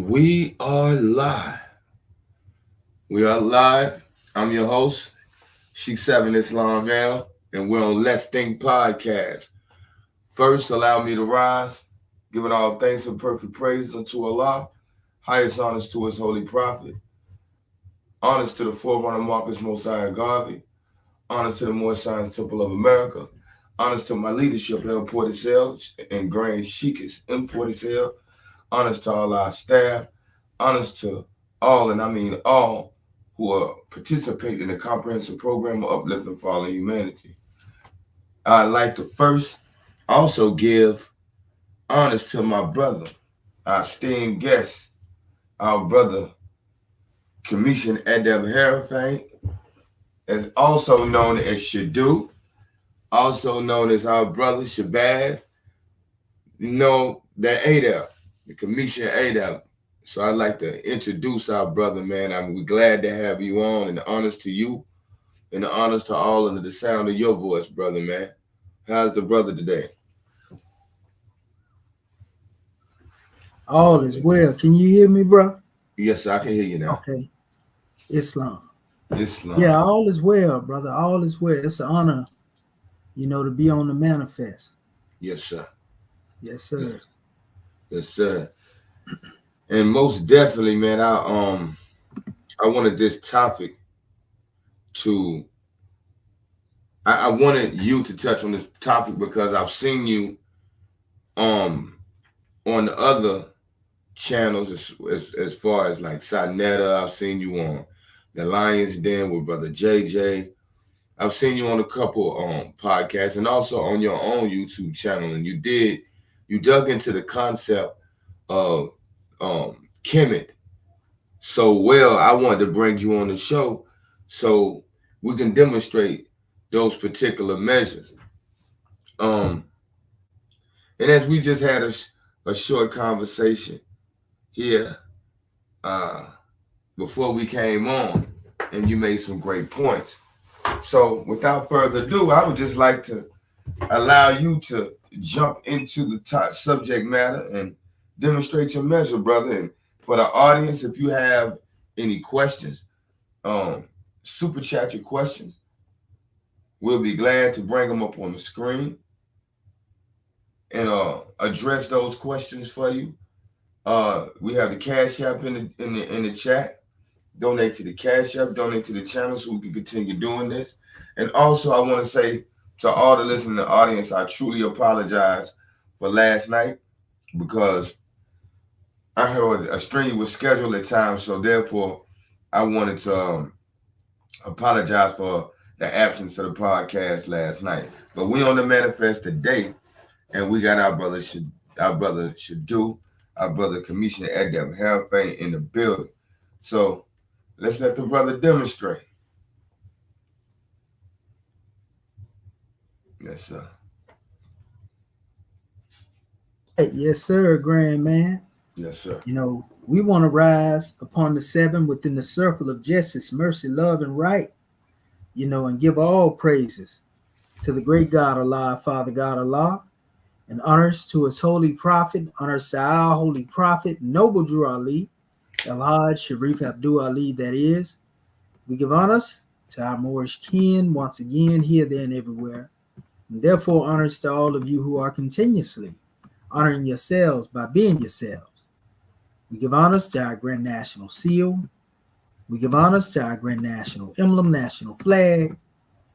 We are live. We are live. I'm your host, Sheikh 7 Islam and we're on Let's Think Podcast. First, allow me to rise, giving all thanks and perfect praise unto Allah, highest honors to his holy prophet, honors to the forerunner Marcus Mosiah Garvey, honors to the Moore Science Temple of America, honors to my leadership, El Portisel and Grand Sheikis in Portisel, honors to all our staff, honors to all, and I mean all, who are participating in the comprehensive program of uplifting fallen humanity. I'd like to first also give honors to my brother, our esteemed guest, our brother, Kemetian Adept Heruphant, as also known as Shadu, also known as our brother Shabazz, the Adept, the Kemetian Adept. So I'd like to introduce our brother, man. We're glad to have you on, and the honors to you, and the honors to all under the sound of your voice, brother, man. How's the brother today? All is well. Can you hear me, bro? Yes, I can hear you now. Okay. Islam. Islam. Yeah, all is well, brother. All is well. It's an honor, to be on the manifest. Yes, sir. Yes, sir. Yes, sir. And most definitely, man, I wanted this topic to I wanted you to touch on this topic because I've seen you on the other channels as far as like Sinetta. I've seen you on the Lions Den with Brother JJ. I've seen you on a couple podcasts and also on your own YouTube channel. And you dug into the concept of Kemet so well. I wanted to bring you on the show so we can demonstrate those particular measures. And as we just had a short conversation here before we came on, and you made some great points. So without further ado, I would just like to allow you to jump into the top subject matter and demonstrate your measure, brother. And for the audience, if you have any questions, super chat your questions. We'll be glad to bring them up on the screen and address those questions for you. We have the Cash App in the chat. Donate to the Cash App, donate to the channel so we can continue doing this. And also, I want to say to all the listening audience, I truly apologize for last night because I heard a strenuous schedule at times, so therefore I wanted to apologize for the absence of the podcast last night. But we on the manifest today, and we got our brother Shadu, our brother Kemetian Adept Heruphant in the building. So let's let the brother demonstrate. Yes, sir. Yes, sir, grand man. Yes, sir. We want to rise upon the seven within the circle of justice, mercy, love, and right, and give all praises to the great God Allah, Father God Allah, and honors to his holy prophet, honors to our holy prophet, Noble Drew Ali, El-Hajj Sharif Abdul Ali, that is. We give honors to our Moorish kin once again, here, there, and everywhere. And therefore, honors to all of you who are continuously honoring yourselves by being yourselves. We give honors to our Grand National Seal. We give honors to our Grand National Emblem, National Flag,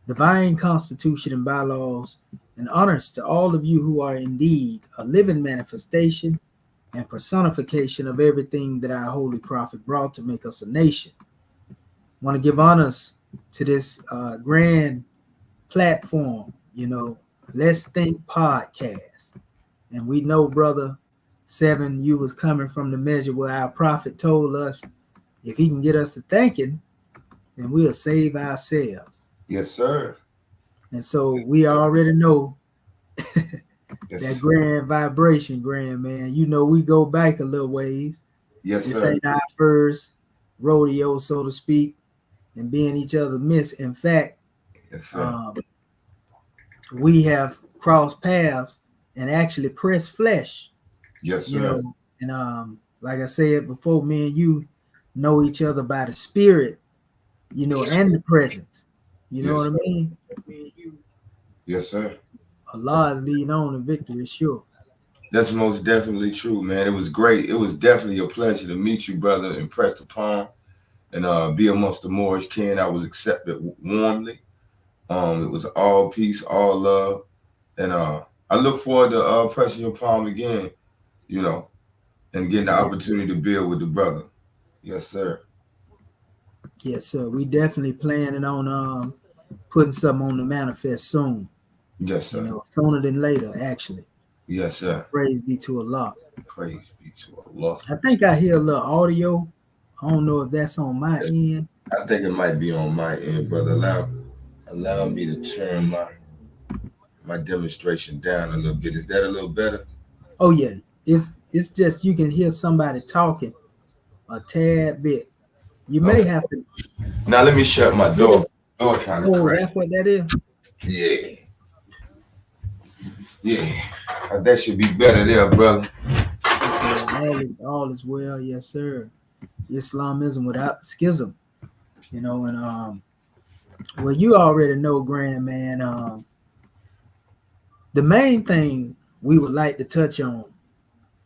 Divine Constitution and bylaws, and honors to all of you who are indeed a living manifestation and personification of everything that our holy prophet brought to make us a nation. I want to give honors to this grand platform, Let's Think Podcast. And we know, brother 7, you was coming from the measure where our prophet told us if he can get us to thinking, then we'll save ourselves. Yes, sir. And so we already know that grand vibration, grand man. We go back a little ways. Yes, this sir. Ain't our first rodeo, so to speak, and being each other miss. In fact, yes, sir. We have crossed paths and actually pressed flesh. Yes, sir. And Like I said before, me and you know each other by the spirit, you know, and the presence. You know Yes, what I sir. mean? Yes, sir. Allah is leading on and victory is sure. That's most definitely true, man. It was great. It was definitely a pleasure to meet you, brother, impressed upon, and be amongst the Moorish kin. I was accepted warmly. It was all peace, all love, and I look forward to pressing your palm again, you know, and getting the Yeah. opportunity to build with the brother. Yes, sir. Yes, sir. We definitely planning on putting something on the manifest soon. Yes, You sir. know, sooner than later, actually. Yes, sir. Praise be to Allah. Praise be to Allah. I think I hear a little audio. I don't know if that's on my end. I think it might be on my end, brother. Allow me to turn my demonstration down a little bit. Is that a little better? Oh yeah, it's just you can hear somebody talking a tad bit. You may Okay. have to. Now let me shut my door. Door kind of Oh, cracked. that's what that is. Yeah. Yeah. That should be better there, brother. Okay, all is well. Yes, sir. Islamism without schism. You know, and well, you already know, Grand Man. The main thing we would like to touch on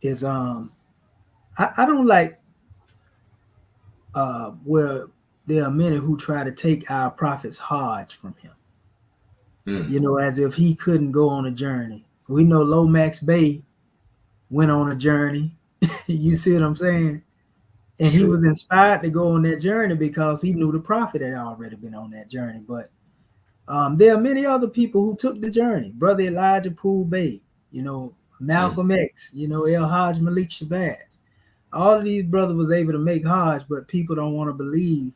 is I don't like where there are many who try to take our prophet's Hajj from him. You know, as if he couldn't go on a journey. We know Lomax Bey went on a journey. You see what I'm saying? And he True. was inspired to go on that journey because he knew the prophet had already been on that journey. But there are many other people who took the journey. Brother Elijah Poole Bey, you know, Malcolm X, you know, El Hajj Malik Shabazz. All of these brothers was able to make Hajj, but people don't want to believe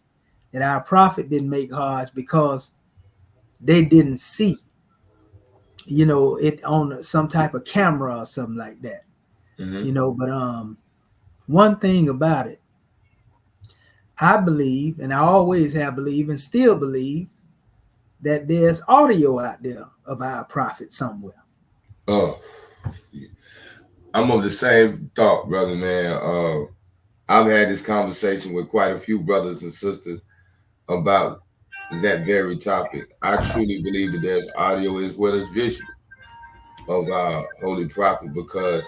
that our prophet didn't make Hajj because they didn't see, you know, it on some type of camera or something like that. You know, but one thing about it, I believe, and I always have believed and still believe that there's audio out there of our prophet somewhere. Oh, I'm of the same thought, brother, man. I've had this conversation with quite a few brothers and sisters about that very topic. I truly believe that there's audio as well as visual of our holy prophet, because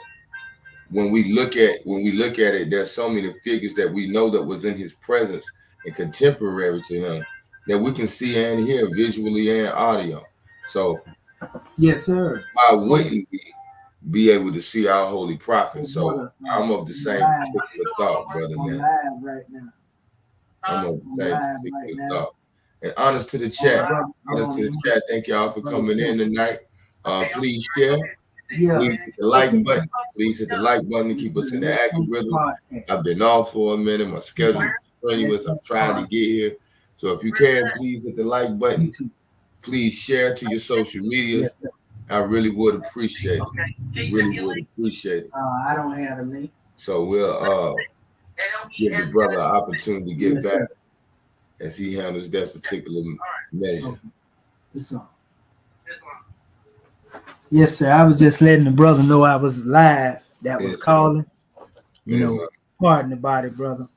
when we look at it, there's so many figures that we know that was in his presence and contemporary to him that we can see and hear visually and audio. So Yes, sir. why wouldn't we be able to see our holy prophet? So I'm of the same particular thought, brother. I'm Now live right now. I'm of the I'm same live right particular now. thought. And honest to the chat, thank y'all for coming in tonight. Please share. Yeah. Please hit the like button. Please hit the like button to keep us in the algorithm. I've been off for a minute. My schedule is strenuous. I'm trying to get here. So if you can, please hit the like button. Please share to your social media. Yes, sir. I really would appreciate it. Really would appreciate it. I don't have a link. So we'll give the brother an opportunity to get Yes, back sir. as he handles that particular measure. Okay. It's on. Yes, sir. I was just letting the brother know I was live. That was Yes, calling. You Yes, know, sir. pardon about it, brother.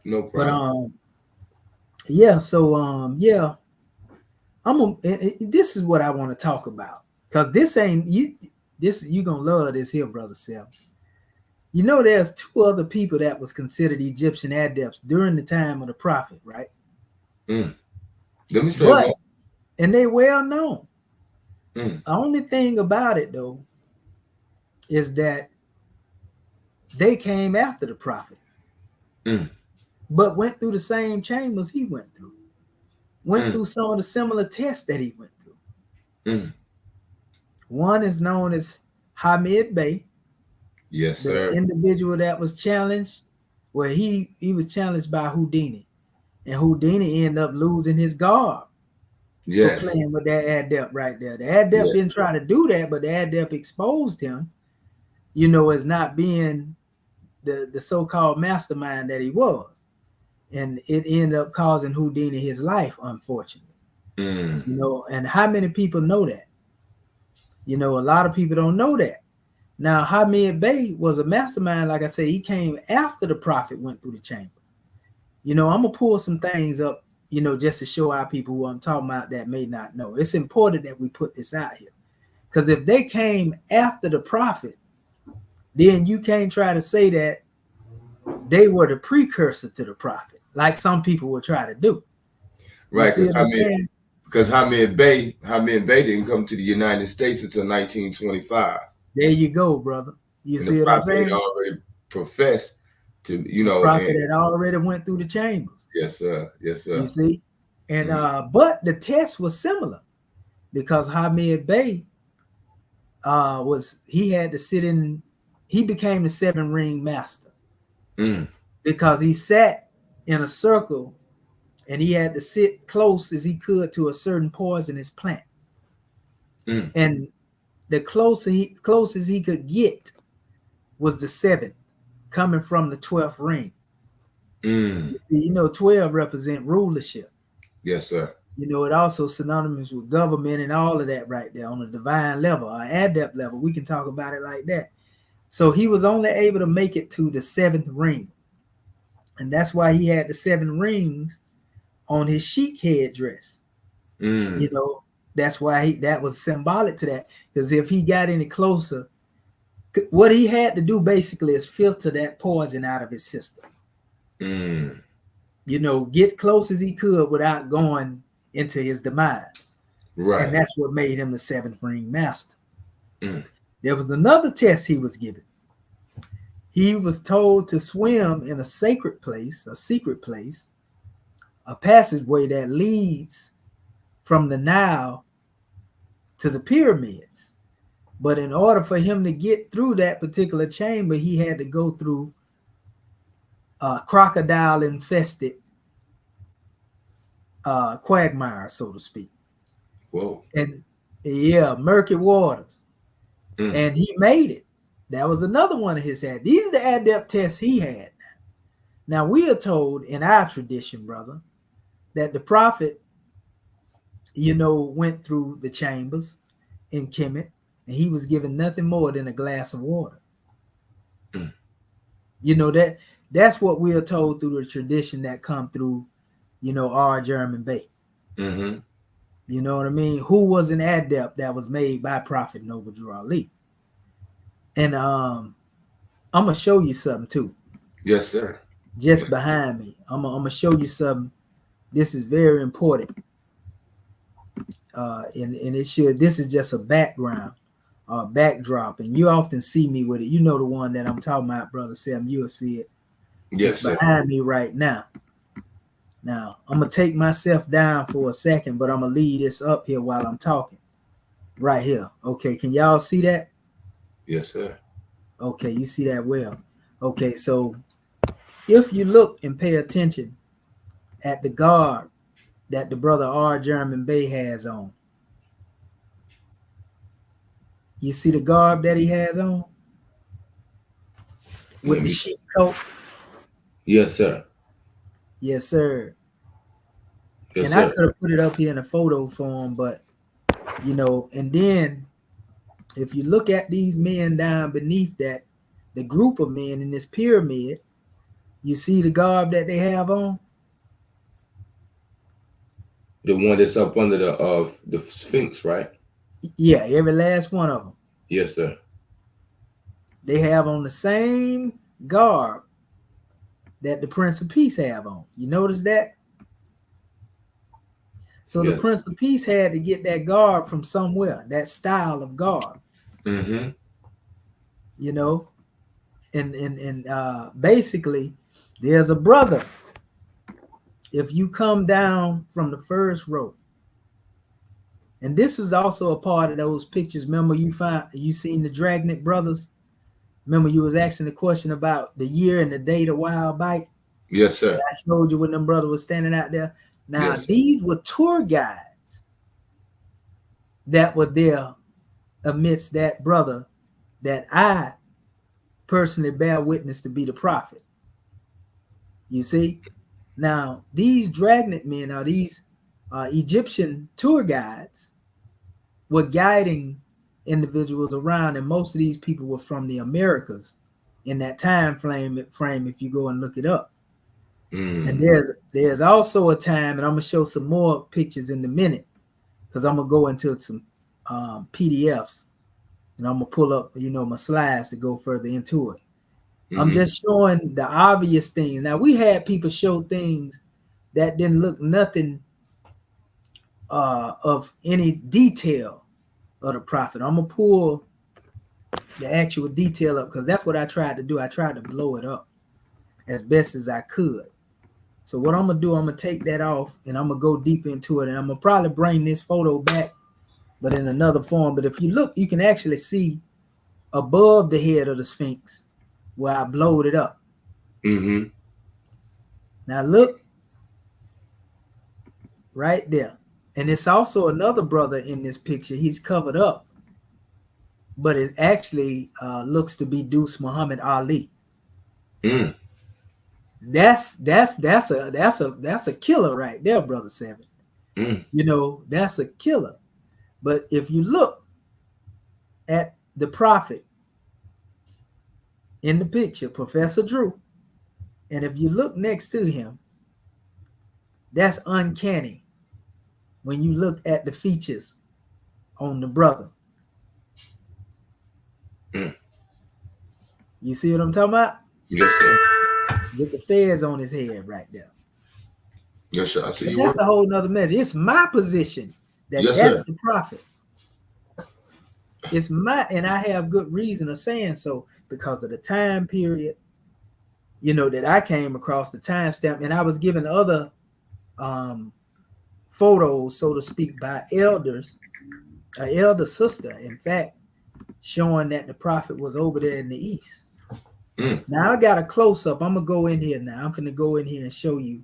No But problem. yeah. So yeah. This is what I want to talk about, because this ain't you. This you gonna love this here, brother Sel. You know, there's two other people that was considered Egyptian adepts during the time of the prophet, right? Let me straight But up. and they well known. Mm. The only thing about it though is that they came after the prophet, but went through the same chambers he went through. Went through some of the similar tests that he went through. One is known as Hamid Bey. Yes, The sir. individual that was challenged, where he was challenged by Houdini, and Houdini ended up losing his guard for playing with that adept right there. The adept didn't try to do that, but the adept exposed him, you know, as not being the so-called mastermind that he was, and it ended up causing Houdini his life, unfortunately. You know, and how many people know that? You know, a lot of people don't know that. Now, Hamid Bey was a mastermind. Like I say, he came after the prophet went through the chambers. I'm gonna pull some things up, just to show our people who I'm talking about that may not know. It's important that we put this out here, because if they came after the prophet, then you can't try to say that they were the precursor to the prophet, like some people will try to do. Right, because Hamid Bey didn't come to the United States until 1925. There you go, brother. You see what I'm saying? Already professed to, the prophet had already went through the chambers. Yes, sir. Yes, sir. You see, and but the test was similar, because Hamid Bey he had to sit in. He became the 7-ring master because he sat in a circle, and he had to sit close as he could to a certain poisonous plant. And the closest he could get was the 7, coming from the 12th ring. You see, 12 represent rulership. Yes, sir. It also synonymous with government and all of that right there on a divine level, or adept level. We can talk about it like that. So he was only able to make it to the 7th ring. And that's why he had the 7 rings on his sheik headdress. That's why that was symbolic to that. Because if he got any closer, what he had to do basically is filter that poison out of his system. Get close as he could without going into his demise. Right. And that's what made him the 7th ring master. There was another test he was given. He was told to swim in a sacred place, a secret place, a passageway that leads from the Nile to the pyramids. But in order for him to get through that particular chamber, he had to go through a crocodile-infested quagmire, so to speak. Whoa. And murky waters. And he made it. That was another one of his had. These are the adept tests he had. Now, we are told in our tradition, brother, that the prophet, went through the chambers in Kemet, and he was given nothing more than a glass of water. That's what we are told through the tradition that come through, our German Bey. You know what I mean? Who was an adept that was made by Prophet Noble Drew Ali. And I'm gonna show you something too. Yes, sir. Just behind me, I'm gonna show you something. This is very important. And it should. This is just a background, backdrop, and you often see me with it. You know the one that I'm talking about, brother Sam. You'll see it. Yes, it's behind me right now. Now I'm gonna take myself down for a second, but I'm gonna leave this up here while I'm talking. Right here. Okay, can y'all see that? Yes, sir. Okay, you see that well. Okay, so if you look and pay attention at the garb that the brother R. German Bey has on, you see the garb that he has on with the sheep coat? Yes, sir. Yes, sir. Yes, and sir. I could have put it up here in a photo form, but and then if you look at these men down beneath that, the group of men in this pyramid, you see the garb that they have on? The one that's up under the Sphinx, right? Yeah, every last one of them. Yes, sir. They have on the same garb that the Prince of Peace have on. You notice that? So yes. The Prince of Peace had to get that garb from somewhere, that style of garb. Mm-hmm. And basically, there's a brother. If you come down from the first row, and this is also a part of those pictures. Remember, you seen the Dragnet brothers? Remember, you was asking the question about the year and the date a while back? Yes, sir. I showed you when them brothers was standing out there. Now, yes, these were tour guides that were there amidst that brother that I personally bear witness to be the prophet. You see? Now, these Dragnet men these Egyptian tour guides were guiding individuals around, and most of these people were from the Americas in that time frame if you go and look it up. And there's also a time, and I'm gonna show some more pictures in a minute, because I'm gonna go into some PDFs, and I'm gonna pull up, my slides to go further into it. I'm just showing the obvious things. Now, we had people show things that didn't look nothing of any detail of the prophet. I'm gonna pull the actual detail up, because that's what I tried to do. I tried to blow it up as best as I could. So what I'm gonna do, I'm gonna take that off, and I'm gonna go deep into it, and I'm gonna probably bring this photo back, but in another form. But if you look, you can actually see above the head of the Sphinx where I blowed it up. Now look right there. And it's also another brother in this picture. He's covered up, but it actually looks to be Deuce Muhammad Ali. That's a killer right there, Brother Seven. That's a killer. But if you look at the prophet in the picture, Professor Drew, and if you look next to him, that's uncanny when you look at the features on the brother. You see what I'm talking about? Yes, sir. With the fez on his head right there. Yes, sir. I see you. That's a whole nother measure. It's my position that that's the prophet. It's and I have good reason of saying so, because of the time period, that I came across, the timestamp, and I was given other photos, so to speak, by elders, an elder sister, in fact, showing that the prophet was over there in the east. Now I got a close-up. I'm gonna go in here now. I'm gonna go in here and show you,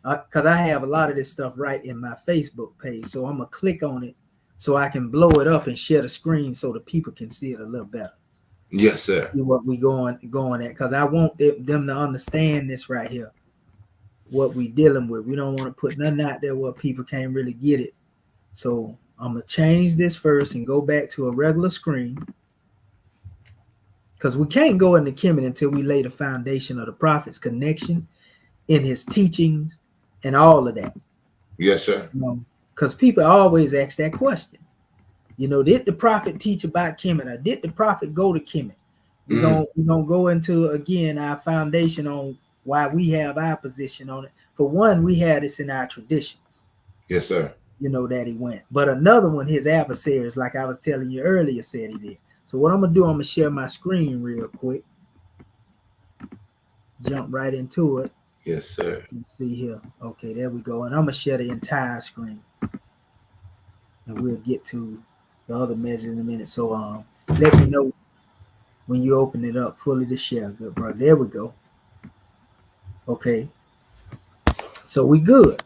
because I have a lot of this stuff right in my Facebook page. So I'm gonna click on it so I can blow it up and share the screen so the people can see it a little better. Yes, sir. See what we going at, because I want them to understand this right here, what we dealing with. We don't want to put nothing out there where people can't really get it. So I'm gonna change this first and go back to a regular screen, because we can't go into Kemet until we lay the foundation of the prophet's connection in his teachings and all of that. Yes, sir. Because people always ask that question. Did the prophet teach about Kemet, or did the prophet go to Kemet? We're gonna go into, again, our foundation on why we have our position on it. For one, we had this in our traditions. Yes, sir. That he went. But another one, his adversaries, like I was telling you earlier, said he did. So what I'm gonna do, I'm gonna share my screen real quick. Jump right into it. Yes, sir. Let's see here. Okay, there we go. And I'm gonna share the entire screen, and we'll get to the other measures in a minute. So let me know when you open it up fully to share. Good, bro. There we go. Okay. So we good.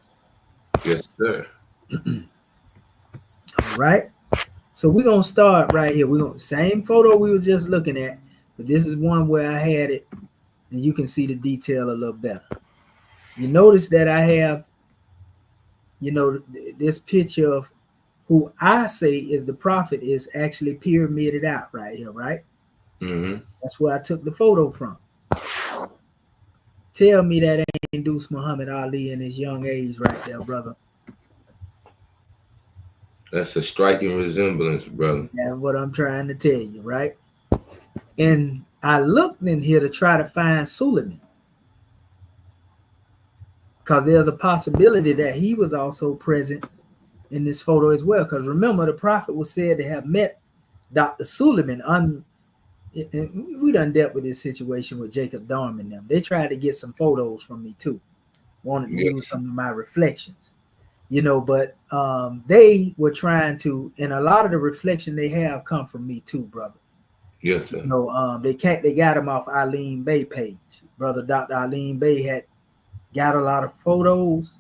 Yes, sir. All right. So we're gonna start right here. We're gonna same photo we were just looking at, but this is one where I had it, and you can see the detail a little better. You notice that I have, this picture of who I say is the prophet is actually pyramided out right here, right? That's where I took the photo from. Tell me that ain't Deuce Muhammad Ali in his young age right there, brother. That's a striking resemblance, brother. That's what I'm trying to tell you, right? And I looked in here to try to find Suleiman, because there's a possibility that he was also present in this photo as well. Because remember, the prophet was said to have met Dr. Suleiman. And we done dealt with this situation with Jacob Darm and them. They tried to get some photos from me too. Wanted to use some of my reflections. But they were trying to, and a lot of the reflection they have come from me too, brother. Yes, sir. They got them off Eileen Bay page. Brother Dr. Eileen Bay had got a lot of photos,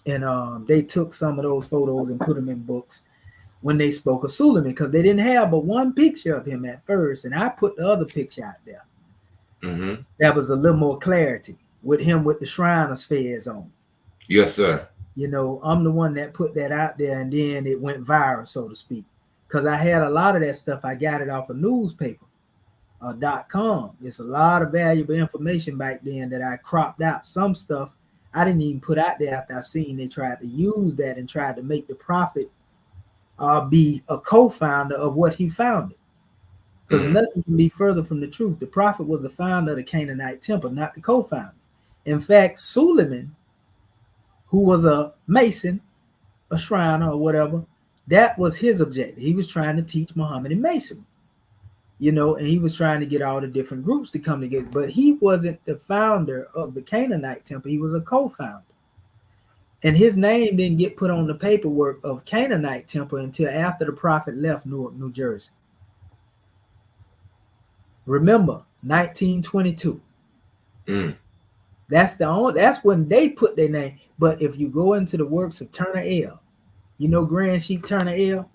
and they took some of those photos and put them in books when they spoke of Suleiman, because they didn't have but one picture of him at first, and I put the other picture out there. That was a little more clarity with him with the Shriner's fez on. Yes, sir. I'm the one that put that out there, and then it went viral, so to speak. because I had a lot of that stuff. I got it off a newspaper, .com. It's a lot of valuable information back then that I cropped out. Some stuff I didn't even put out there after I seen they tried to use that and tried to make the prophet be a co-founder of what he founded. Because nothing can be further from the truth. The prophet was the founder of the Canaanite temple, not the co-founder. In fact, Suleiman, who was a mason, a shriner or whatever, that was his objective. He was trying to teach Muhammad masonry, and he was trying to get all the different groups to come together. But he wasn't the founder of the Canaanite temple. He was a co-founder. And his name didn't get put on the paperwork of Canaanite temple until after the prophet left Newark, New Jersey. Remember, 1922. That's when they put their name. But if you go into the works of Turner L, Grand Sheik Turner L?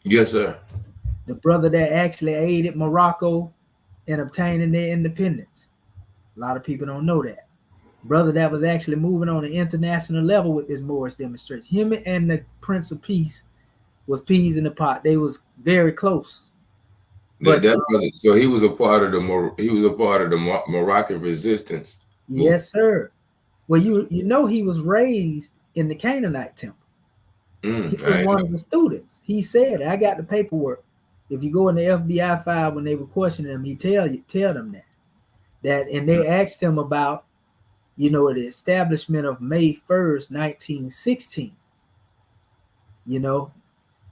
Yes, sir. The brother that actually aided Morocco in obtaining their independence. A lot of people don't know that. Brother that was actually moving on an international level with this Moorish demonstration. Him and the Prince of Peace was peas in the pot. They was very close. But so he was a part of the Moroccan resistance. Yes, sir. Well, he was raised in the Canaanite temple. He was one of the students. He said, I got the paperwork. If you go in the FBI file when they were questioning him, he tell them that and they asked him about, the establishment of May 1st, 1916.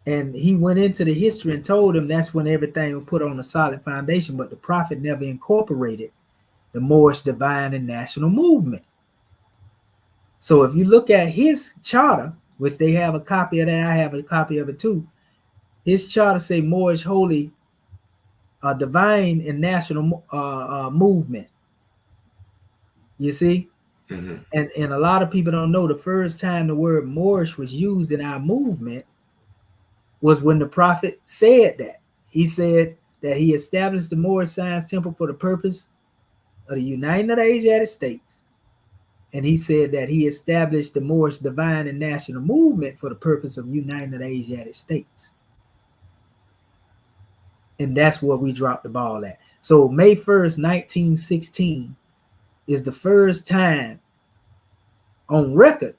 And he went into the history and told him that's when everything was put on a solid foundation, but the prophet never incorporated the Moorish divine and national movement. So if you look at his charter, which they have a copy of that, I have a copy of it too. His charter say Moorish holy, divine and national movement. You see? And a lot of people don't know the first time the word Moorish was used in our movement was when the prophet said that. He said that he established the Moorish Science Temple for the purpose of the United Asiatic States. And he said that he established the Moorish divine and national movement for the purpose of uniting Asiatic states. And that's where we dropped the ball at. So May 1st, 1916 is the first time on record,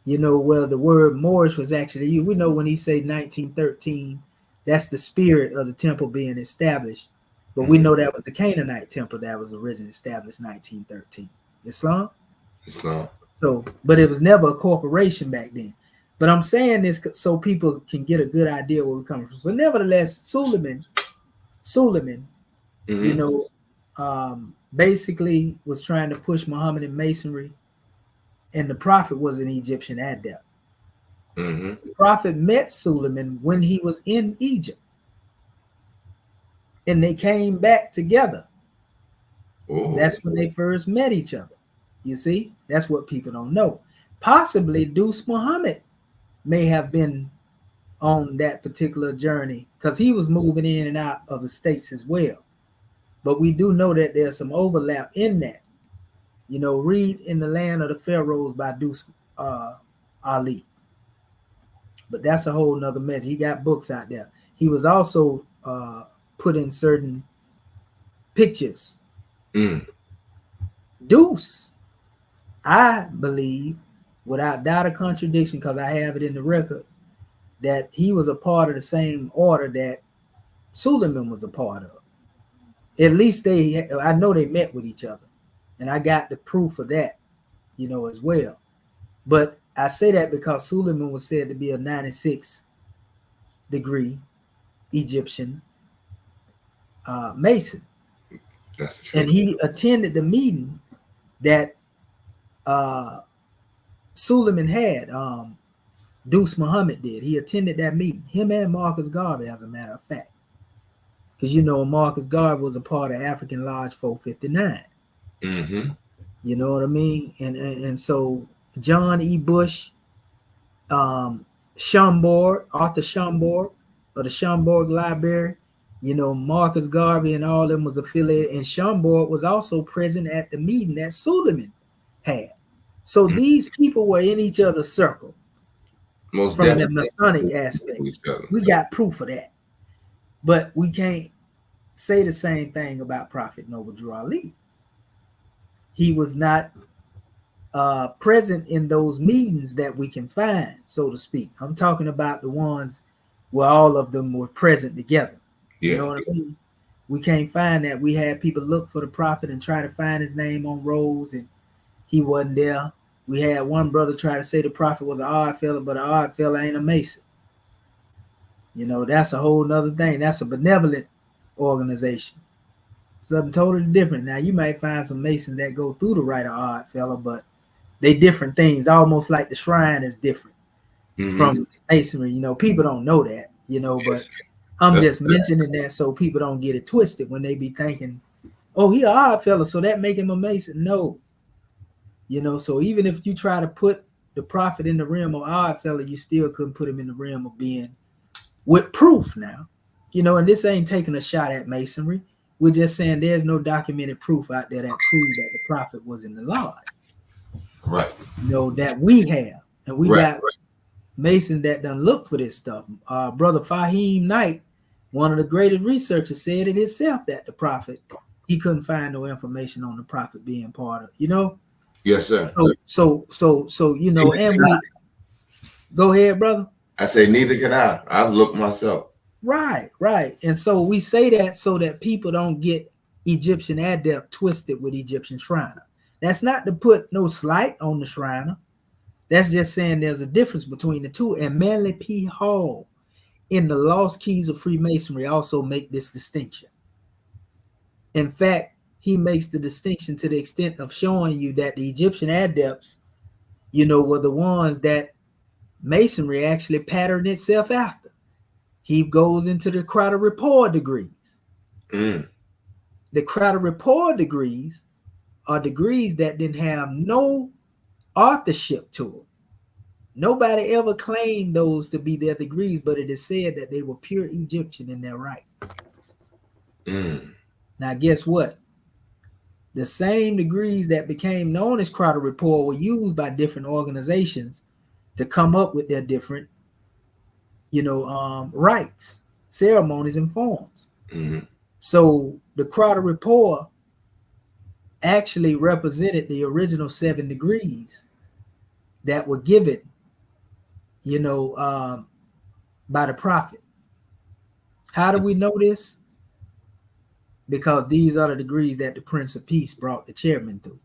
where the word Moorish was actually used. We know when he say 1913, that's the spirit of the temple being established. But we know that was the Canaanite temple that was originally established 1913. Islam. So, but it was never a corporation back then. But I'm saying this so people can get a good idea where we're coming from. So, nevertheless, Suleiman, basically was trying to push Muhammad masonry, and the prophet was an Egyptian adept. The prophet met Suleiman when he was in Egypt, and they came back together. That's when they first met each other. You see, that's what people don't know. Possibly Deuce Muhammad may have been on that particular journey because he was moving in and out of the states as well. But we do know that there's some overlap in that. Read In the Land of the Pharaohs by Deuce Ali. But that's a whole nother mess. He got books out there. He was also put in certain pictures. Deuce, I believe, without doubt or contradiction, because I have it in the record, that he was a part of the same order that Suleiman was a part of. At least I know they met with each other. And I got the proof of that, as well. But I say that because Suleiman was said to be a 96-degree Egyptian Mason. That's true. And he attended the meeting that Suleiman had, Deuce Muhammad did. He attended that meeting, him and Marcus Garvey, as a matter of fact. Because Marcus Garvey was a part of African Lodge 459. You know what I mean? And so John E. Bush, Schomburg, Arthur Schomburg, of the Schomburg Library, Marcus Garvey and all of them was affiliated, and Schomburg was also present at the meeting that Suleiman had. So these people were in each other's circle. Most from the definitely. Masonic aspect. We got proof of that. But we can't say the same thing about Prophet Noble Drew Ali. He was not present in those meetings that we can find, so to speak. I'm talking about the ones where all of them were present together. You know what I mean? We can't find that. We had people look for the prophet and try to find his name on rolls, and he wasn't there. We had one brother try to say the prophet was an odd fella, but an odd fella ain't a Mason. You know, that's a whole nother thing. That's a benevolent organization. Something totally different. Now, you might find some Masons that go through the right of odd fella, but they different things, almost like the shrine is different from Masonry. You know, people don't know that, you know, but I'm just mentioning that so people don't get it twisted when they be thinking, oh, he an odd fella, so that make him a Mason. No. You know, so even if you try to put the prophet in the realm of odd fella, you still couldn't put him in the realm of being with proof now. You know, and this ain't taking a shot at Masonry. We're just saying there's no documented proof out there that proves that the prophet was in the lodge. Right. You know, that we have. And we got Masons that done look for this stuff. Brother Fahim Knight, one of the greatest researchers, said it himself that the prophet, he couldn't find no information on the prophet being part of, you know? Yes, sir. So, you know, and we go ahead, brother. I say neither can I. I've looked myself. Right. And so we say that so that people don't get Egyptian Adept twisted with Egyptian Shriner. That's not to put no slight on the Shriner. That's just saying there's a difference between the two. And Manly P. Hall in the Lost Keys of Freemasonry also make this distinction. In fact, he makes the distinction to the extent of showing you that the Egyptian adepts, you know, were the ones that Masonry actually patterned itself after. He goes into the Crowder Rapport degrees. The Crowder Rapport degrees are degrees that didn't have no authorship to them. Nobody ever claimed those to be their degrees, but it is said that they were pure Egyptian in their right. Now, guess what? The same degrees that became known as Crowder Rapport were used by different organizations to come up with their different, you know, rites, ceremonies, and forms. So the Crowder Rapport actually represented the original 7 degrees that were given, you know, by the prophet. How do we know this? Because these are the degrees that the Prince of Peace brought the chairman through.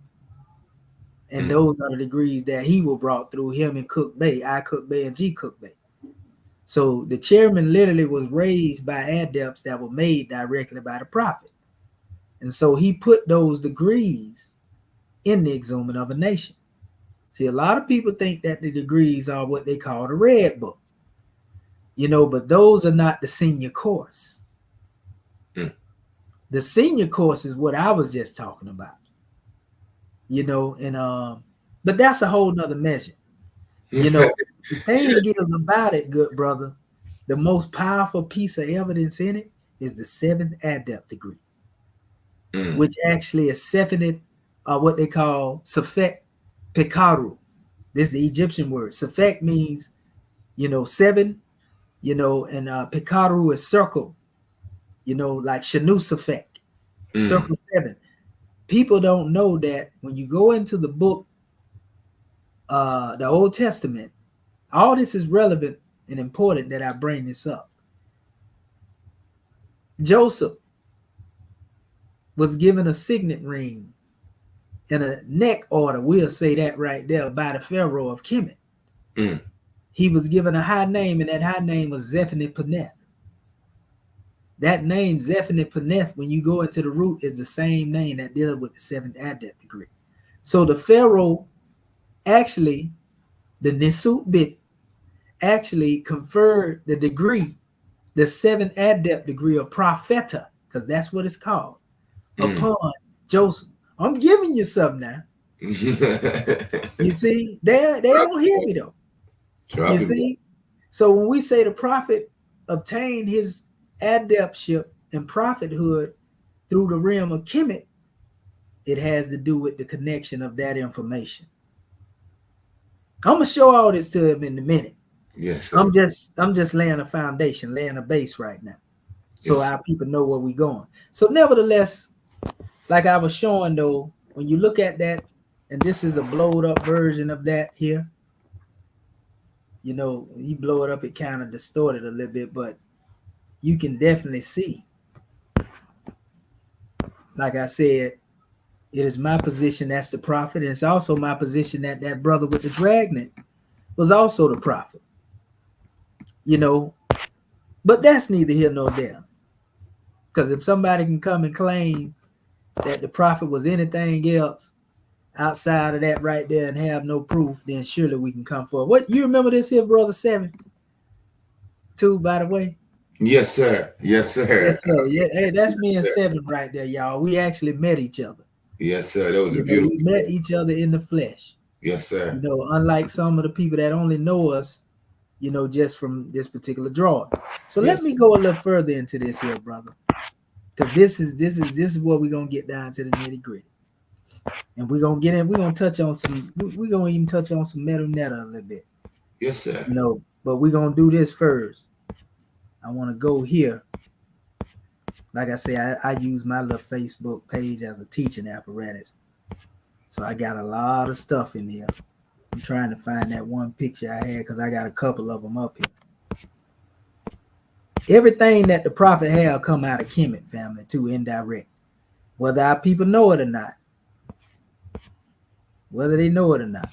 And those are the degrees that he was brought through, him and Cook Bay, I Cook Bay and G Cook Bay. So the chairman literally was raised by adepts that were made directly by the prophet. And so he put those degrees in the Exhuming of a Nation. See, a lot of people think that the degrees are what they call the Red Book. You know, but those are not the senior course. The senior course is what I was just talking about. You know, and but that's a whole nother measure. You know, the thing is about it, good brother, the most powerful piece of evidence in it is the 7th adept degree, which actually is 7th, what they call Sefek Pekaru. This is the Egyptian word. Sefek means, you know, 7, you know, and Pekaru is circle, you know, like Shanu Sefek, circle 7. People don't know that when you go into the book, the Old Testament, all this is relevant and important that I bring this up. Joseph was given a signet ring and a neck order, we'll say that right there, by the Pharaoh of Kemet. He was given a high name, and that high name was Zephaniah-Peneth. That name, Zephaniah-Peneth, when you go into the root, is the same name that deals with the 7th adept degree. So the Pharaoh actually, the Nisut bit, actually conferred the degree, the 7th adept degree of propheta, because that's what it's called, upon Joseph. I'm giving you something now. You see, they don't hear me though. You see, so when we say the prophet obtained his adeptship and prophethood through the realm of Kemet, it has to do with the connection of that information. I'm gonna show all this to him in a minute. Yes, sir. I'm just laying a foundation, laying a base right now, so Yes, our people know where we're going. So nevertheless, like I was showing though, when you look at that, and this is a blowed up version of that here, you know, you blow it up, it kind of distorted a little bit, but you can definitely see, like I said, it is my position that's the prophet, and it's also my position that that brother with the dragnet was also the prophet, you know, but that's neither here nor there. Because if somebody can come and claim that the prophet was anything else outside of that right there and have no proof, then surely we can come forward. What, you remember this here, brother 7 too, by the way? yes, sir. Yes, sir. Yes, sir. Yeah, hey, that's me and 7 right there, y'all. We actually met each other. Yes, sir. That was a You know, beautiful. we met each other in the flesh. Yes, sir. You know, unlike some of the people that only know us, you know, just from this particular drawing. So let Yes. me go a little further into this here, brother, because this is what we're gonna get down to the nitty gritty, and we're gonna get in. We're gonna touch on some. We're gonna even touch on some metal netta a little bit, Yes, sir. you know. But we're gonna do this first. I want to go here. Like I say, I use my little Facebook page as a teaching apparatus, so I got a lot of stuff in here. I'm trying to find that one picture I had because I got a couple of them up here. Everything that the prophet had come out of Kemet family too, indirect. Whether our people know it or not. Whether they know it or not.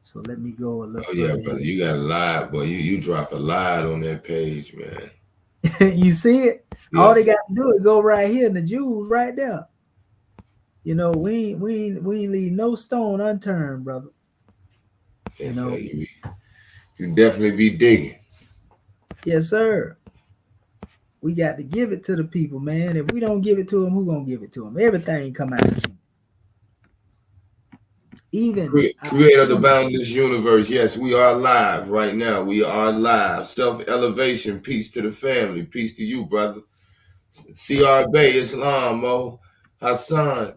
So let me go a little Oh yeah, further. brother. You got a lot, boy. You drop a lot on that page, man. You see it? Yes. All they got to do is go right here in the Jews right there. You know, we ain't leave no stone unturned, brother. Yes, You know, sir. You definitely be digging. yes, sir. We got to give it to the people, man. If we don't give it to them, who gonna give it to them? Everything come out of him. Even Creator of the boundless universe. Yes, we are live right now. We are live. Self-elevation. Peace to the family. Peace to you, brother. CR Bay, Islam, Mo. Hassan.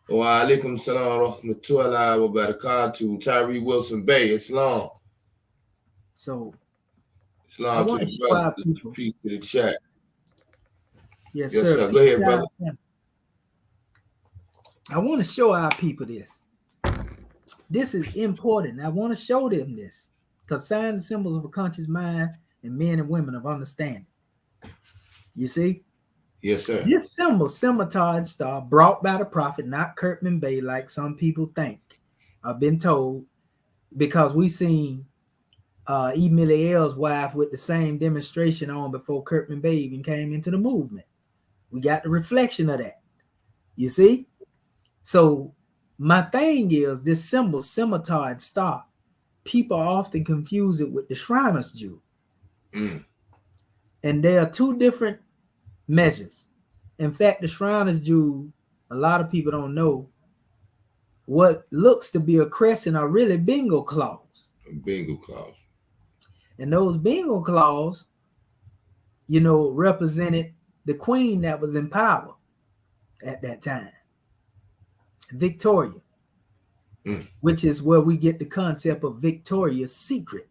Wa alaikum salam wa rahmatullahi wa barakatuh. Tyree Wilson Bay, Islam. so I Islam to want to the show our brothers. people. Peace to the chat. Yes, Yes, sir. sir. Go ahead, brother. I want to show our people this. This is important. I want to show them this because signs and symbols of a conscious mind and men and women of understanding. You see? Yes, sir. This symbol, scimitar and star, brought by the prophet, not Kirkman Bay, like some people think. I've been told, because we seen E. Milliel's wife with the same demonstration on before Kirkman Bay even came into the movement. We got the reflection of that. You see? So my thing is this symbol, scimitar and star, people often confuse it with the Shriner's Jew. Mm. And there are two different measures. In fact, the Shriner's Jew, a lot of people don't know, what looks to be a crescent are really bingo claws. Bingo claws. And those bingo claws, you know, represented the queen that was in power at that time, Victoria, which is where we get the concept of Victoria's Secret.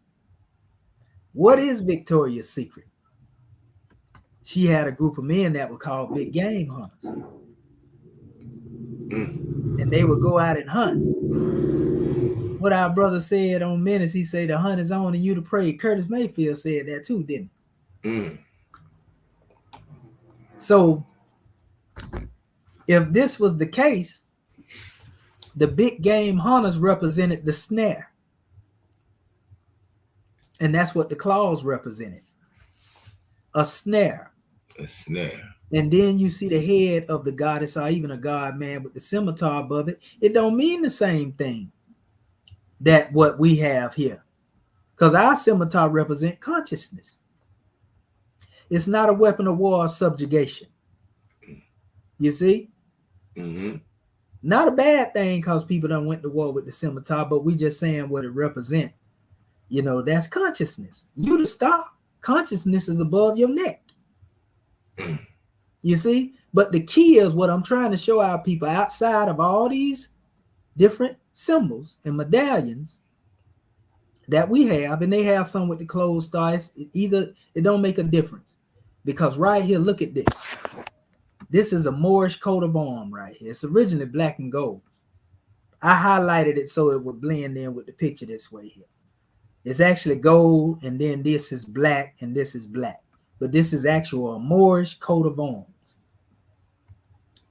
What is Victoria's Secret? She had a group of men that were called big game hunters. And they would go out and hunt. What our brother said on Menace, he said the hunt is on and you to pray. Curtis Mayfield said that too, didn't he? So if this was the case, the big game hunters represented the snare. And that's what the claws represented. A snare. A snare. And then you see the head of the goddess or even a god man with the scimitar above it. It don't mean the same thing that what we have here. Because our scimitar represent consciousness. It's not a weapon of war of subjugation. You see? Mm-hmm. Not a bad thing because people done went to war with the scimitar, but we just saying what it represents. You know, that's consciousness. You the star. Consciousness is above your neck. You see? But the key is what I'm trying to show our people outside of all these different symbols and medallions. that we have, and they have some with the closed star. It don't make a difference, because right here, look at this. This is a Moorish coat of arms right here. It's originally black and gold. I highlighted it so it would blend in with the picture this way here. It's actually gold, and then this is black, and this is black. But this is actual a Moorish coat of arms.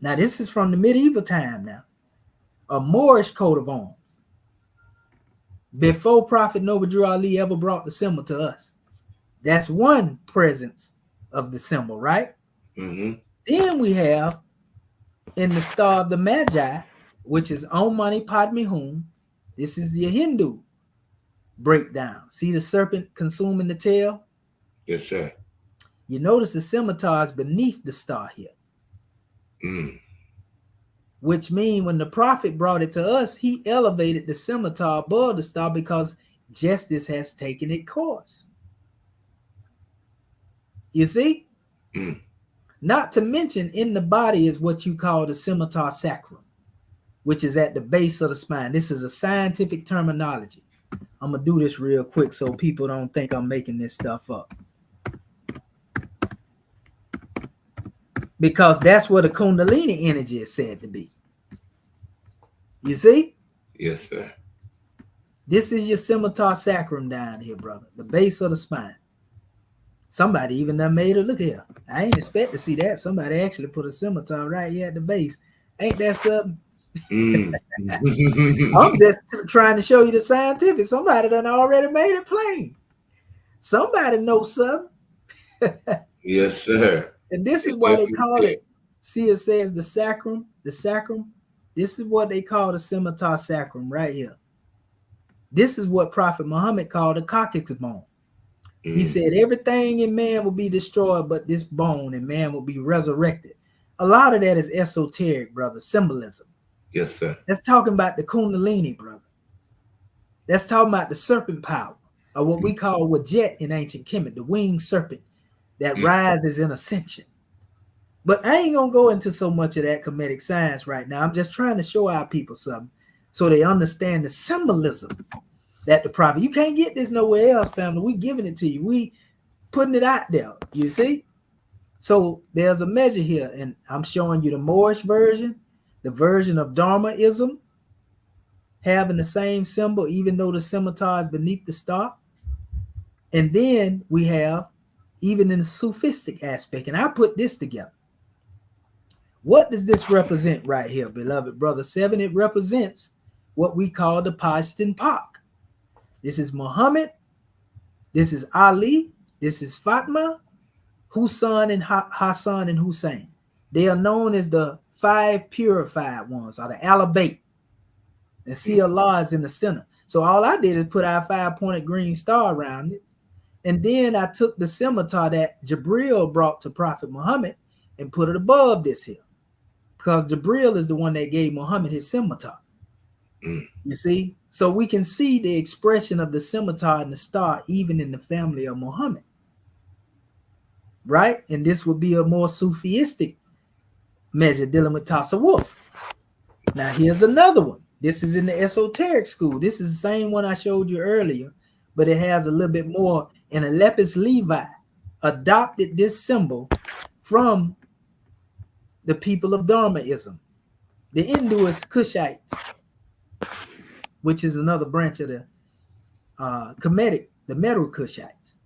Now, this is from the medieval time now. A Moorish coat of arms. Before Prophet Noble Drew Ali ever brought the symbol to us. That's one presence of the symbol, right? Mm-hmm. Then we have in the Star of the Magi, which is Om Mani Padme Hum. This is the Hindu breakdown. See the serpent consuming the tail? Yes, sir. You notice the scimitar is beneath the star here. Which means when the prophet brought it to us, he elevated the scimitar above the star because justice has taken its course. You see? Not to mention, in the body is what you call the scimitar sacrum, which is at the base of the spine. This is a scientific terminology. I'm going to do this real quick so people don't think I'm making this stuff up. Because that's where the Kundalini energy is said to be. You see? Yes, sir. This is your scimitar sacrum down here, brother. The base of the spine. Somebody even done made it. Look here. I ain't expect to see that. Somebody actually put a scimitar right here at the base. Ain't that something? I'm just trying to show you the scientific. Somebody done already made it plain. Somebody knows something. Yes, sir. And this is why they call it. See, it says the sacrum. The sacrum. This is what they call the scimitar sacrum right here. This is what Prophet Muhammad called the coccyx bone. He said everything in man will be destroyed but this bone, and man will be resurrected. A lot of that is esoteric, brother. Symbolism. Yes, sir. That's talking about the Kundalini, brother. That's talking about the serpent power, or what we call Wajet in ancient Kemet, the winged serpent that rises in ascension. But I ain't gonna go into so much of that Kemetic science right now. I'm just trying to show our people something so they understand the symbolism that the prophet. You can't get this nowhere else, family. We giving it to you. We putting it out there. You see? So there's a measure here, and I'm showing you the Moorish version, the version of Dharmaism, having the same symbol, even though the scimitar is beneath the star. And then we have, even in the Sufistic aspect, and I put this together. What does this represent right here, beloved brother 7? It represents what we call the Pashtun Pak. This is Muhammad, this is Ali, this is Fatma, Husan and Hassan and Hussein. They are known as the 5 purified ones, or the Alabate. And see, Allah is in the center. So all I did is put our 5-pointed green star around it. And then I took the scimitar that Jibril brought to Prophet Muhammad and put it above this here. Because Jibril is the one that gave Muhammad his scimitar. You see? So we can see the expression of the scimitar and the star even in the family of Muhammad. Right? And this would be a more Sufistic measure dealing with Tasawwuf. Now here's another one. This is in the esoteric school. This is the same one I showed you earlier, but it has a little bit more. And Alepis Levi adopted this symbol from the people of Dharmaism, the Hinduist Kushites, which is another branch of the Kemetic, the Meru Kushites.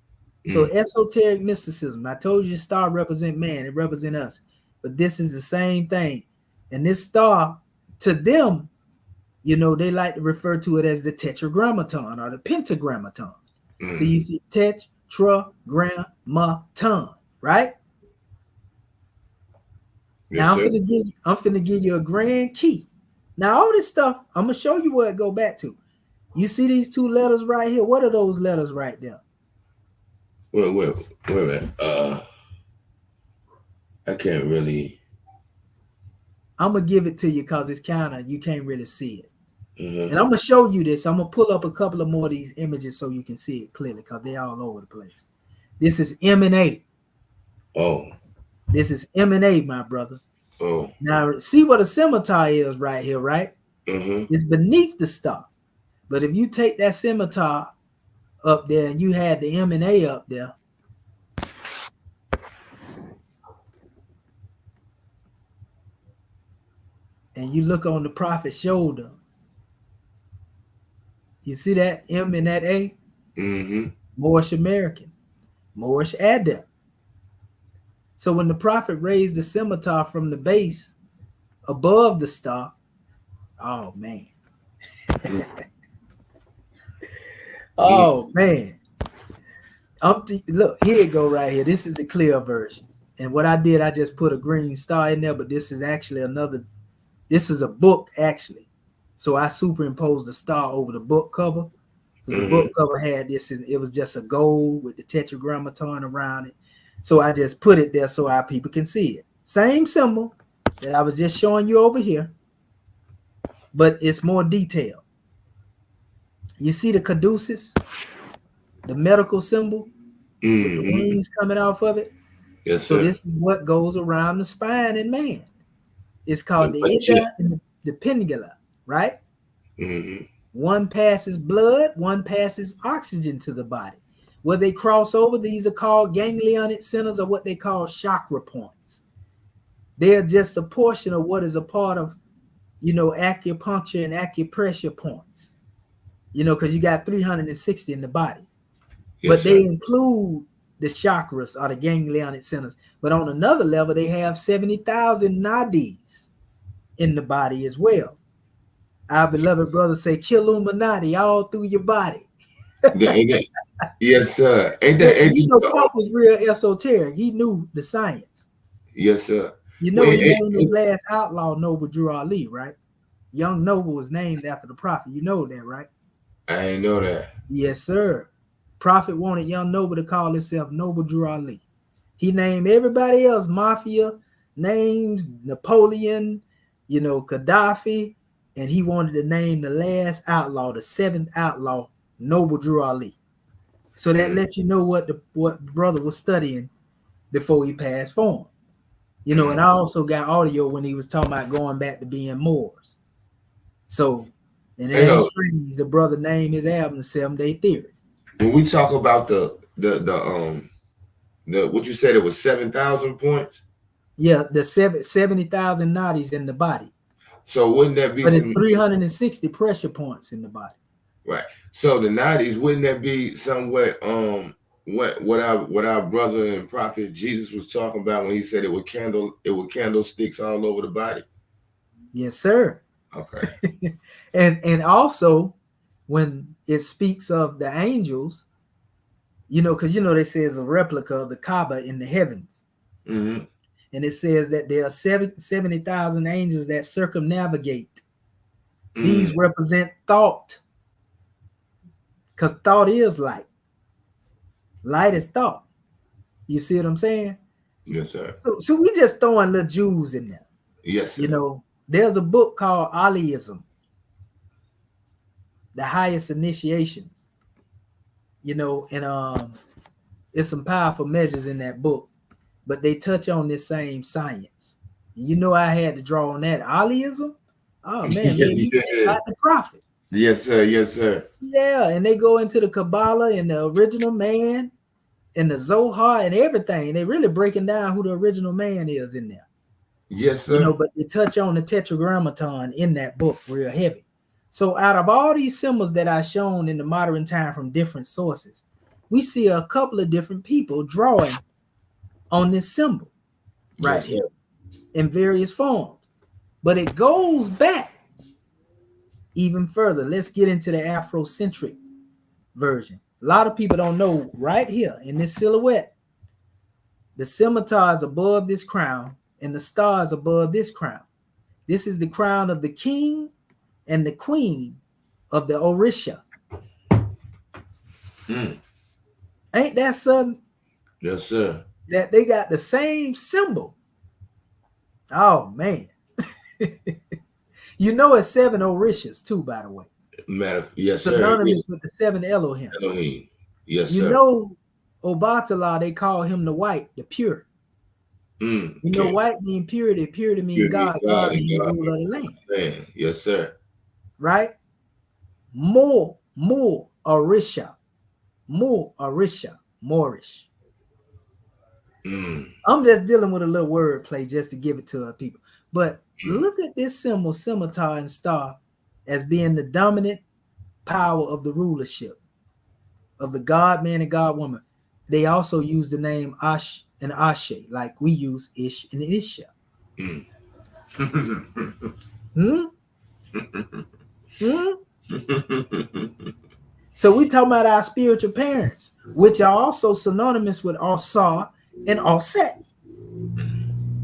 So esoteric mysticism. I told you the star represent man, it represent us. But this is the same thing. And this star, to them, you know, they like to refer to it as the tetragrammaton or the pentagrammaton. So you see tetragrammaton, right? Yes, now sir. I'm finna give you a grand key. Now all this stuff, I'm gonna show you where it go back to. You see these 2 letters right here? What are those letters right there? Wait a minute. I can't really. I'm gonna give it to you because it's kind of, you can't really see it. And I'm gonna show you this. I'm gonna pull up a couple of more of these images so you can see it clearly because they're all over the place. This is M and A. Oh. This is M and A, my brother. Oh. Now see what a scimitar is right here, right? It's beneath the star. But if you take that scimitar up there, and you had the M and A up there. And you look on the prophet's shoulder. You see that M and that A? Mm-hmm. Moorish American, Moorish Adept. So when the prophet raised the scimitar from the base above the star, oh man. Oh man. Look, here it go right here. This is the clear version. And what I did, I just put a green star in there, but this is actually this is a book actually. So I superimposed the star over the book cover. The book cover had this, and it was just a gold with the tetragrammaton around it. So I just put it there so our people can see it. Same symbol that I was just showing you over here, but it's more detailed. You see the caduceus, the medical symbol with the wings coming off of it? Yes, so sir. This is what goes around the spine in man. It's called the ida and the pingula, right? Mm-hmm. One passes blood, one passes oxygen to the body. Where they cross over, these are called ganglionic centers, or what they call chakra points. They're just a portion of what is a part of, acupuncture and acupressure points. Because you got 360 in the body. Yes, but they sir. include the chakras or the ganglionic centers. But on another level, they have 70,000 nadis in the body as well. Our beloved brother say, Killuminati all through your body. Yes, sir. Pop was real esoteric. He knew the science. Yes, sir. He named his last outlaw Noble Drew Ali, right? Young Noble was named after the prophet. You know that, right? I ain't know that. Yes, sir. Prophet wanted Young Noble to call himself Noble Drew Ali. He named everybody else mafia names, Napoleon, Gaddafi, and he wanted to name the last outlaw, the seventh outlaw, Noble Drew Ali. So that lets you know what brother was studying before he passed form. And I also got audio when he was talking about going back to being Moors. So, and it ain't strange, the brother named his album The 7-Day Theory. When we talk about the what you said, it was 7,000 points? Yeah, the 70,000 nadis in the body. So wouldn't that be? But it's 360 pressure points in the body. Right. So the nadis, wouldn't that be somewhat what our brother and prophet Jesus was talking about when he said it would candlesticks all over the body? Yes, sir. Okay. and also when it speaks of the angels, because they say it's a replica of the Kaaba in the heavens. Mm-hmm. And it says that there are 70,000 angels that circumnavigate. These represent thought. Because thought is light. Light is thought. You see what I'm saying? Yes, sir. So we just throwing little Jews in there. Yes, sir. There's a book called Aliism, The Highest Initiations. And it's some powerful measures in that book, but they touch on this same science. I had to draw on that Aliism. Oh man, like the prophet. Yes, sir. Yes, sir. Yeah, and they go into the Kabbalah and the original man and the Zohar and everything. They really breaking down who the original man is in there. Yes, sir. But they touch on the tetragrammaton in that book real heavy. So out of all these symbols that I've shown in the modern time from different sources, we see a couple of different people drawing on this symbol right here in various forms. But it goes back even further. Let's get into the Afrocentric version. A lot of people don't know right here in this silhouette, the scimitar is above this crown and the star is above this crown. This is the crown of the king and the queen of the Orisha. Ain't that something? Yes, sir. That they got the same symbol. Oh man. It's 7 Orishas too, by the way. Yes, sir. Synonymous with the 7 Elohim. Yes, sir. Obatala, they call him the white, the pure. White mean purity. Purity mean God. God mean the rule of the land. Yes, sir. Right? More Orisha. Moorish. Mm. I'm just dealing with a little word play just to give it to our people. But look at this symbol, scimitar and star, as being the dominant power of the rulership of the God man and God woman. They also use the name Ash and Ashe, like we use Ish and Isha. Mm. Hmm? Hmm? So we talking about our spiritual parents, which are also synonymous with Asa and Offset.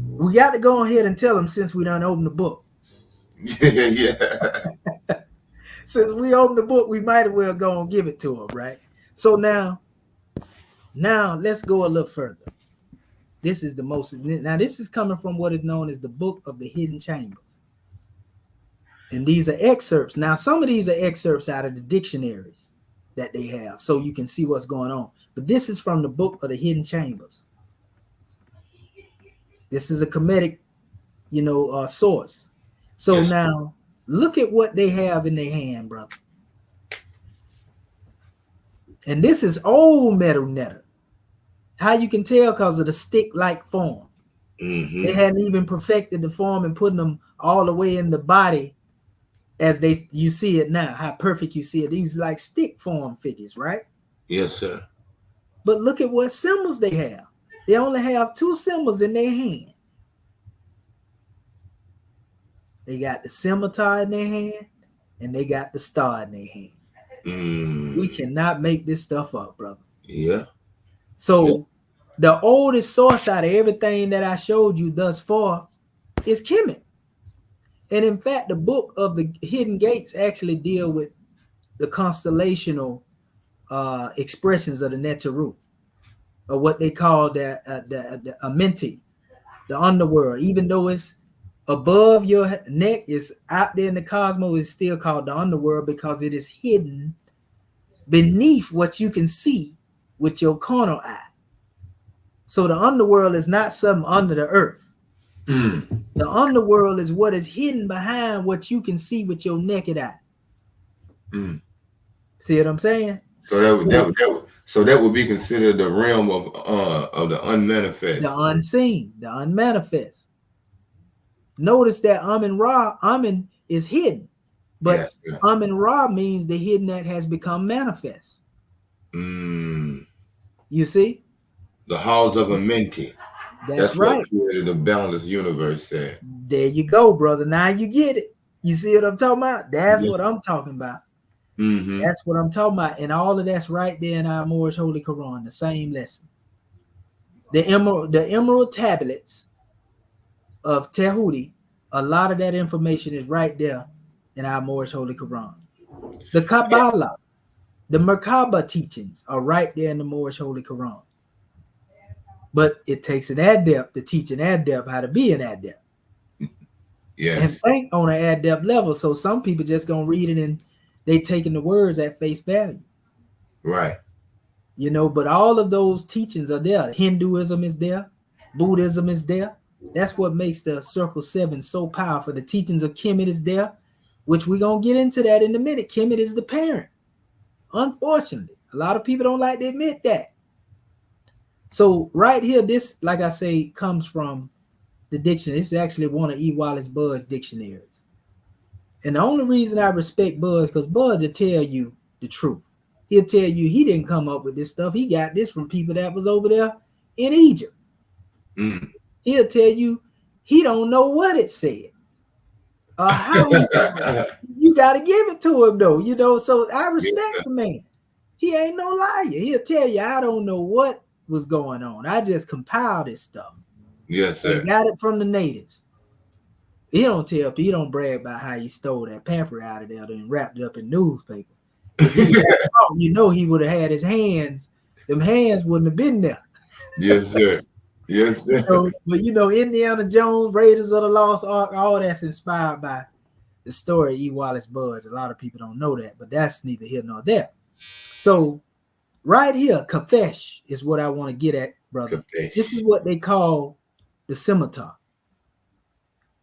We got to go ahead and tell them since we done opened the book. Yeah. Since we opened the book, we might as well go and give it to them, right? So now let's go a little further. This is the most. Now this is coming from what is known as the Book of the Hidden Chambers, and these are excerpts. Now some of these are excerpts out of the dictionaries that they have, so you can see what's going on. But this is from the Book of the Hidden Chambers. This is a Kemetic, source. So Yes. now look at what they have in their hand, brother. And this is old metal netter. How you can tell because of the stick-like form. Mm-hmm. They hadn't even perfected the form and putting them all the way in the body as you see it now, how perfect you see it. These like stick form figures, right? Yes, sir. But look at what symbols they have. They only have 2 symbols in their hand. They got the scimitar in their hand and they got the star in their hand. Mm. We cannot make this stuff up, brother. Yeah. So the oldest source out of everything that I showed you thus far is Kemet. And in fact, the Book of the Hidden Gates actually deal with the constellational expressions of the Neteru, or what they call the Amenti, the underworld. Even though it's above your neck, it's out there in the cosmos, it's still called the underworld because it is hidden beneath what you can see with your carnal eye. So the underworld is not something under the earth. Mm. The underworld is what is hidden behind what you can see with your naked eye. Mm. See what I'm saying? So that would be considered the realm of the unmanifest. The unseen, the unmanifest. Notice that Amun Ra, Amun is hidden, but yes, Amun Ra means the hidden that has become manifest. Mm. You see? The halls of Amenti. That's what right. created the boundless universe there. There you go, brother. Now you get it. You see what I'm talking about? That's Yes. what I'm talking about. Mm-hmm. That's what I'm talking about. And all of that's right there in our Moorish Holy Quran, the same lesson. The emerald tablets of Tehudi, a lot of that information is right there in our Moorish Holy Quran. The Kabbalah, the Merkaba teachings are right there in the Moorish Holy Quran. But it takes an adept to teach an adept how to be an adept. Yes. And think on an adept level. So some people just gonna read it and they taking the words at face value. Right. But all of those teachings are there. Hinduism is there. Buddhism is there. That's what makes the Circle 7 so powerful. The teachings of Kemet is there, which we're going to get into that in a minute. Kemet is the parent. Unfortunately, a lot of people don't like to admit that. So right here, this, like I say, comes from the dictionary. This is actually one of E. Wallace Bud's dictionaries. And the only reason I respect Bud is because Bud will tell you the truth. He'll tell you he didn't come up with this stuff. He got this from people that was over there in Egypt. Mm. He'll tell you he don't know what it said. How you got to give it to him though, so I respect the man. He ain't no liar. He'll tell you, I don't know what was going on. I just compiled this stuff. Yes, sir. And got it from the natives. He don't tell people, he don't brag about how he stole that pamper out of there and wrapped it up in newspaper. If he had he would have had his hands. Them hands wouldn't have been there. Yes, sir. Yes, sir. But Indiana Jones, Raiders of the Lost Ark, all that's inspired by the story of E. Wallace Budge. A lot of people don't know that, but that's neither here nor there. So right here, Kafesh is what I want to get at, brother. Kafesh. This is what they call the scimitar.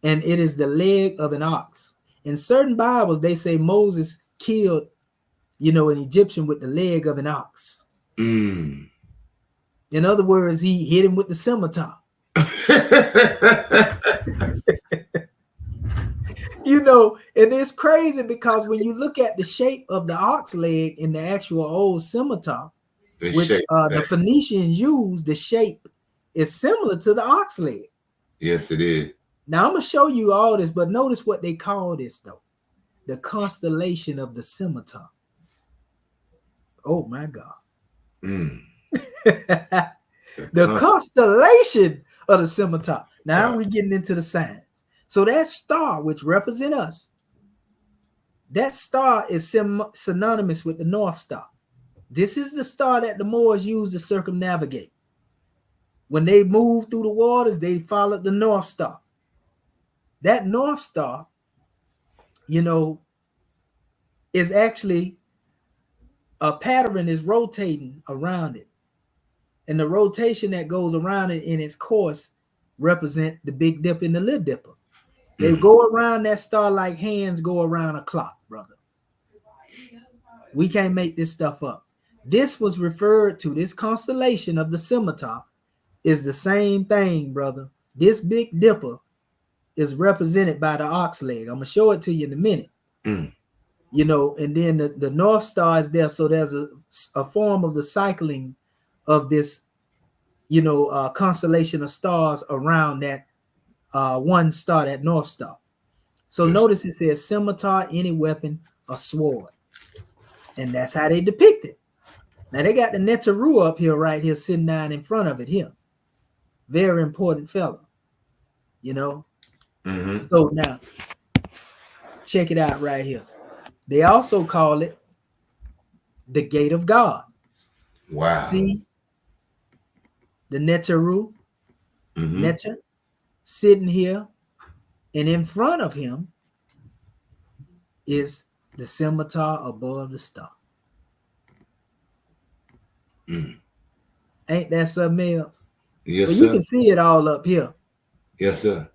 And it is the leg of an ox. In certain Bibles, they say Moses killed, an Egyptian with the leg of an ox. Mm. In other words, he hit him with the scimitar. You know, and it's crazy because when you look at the shape of the ox leg in the actual old scimitar, which the Phoenicians used, the shape is similar to the ox leg. Yes, it is. Now I'm gonna show you all this, but notice what they call this though: the constellation of the scimitar. Oh my God! Mm. The constellation of the scimitar. Now we're getting into the signs. So that star, which represent us, that star is synonymous with the North Star. This is the star that the Moors used to circumnavigate. When they moved through the waters, they followed the North Star. That North Star, you know, is actually a pattern is rotating around it. And the rotation that goes around it in its course represent the Big Dipper and the Little Dipper. They go around that star like hands go around a clock, brother. We can't make this stuff up. This was referred to, this constellation of the scimitar is the same thing, brother. This Big Dipper is represented by the ox leg. I'm going to show it to you in a minute. You know, and then the North Star is there. So there's a form of the cycling of this, you know, constellation of stars around that one star, that North Star. So notice it says scimitar, any weapon, or sword. And that's how they depict it. Now they got the Neteru up here, right here, sitting down in front of it here. Very important fellow, you know. So now, check it out right here. They also call it the Gate of God. Wow. See the Neteru, Neter, sitting here, and in front of him is the scimitar above the star. Ain't that something else? Yes, but sir. You can see it all up here. Yes, sir.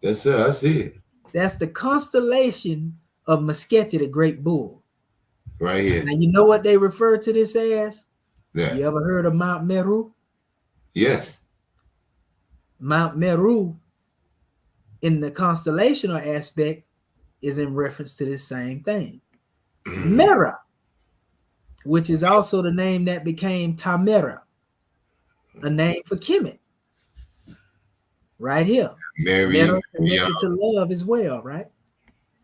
Yes, sir. I see it. That's the constellation of Meskheti, the great bull. Right here. Now, you know what they refer to this as? Yeah. You ever heard of Mount Meru? Yes. Mount Meru, in the constellational aspect, is in reference to this same thing. Mera, which is also the name that became Tamera, a name for Kemet. Right here. Mera connected to love as well, right?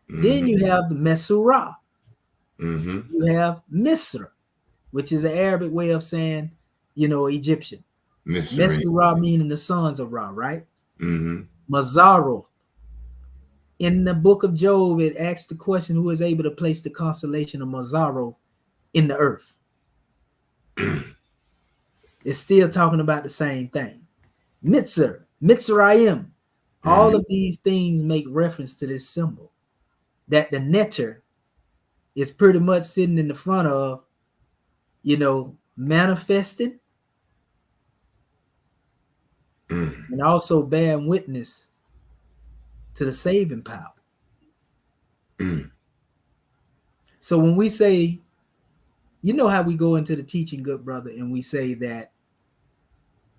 Then you have the Mesurah. You have Misra, which is an Arabic way of saying, you know, Egyptian. Mesurah meaning the sons of Ra, right? Mazaroth. In the book of Job, it asks the question, who is able to place the constellation of Mazaroth in the earth? It's still talking about the same thing. Mitzr, Mitzrayim. All of these things make reference to this symbol that the Neter is pretty much sitting in the front of, you know, manifesting and also bearing witness to the saving power. So when we say, you know how we go into the teaching, good brother, and we say that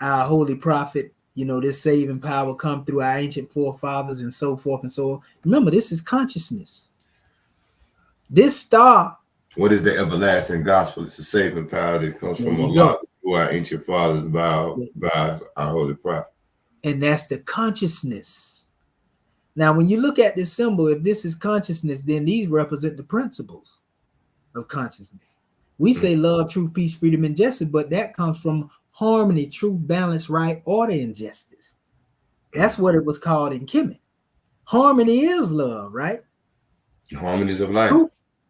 our holy prophet, you know, this saving power come through our ancient forefathers and so forth and so on. Remember, this is consciousness. This star. What is the everlasting gospel? It's the saving power that comes from Allah through our ancient fathers by our holy prophet. And that's the consciousness. Now, when you look at this symbol, if this is consciousness, then these represent the principles of consciousness. We say love, truth, peace, freedom, and justice, but that comes from harmony, truth, balance, right, order, and justice. That's what it was called in Kemet. Harmony is love, right? Harmonies of life.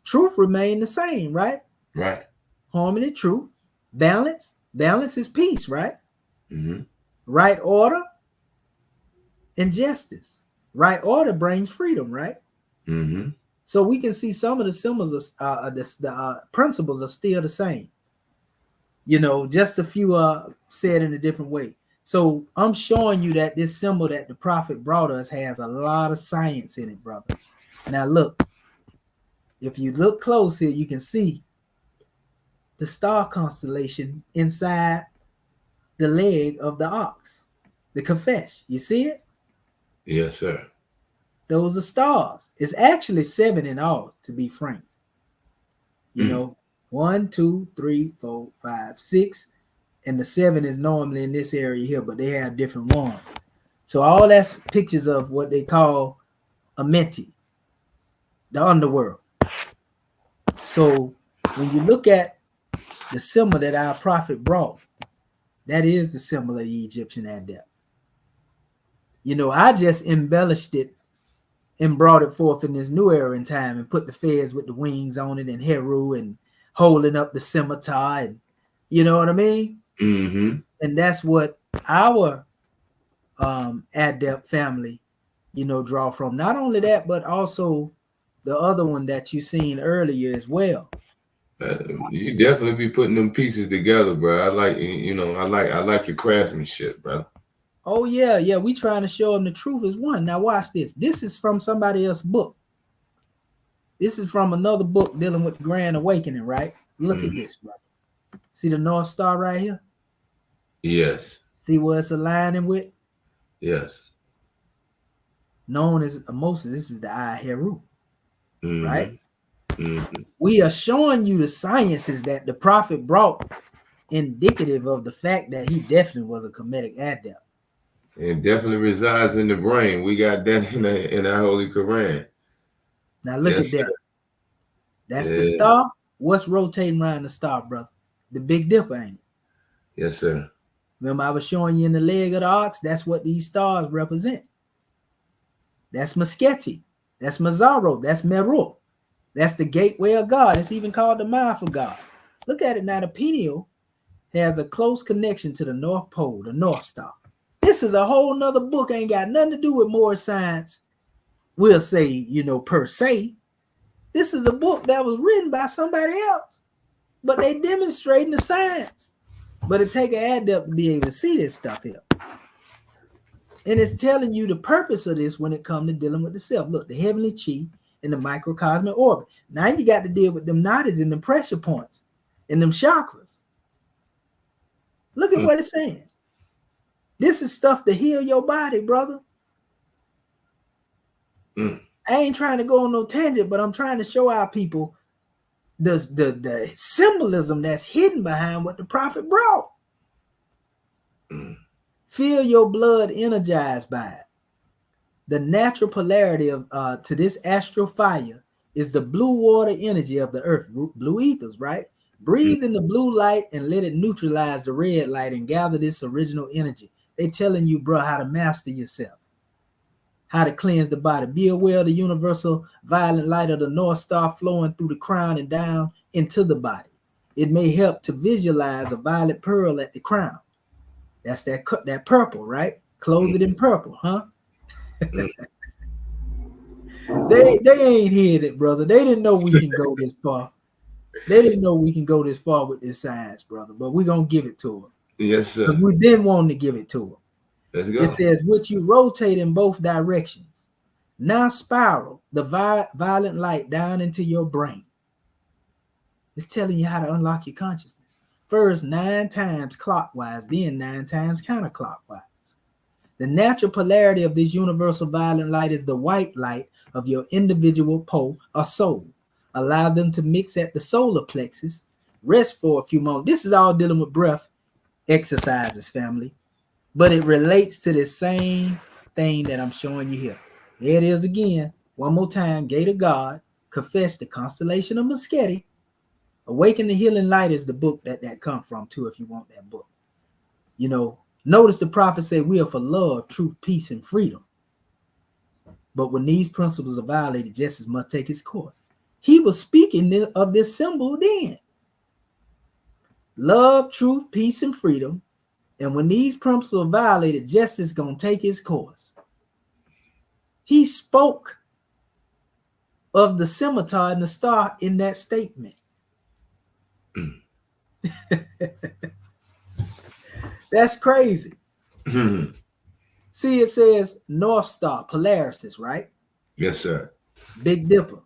Truth remain the same, right? Right. Harmony, truth, balance. Balance is peace, right? Right order and justice. Right order brings freedom, right? So we can see some of the symbols, the principles are still the same. You know, just a few said in a different way. So I'm showing you that this symbol that the prophet brought us has a lot of science in it, brother. Now look, if you look close here, you can see the star constellation inside the leg of the ox, the Kefesh. You see it? Yes, sir. Those are stars. It's actually 7 in all, to be frank. You know, 1, 2, 3, 4, 5, 6, and the 7 is normally in this area here, but they have different ones. So all that's pictures of what they call Amenti, the underworld. So when you look at the symbol that our prophet brought, that is the symbol of the Egyptian adept. You know, I just embellished it and brought it forth in this new era in time and put the fez with the wings on it and Heru and holding up the scimitar, and you know what I mean? Mm-hmm. And that's what our adept family, you know, draw from. Not only that, but also the other one that you seen earlier as well. You definitely be putting them pieces together, bro. I like, I like your craftsmanship, bro. Oh yeah, we trying to show them the truth is one. Now watch this. This is from somebody else's book. This is from another book dealing with the Grand Awakening, right? Look at this, brother. See the North Star right here? Yes. See where it's aligning with? Yes. Known as Moses, this is the Eye Heru, right? Mm-hmm. We are showing you the sciences that the prophet brought, indicative of the fact that he definitely was a Kemetic adept. It definitely resides in the brain. We got that in our Holy Quran. Now look at that. Sir. That's the star. What's rotating around the star, brother? The Big Dipper, ain't it? Yes, sir. Remember I was showing you in the leg of the ox? That's what these stars represent. That's Musketi. That's Mazaro. That's Meru. That's the gateway of God. It's even called the mouth of God. Look at it now. The pineal has a close connection to the North Pole, the North Star. This is a whole nother book. Ain't got nothing to do with more science, we'll say, you know, per se. This is a book that was written by somebody else, but they demonstrating the science. But it take an adept to be able to see this stuff here. And it's telling you the purpose of this when it comes to dealing with the self. Look, the heavenly chi and the microcosmic orbit. Now you got to deal with them nadis and them pressure points and them chakras. Look at what it's saying. This is stuff to heal your body, brother. I ain't trying to go on no tangent, but I'm trying to show our people the symbolism that's hidden behind what the prophet brought. Feel your blood energized by it. The natural polarity of to this astral fire is the blue water energy of the earth, blue ethers, right? Breathe in the blue light and let it neutralize the red light and gather this original energy. They telling you, bro, how to master yourself, how to cleanse the body. Be aware of the universal violet light of the North Star flowing through the crown and down into the body. It may help to visualize a violet pearl at the crown. That's that purple, right? Clothe it in purple, huh? They ain't hid it, brother. They didn't know we can go this far. They didn't know we can go this far with this science, brother. But we're gonna give it to them. Yes, sir. Because we've been wanting to give it to them. Let's go. It says, which you rotate in both directions. Now spiral the violent light down into your brain. It's telling you how to unlock your consciousness. First 9 times clockwise, then 9 times counterclockwise. The natural polarity of this universal violet light is the white light of your individual pole or soul. Allow them to mix at the solar plexus. Rest for a few moments. This is all dealing with breath exercises, family. But it relates to the same thing that I'm showing you here. There it is again. One more time. Gate of God. Confess the constellation of Musketi. Awaken the Healing Light is the book that come from too, if you want that book. You know, notice the prophet said we are for love, truth, peace, and freedom. But when these principles are violated, justice must take its course. He was speaking of this symbol then. Love, truth, peace, and freedom. And when these principles are violated, justice is going to take its course. He spoke of the scimitar and the star in that statement. That's crazy. See, it says North Star, Polaris, right? Yes, sir. Big Dipper,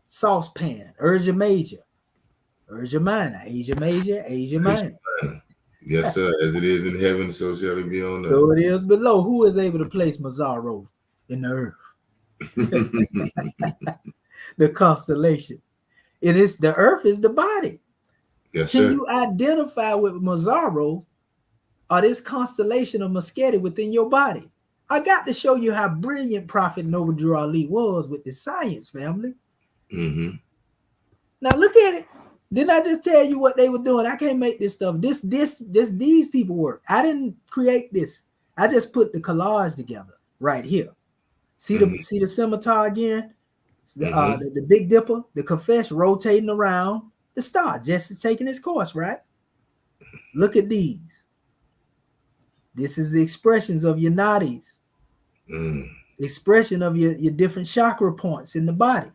Saucepan, Ursa Major, Urja Minor, Asia Major, Asia Minor. Yes, sir. As it is in heaven, so shall it be on earth. So it is below. Who is able to place Mazaro in the earth? The constellation. It is the earth is the body. Yes, Can sir. you identify with Mazaro or this constellation of Musketti within your body? I got to show you how brilliant Prophet Noble Drew Ali was with the science, family. Now look at it. Didn't I just tell you what they were doing? I can't make this stuff. These people work. I didn't create this. I just put the collage together right here. See the scimitar again? The Big Dipper, the Confess rotating around the star, just taking its course, right? Look at these. This is the expressions of your nadis. Expression of your different chakra points in the body.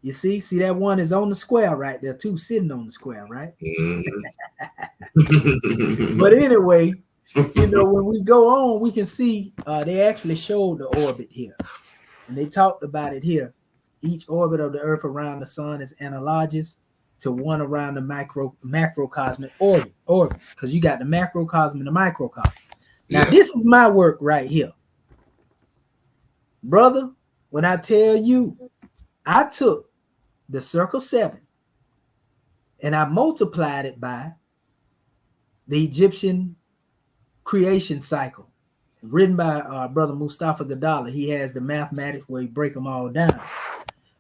You see that one is on the square right there, too, sitting on the square, right? But anyway, you know, when we go on, we can see they actually showed the orbit here. And they talked about it here. Each orbit of the Earth around the sun is analogous to one around the macrocosmic orbit, because you got the macrocosm and the microcosm. Now, this is my work right here. Brother, when I tell you, I took the circle 7 and I multiplied it by the Egyptian creation cycle, written by brother Mustafa Gadala. He has the mathematics where he break them all down.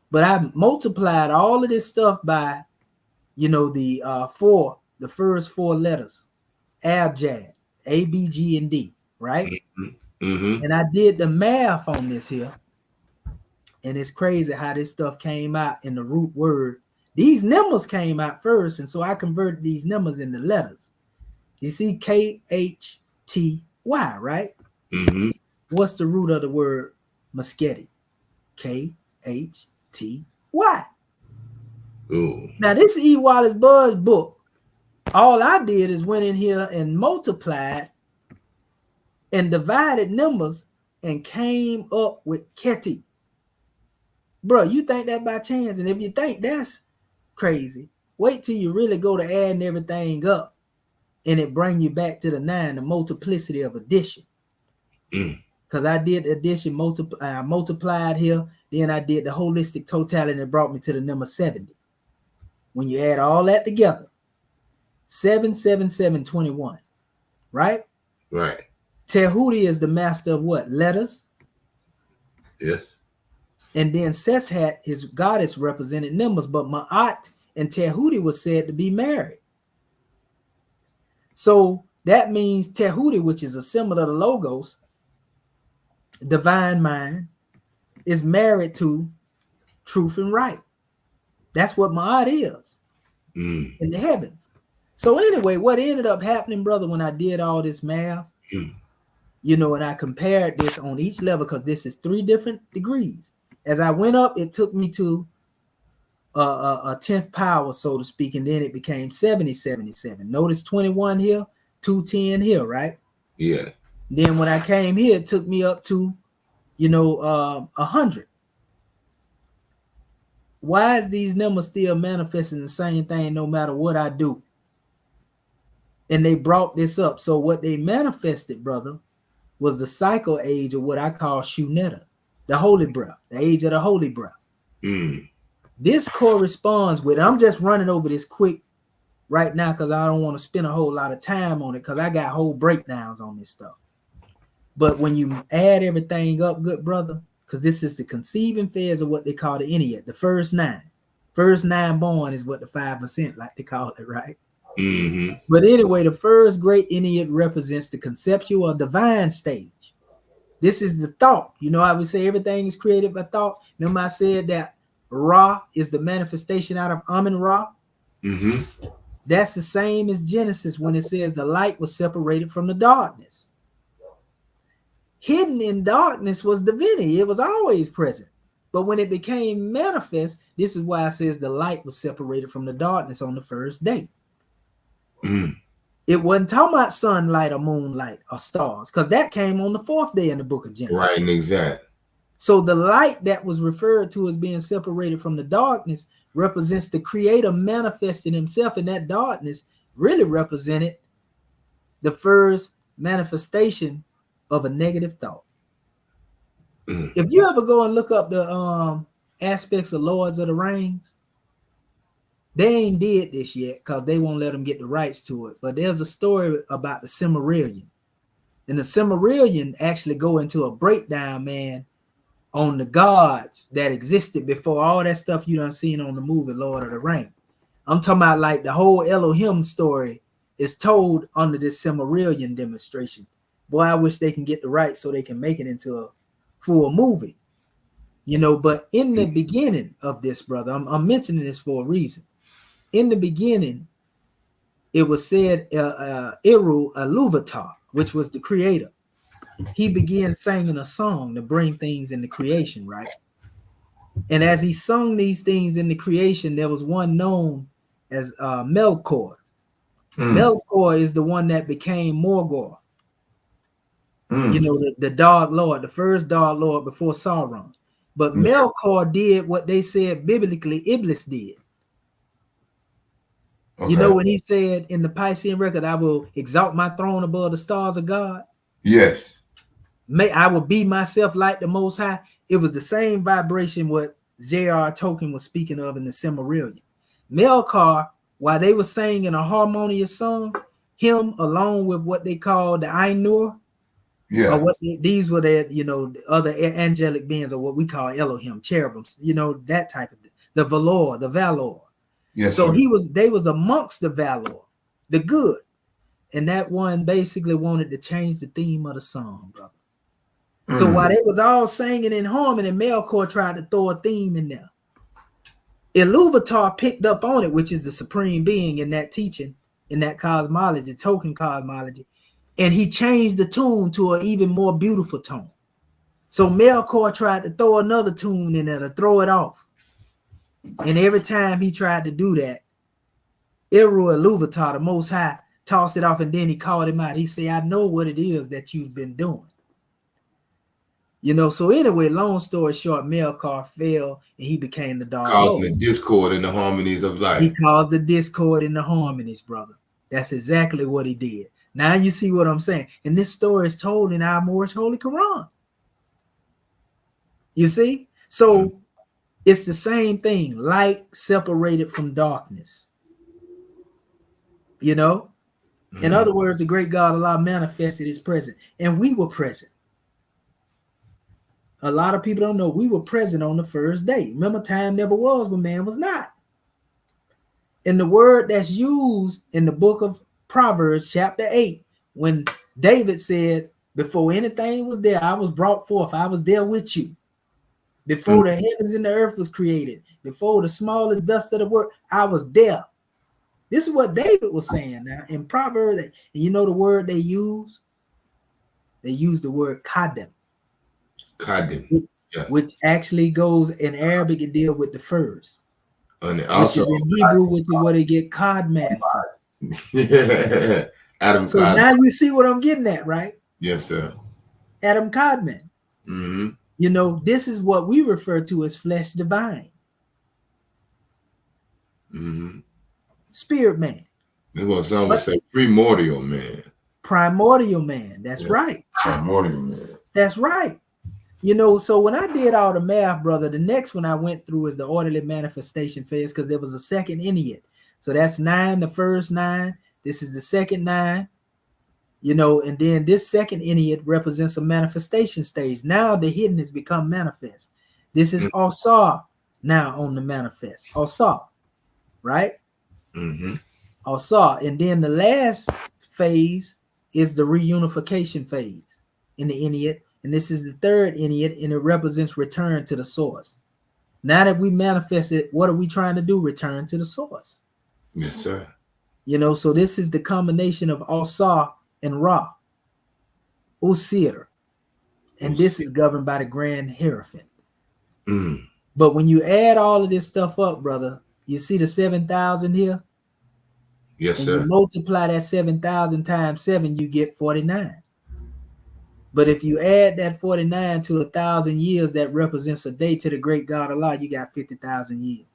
But I multiplied all of this stuff by, you know, the first 4 letters, Abjad, A, B, G, and D, right? And I did the math on this here. And it's crazy how this stuff came out in the root word. These numbers came out first, and so I converted these numbers into letters. You see K-H-T-Y, right? What's the root of the word Musketti? K-H-T-Y. Now, this E. Wallace Budge book, all I did is went in here and multiplied and divided numbers and came up with Keti. Bro, you think that by chance? And if you think that's crazy, wait till you really go to adding everything up and it bring you back to the 9, the multiplicity of addition. Because I did addition, I multiplied here, then I did the holistic totality and it brought me to the number 70. When you add all that together, 77721, right? Right. Tehuti is the master of what? Letters. Yes. And then Seshat, his goddess, represented numbers, but Ma'at and Tehuti was said to be married. So that means Tehuti, which is a symbol of the Logos, divine mind, is married to truth and right. That's what Ma'at is in the heavens. So anyway, what ended up happening, brother, when I did all this math, you know, and I compared this on each level, because this is 3 different degrees. As I went up, it took me to a 10th power, so to speak, and then it became 77. Notice 21 here, 210 here, right? Yeah. Then when I came here, it took me up to, you know, 100. Why is these numbers still manifesting the same thing no matter what I do? And they brought this up. So what they manifested, brother, was the cycle age of what I call Shunetta, the holy breath, the age of the holy breath. This corresponds with, I'm just running over this quick right now because I don't want to spend a whole lot of time on it, because I got whole breakdowns on this stuff. But when you add everything up, good brother, because this is the conceiving phase of what they call the Ennead, the first 9. First 9 born is what the 5% like to call it, right? But anyway, the first great Ennead represents the conceptual or divine stage. This is the thought. You know, I would say everything is created by thought. Remember I said that Ra is the manifestation out of Amun Ra? That's the same as Genesis when it says the light was separated from the darkness. Hidden in darkness was divinity. It was always present. But when it became manifest, this is why it says the light was separated from the darkness on the first day. It wasn't talking about sunlight or moonlight or stars, because that came on the 4th day in the book of Genesis. Right, and exact. So the light that was referred to as being separated from the darkness represents the creator manifesting himself, and that darkness really represented the first manifestation of a negative thought. If you ever go and look up the aspects of Lords of the Rings, they ain't did this yet because they won't let them get the rights to it. But there's a story about the Silmarillion. And the Silmarillion actually go into a breakdown, man, on the gods that existed before all that stuff you done seen on the movie Lord of the Rings. I'm talking about like the whole Elohim story is told under this Silmarillion demonstration. Boy, I wish they can get the rights so they can make it into a full movie. You know, but in the beginning of this, brother, I'm mentioning this for a reason. In the beginning, it was said Eru Aluvatar, which was the creator. He began singing a song to bring things into creation, right? And as he sung these things into creation, there was one known as Melkor. Melkor is the one that became Morgoth. You know, the Dark Lord, the first Dark Lord before Sauron. But Melkor did what they said biblically Iblis did. Okay. You know, when he said in the Piscean record, I will exalt my throne above the stars of God. Yes. I will be myself like the Most High. It was the same vibration what J.R. Tolkien was speaking of in the Silmarillion. Melkor, while they were singing a harmonious song, him along with what they call the Ainur, or what these were the, you know, the other angelic beings, or what we call Elohim, cherubims, you know, that type of thing. The Valor. Yes. So they was amongst the Valor, the good. And that one basically wanted to change the theme of the song, brother. So while they was all singing in harmony, Melkor tried to throw a theme in there. Iluvatar picked up on it, which is the supreme being in that teaching, in that cosmology, token cosmology. And he changed the tune to an even more beautiful tone. So Melkor tried to throw another tune in there to throw it off. And every time he tried to do that, Eru Iluvatar, the Most High, tossed it off, and then he called him out. He said, I know what it is that you've been doing. You know, so anyway, long story short, Melkor fell and he became the Dark Lord. Causing the discord in the harmonies of life. He caused the discord in the harmonies, brother. That's exactly what he did. Now you see what I'm saying. And this story is told in our Moorish Holy Quran. You see? So it's the same thing. Light separated from darkness. You know? In other words, the great God Allah manifested his presence. And we were present. A lot of people don't know we were present on the first day. Remember, time never was when man was not. And the word that's used in the book of Proverbs, chapter 8, when David said, before anything was there, I was brought forth. I was there with you. Before the heavens and the earth was created, before the smallest dust of the world, I was there. This is what David was saying now in Proverbs. And you know the word they use? They use the word kadem. Which actually goes in Arabic and deal with the furs. And also, which is in Hebrew, which is where they get codman from. Yeah. Adam so Codman. Now you see what I'm getting at, right? Yes, sir. Adam Codman. You know, this is what we refer to as flesh divine. Spirit man. That's what some would say, primordial man. Primordial man. That's right. Primordial man. That's right. You know, so when I did all the math, brother, the next one I went through is the orderly manifestation phase, because there was a second Ennead. So that's 9, the first 9. This is the second 9. You know, and then this second Ennead represents a manifestation stage. Now the hidden has become manifest. This is Asar now on the manifest. Asar, right? Asar. And then the last phase is the reunification phase in the Ennead. And this is the third Ennead, and it represents return to the source. Now that we manifest it, what are we trying to do? Return to the source. Yes, sir. You know, so this is the combination of Asar and Ra, Usir. And this is governed by the Grand Heruphant. But when you add all of this stuff up, brother, you see the 7,000 here? Yes, and sir. You multiply that 7,000 times 7, you get 49. But if you add that 49 to 1,000 years, that represents a day to the great God Allah, you got 50,000 years.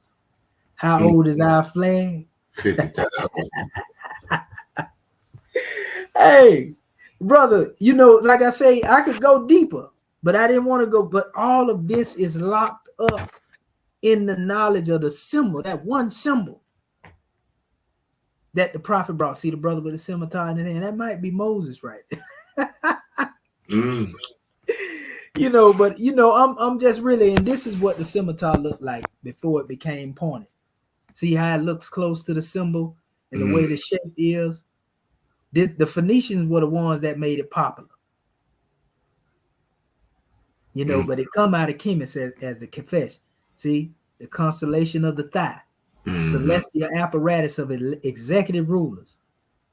How old is our flag? 50,000. Hey, brother, you know, like I say, I could go deeper, but I didn't want to go. But all of this is locked up in the knowledge of the symbol, that one symbol that the prophet brought. See the brother with the scimitar in his hand? That might be Moses, right? You know, but you know, I'm just really, and this is what the scimitar looked like before it became pointed. See how it looks close to the symbol and the way the shape is. The Phoenicians were the ones that made it popular. You know, but it come out of Kemet as the Kefesh. See, the constellation of the thigh, celestial apparatus of executive rulers.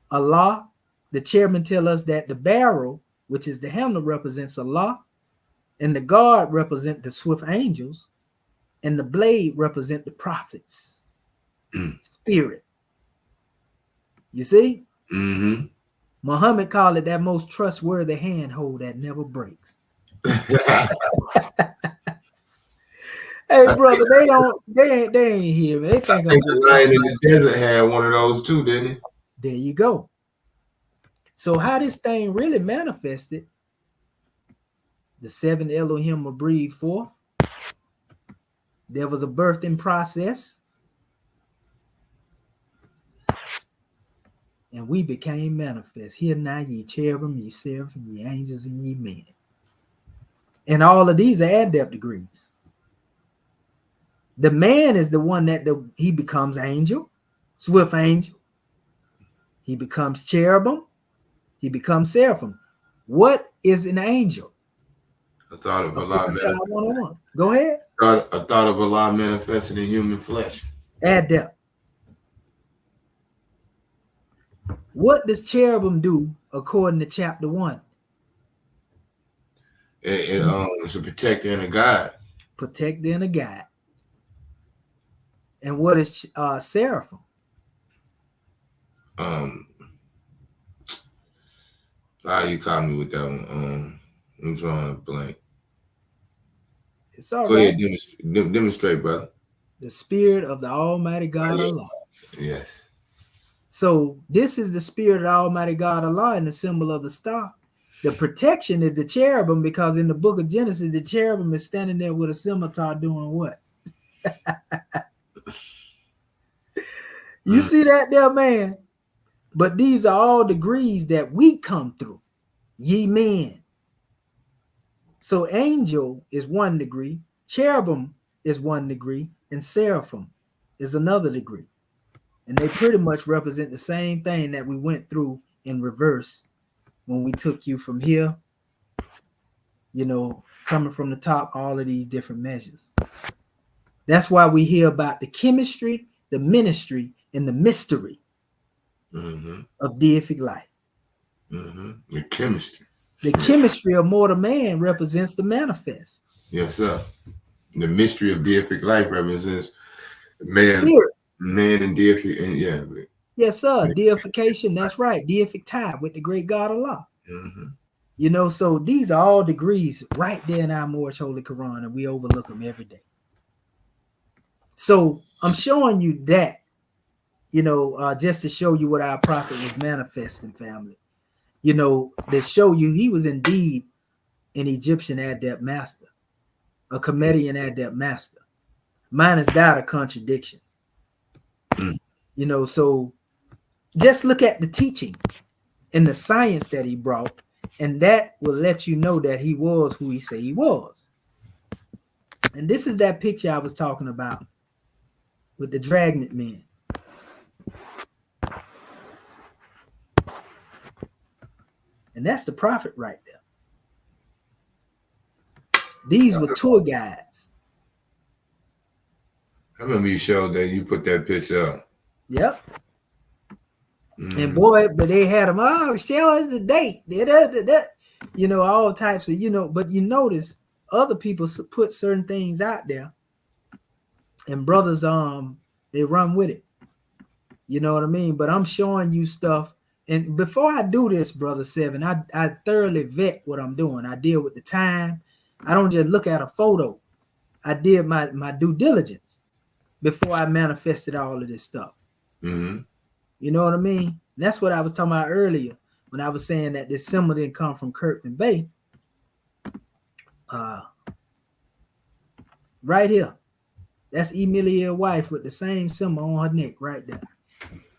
Allah, the chairman, tell us that the barrel, which is the hammer, represents Allah, and the guard represent the swift angels, and the blade represent the prophets. Spirit. You see? Muhammad called it that most trustworthy handhold that never breaks. Hey, brother, they ain't here, man. They think the lion in the desert had one of those too, didn't he? There you go. So how this thing really manifested, the 7 Elohim will breathe forth. There was a birthing process. And we became manifest. Hear now, ye cherubim, ye seraphim, ye angels, and ye men. And all of these are adept degrees. The man is the one that he becomes angel, swift angel. He becomes cherubim. He becomes seraphim. What is an angel? I thought of Allah manifested. Go ahead. I thought of Allah manifested in human flesh. Adept. What does cherubim do according to chapter 1? It's a protector and a guide. Protector and a guide. And what is seraphim? You caught me with that one. I'm drawing a blank. It's all Go right. ahead, demonstrate, brother. The spirit of the Almighty God Allah. Yes. So this is the spirit of the Almighty God Allah and the symbol of the star. The protection is the cherubim, because in the book of Genesis, the cherubim is standing there with a scimitar doing what? You see that there, man? But these are all degrees that we come through. Ye men. So angel is 1 degree, cherubim is 1 degree, and seraphim is another degree. And they pretty much represent the same thing that we went through in reverse when we took you from here, you know, coming from the top, all of these different measures. That's why we hear about the chemistry, the ministry, and the mystery of deific life. The chemistry. The chemistry of mortal man represents the manifest. Yes, sir. The mystery of deific life represents man. Spirit. Man and deific, and yeah. Yes, sir. Deification, that's right. Deific tie with the great God Allah. You know, so these are all degrees right there in our Moorish Holy Quran, and we overlook them every day. So I'm showing you that, you know, just to show you what our prophet was manifesting, family. You know, to show you he was indeed an Egyptian adept master, a Kemetian adept master. Mine is that a contradiction. You know, so just look at the teaching and the science that he brought, and that will let you know that he was who he said he was. And this is that picture I was talking about with the dragnet men. And that's the prophet right there. These were tour guides. I remember you showed that, you put that picture up. Yep. And boy, but they had them, oh, show us the date. You know, all types of, you know, but you notice other people put certain things out there, and brothers, they run with it. You know what I mean? But I'm showing you stuff. And before I do this, Brother Seven, I thoroughly vet what I'm doing. I deal with the time. I don't just look at a photo. I did my due diligence. before I manifested all of this stuff. Mm-hmm. You know what I mean? And that's what I was talking about earlier when I was saying that this symbol didn't come from Kirkman Bay. Right here. That's Emilia's wife with the same symbol on her neck right there.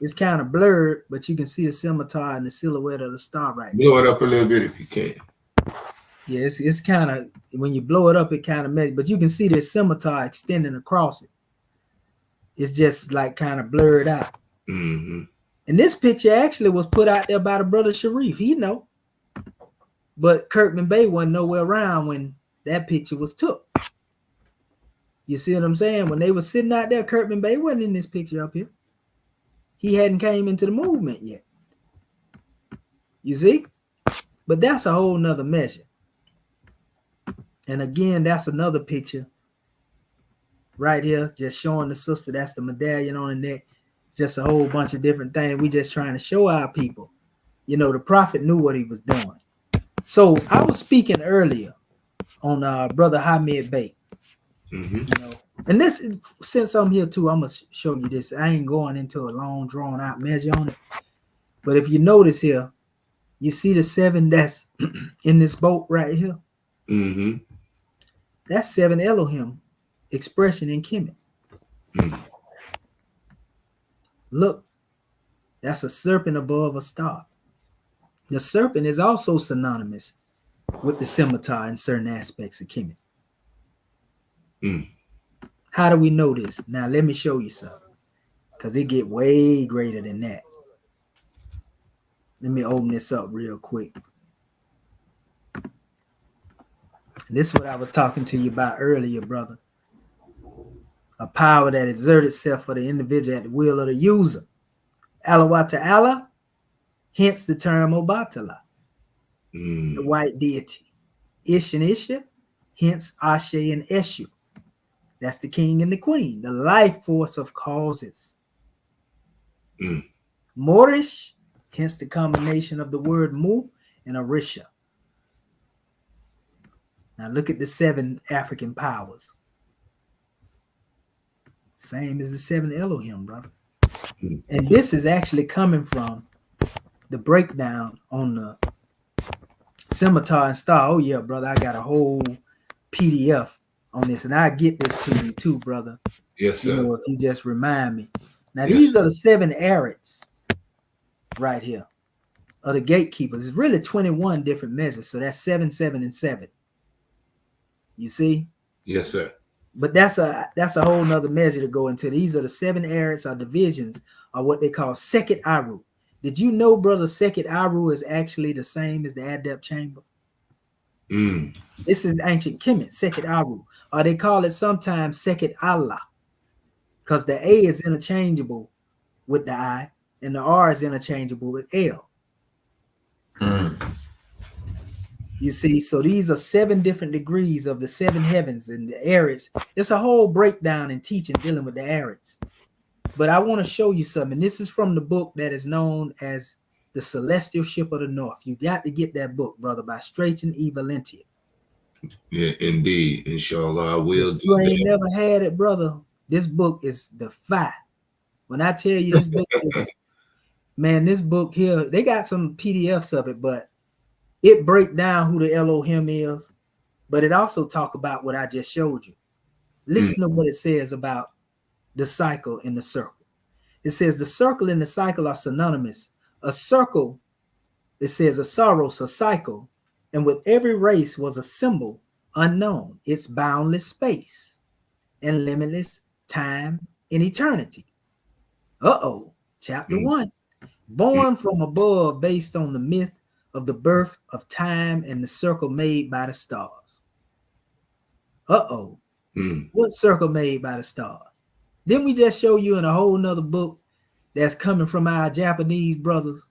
It's kind of blurred, but you can see the scimitar and the silhouette of the star right there. Blow it up a little bit if you can. Yeah, it's kind of, when you blow it up, it kind of messes, but you can see this scimitar extending across it. It's just like kind of blurred out. Mm-hmm. And this picture actually was put out there by the brother Sharif. He know. But Kirkman Bay wasn't nowhere around when that picture was took. You see what I'm saying? When they were sitting out there, Kirkman Bay wasn't in this picture up here. He hadn't came into the movement yet. You see? But that's a whole nother measure. And again, that's another picture right here, just showing the sister. That's the medallion on the neck. Just a whole bunch of different things. We just trying to show our people. You know, the prophet knew what he was doing. So I was speaking earlier on Brother Hamid Bey. Mm-hmm. You know, and this, since I'm here too, I'm gonna show you this. I ain't going into a long drawn out measure on it, but if you notice here, you see the 7 that's in this boat right here. Mm-hmm. That's 7 Elohim expression in Kemet. Mm-hmm. Look, that's a serpent above a star. The serpent is also synonymous with the scimitar in certain aspects of Kemet. Mm. How do we know this? Now let me show you something, because it get way greater than that. Let me open this up real quick. And this is what I was talking to you about earlier, brother. A power that exerts itself for the individual at the will of the user. Allah Ta'ala, hence the term Obatala, the white deity. Ish and Isha, hence Ashe and Eshu. That's the king and the queen, the life force of causes. Morish, hence the combination of the word Mu and Arisha. Now look at the 7 African powers. Same as the 7 Elohim, brother. And this is actually coming from the breakdown on the scimitar and star. Oh yeah, brother, I got a whole PDF on this, and I get this to you too, brother. Yes, sir. You know, if you just remind me. Now Yes, these sir. are the 7 arets right here of the gatekeepers. It's really 21 different measures, so that's 7, 7, and 7. You see? Yes, sir. But that's a whole nother measure to go into. These are the 7 arets or divisions of what they call Sekhet Aru. Did you know, brother, Sekhet Aru is actually the same as the Adept Chamber? This is ancient Kemet, Sekhet Aru. Or they call it sometimes Sekhet Allah, because the A is interchangeable with the I, and the R is interchangeable with L. You see, so these are 7 different degrees of the 7 heavens and the arets. It's a whole breakdown and teaching dealing with the arets. But I want to show you something. This is from the book that is known as The Celestial Ship of the North. You got to get that book, brother, by Straighten E. Valentia. Yeah, indeed. Inshallah, I will do You ain't that. never had it, brother. This book is the fire. When I tell you this book is, man, this book here, they got some PDFs of it, but it break down who the Elohim is, but it also talk about what I just showed you. Listen to what it says about the cycle and the circle. It says the circle and the cycle are synonymous. A circle, it says a saros, a cycle, and with every race was a symbol unknown. It's boundless space and limitless time and eternity. Chapter 1. Born from above based on the myth of the birth of time and the circle made by the stars. What circle made by the stars? Didn't we just show you in a whole nother book that's coming from our Japanese brothers?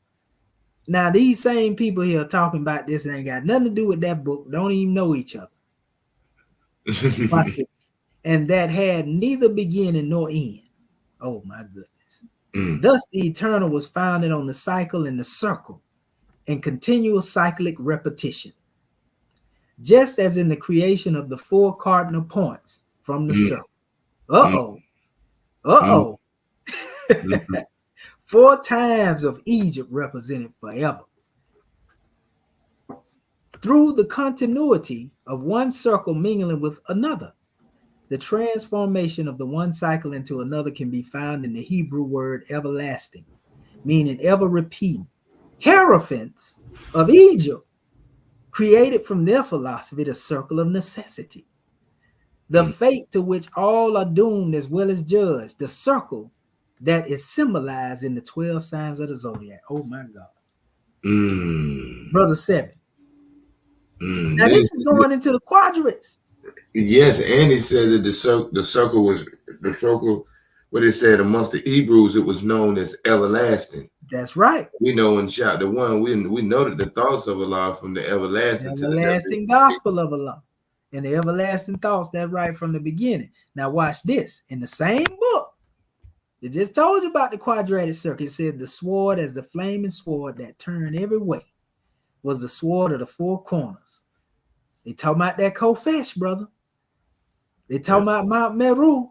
Now, these same people here talking about this ain't got nothing to do with that book, don't even know each other. And that had neither beginning nor end. Oh, my goodness. Thus, the eternal was founded on the cycle and the circle and continual cyclic repetition. Just as in the creation of the 4 cardinal points from the circle. Uh-oh. Mm-hmm. 4 times of Egypt represented forever. Through the continuity of one circle mingling with another, the transformation of the one cycle into another can be found in the Hebrew word everlasting, meaning ever repeating. Heruphants of Egypt created from their philosophy the circle of necessity, the fate to which all are doomed as well as judged, the circle that is symbolized in the 12 signs of the zodiac. Oh my God. Brother 7. Now this is going into the quadrants. Yes, and he said that the circle was the circle. What it said amongst the Hebrews, it was known as everlasting. That's right. We know in chapter 1, we noted the thoughts of Allah from the everlasting to the everlasting gospel of Allah, and the everlasting thoughts. That's right from the beginning. Now watch this. In the same book, it just told you about the quadratic circle. It said the sword as the flaming sword that turned every way was the sword of the 4 corners. They talking about that Kofesh, brother. They talking about Mount Meru.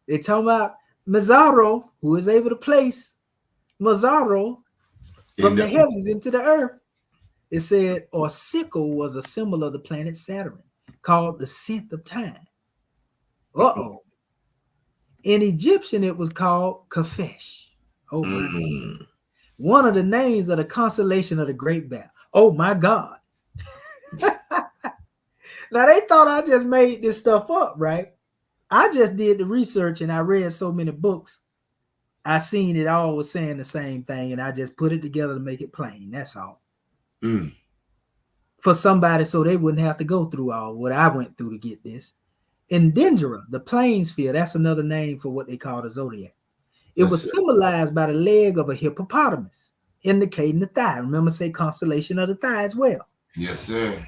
They talking about Mazaro, who is able to place Mazaro from the heavens into the earth. It said, or sickle was a symbol of the planet Saturn, called the scent of time. Uh-oh. In Egyptian, it was called Kafesh. Oh, my God. One of the names of the constellation of the Great Bear. Oh, my God. Now, they thought I just made this stuff up, right? I just did the research, and I read so many books. I seen it all was saying the same thing, and I just put it together to make it plain. That's all. For somebody so they wouldn't have to go through all what I went through to get this. In Dendera, the plane sphere, that's another name for what they call the zodiac. It was symbolized by the leg of a hippopotamus, indicating the thigh. Remember, say constellation of the thigh as well. Yes, sir.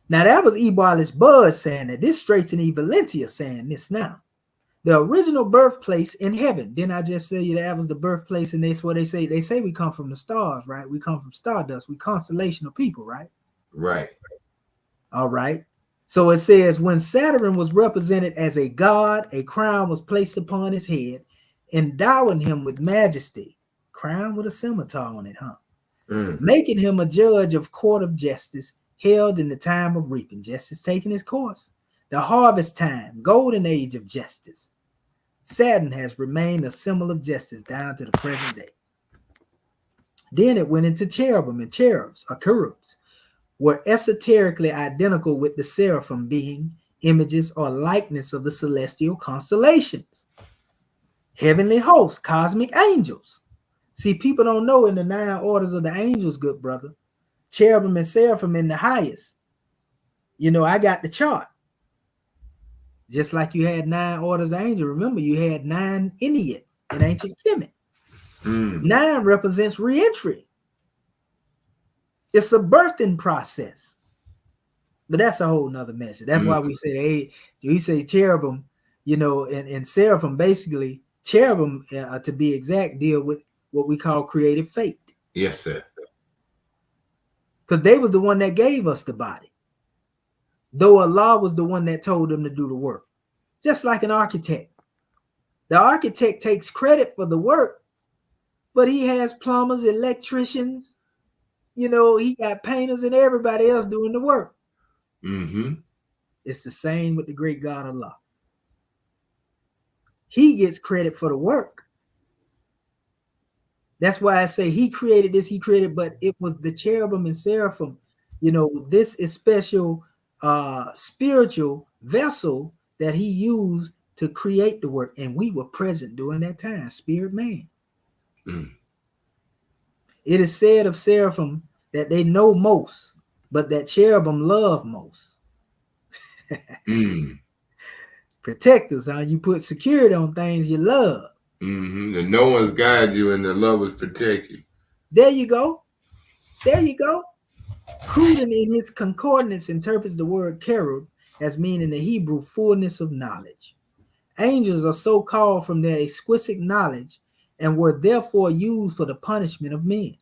Now, that was Ebalish Bud saying that. This straight in Evalentia saying this now. The original birthplace in heaven. Didn't I just say you that was the birthplace? And that's what they say. They say we come from the stars, right? We come from stardust. We constellation of people, right? Right. All right. So it says when Saturn was represented as a god, a crown was placed upon his head, endowing him with majesty. Crown with a scimitar on it, huh? Making him a judge of court of justice held in the time of reaping. Justice taking its course. The harvest time, golden age of justice. Saturn has remained a symbol of justice down to the present day. Then it went into cherubim, and cherubs, or cherubs, were esoterically identical with the seraphim, being images or likeness of the celestial constellations. Heavenly hosts, cosmic angels. See, people don't know in the 9 orders of the angels, good brother. Cherubim and seraphim in the highest. You know, I got the chart. Just like you had 9 orders of angels. Remember, you had 9 Inuit in ancient Kemet. 9 represents re-entry. It's a birthing process. But that's a whole nother message. That's why we say, hey, we say cherubim, you know, and seraphim, basically, cherubim, to be exact, deal with what we call creative fate. Yes, sir. Because they was the one that gave us the body. Though Allah was the one that told them to do the work. Just like an architect. The architect takes credit for the work, but he has plumbers, electricians, you know, he got painters and everybody else doing the work. It's the same with the great God Allah. He gets credit for the work. That's why I say he created this, he created, but it was the cherubim and seraphim. You know, this is special spiritual vessel that he used to create the work. And we were present during that time, spirit man. It is said of seraphim that they know most, but that cherubim love most. Protectors, huh? You put security on things you love. And no one's guide you and the lovers protect you. There you go. There you go. Cruden in his concordance interprets the word cherub as meaning the Hebrew fullness of knowledge. Angels are so called from their exquisite knowledge and were therefore used for the punishment of men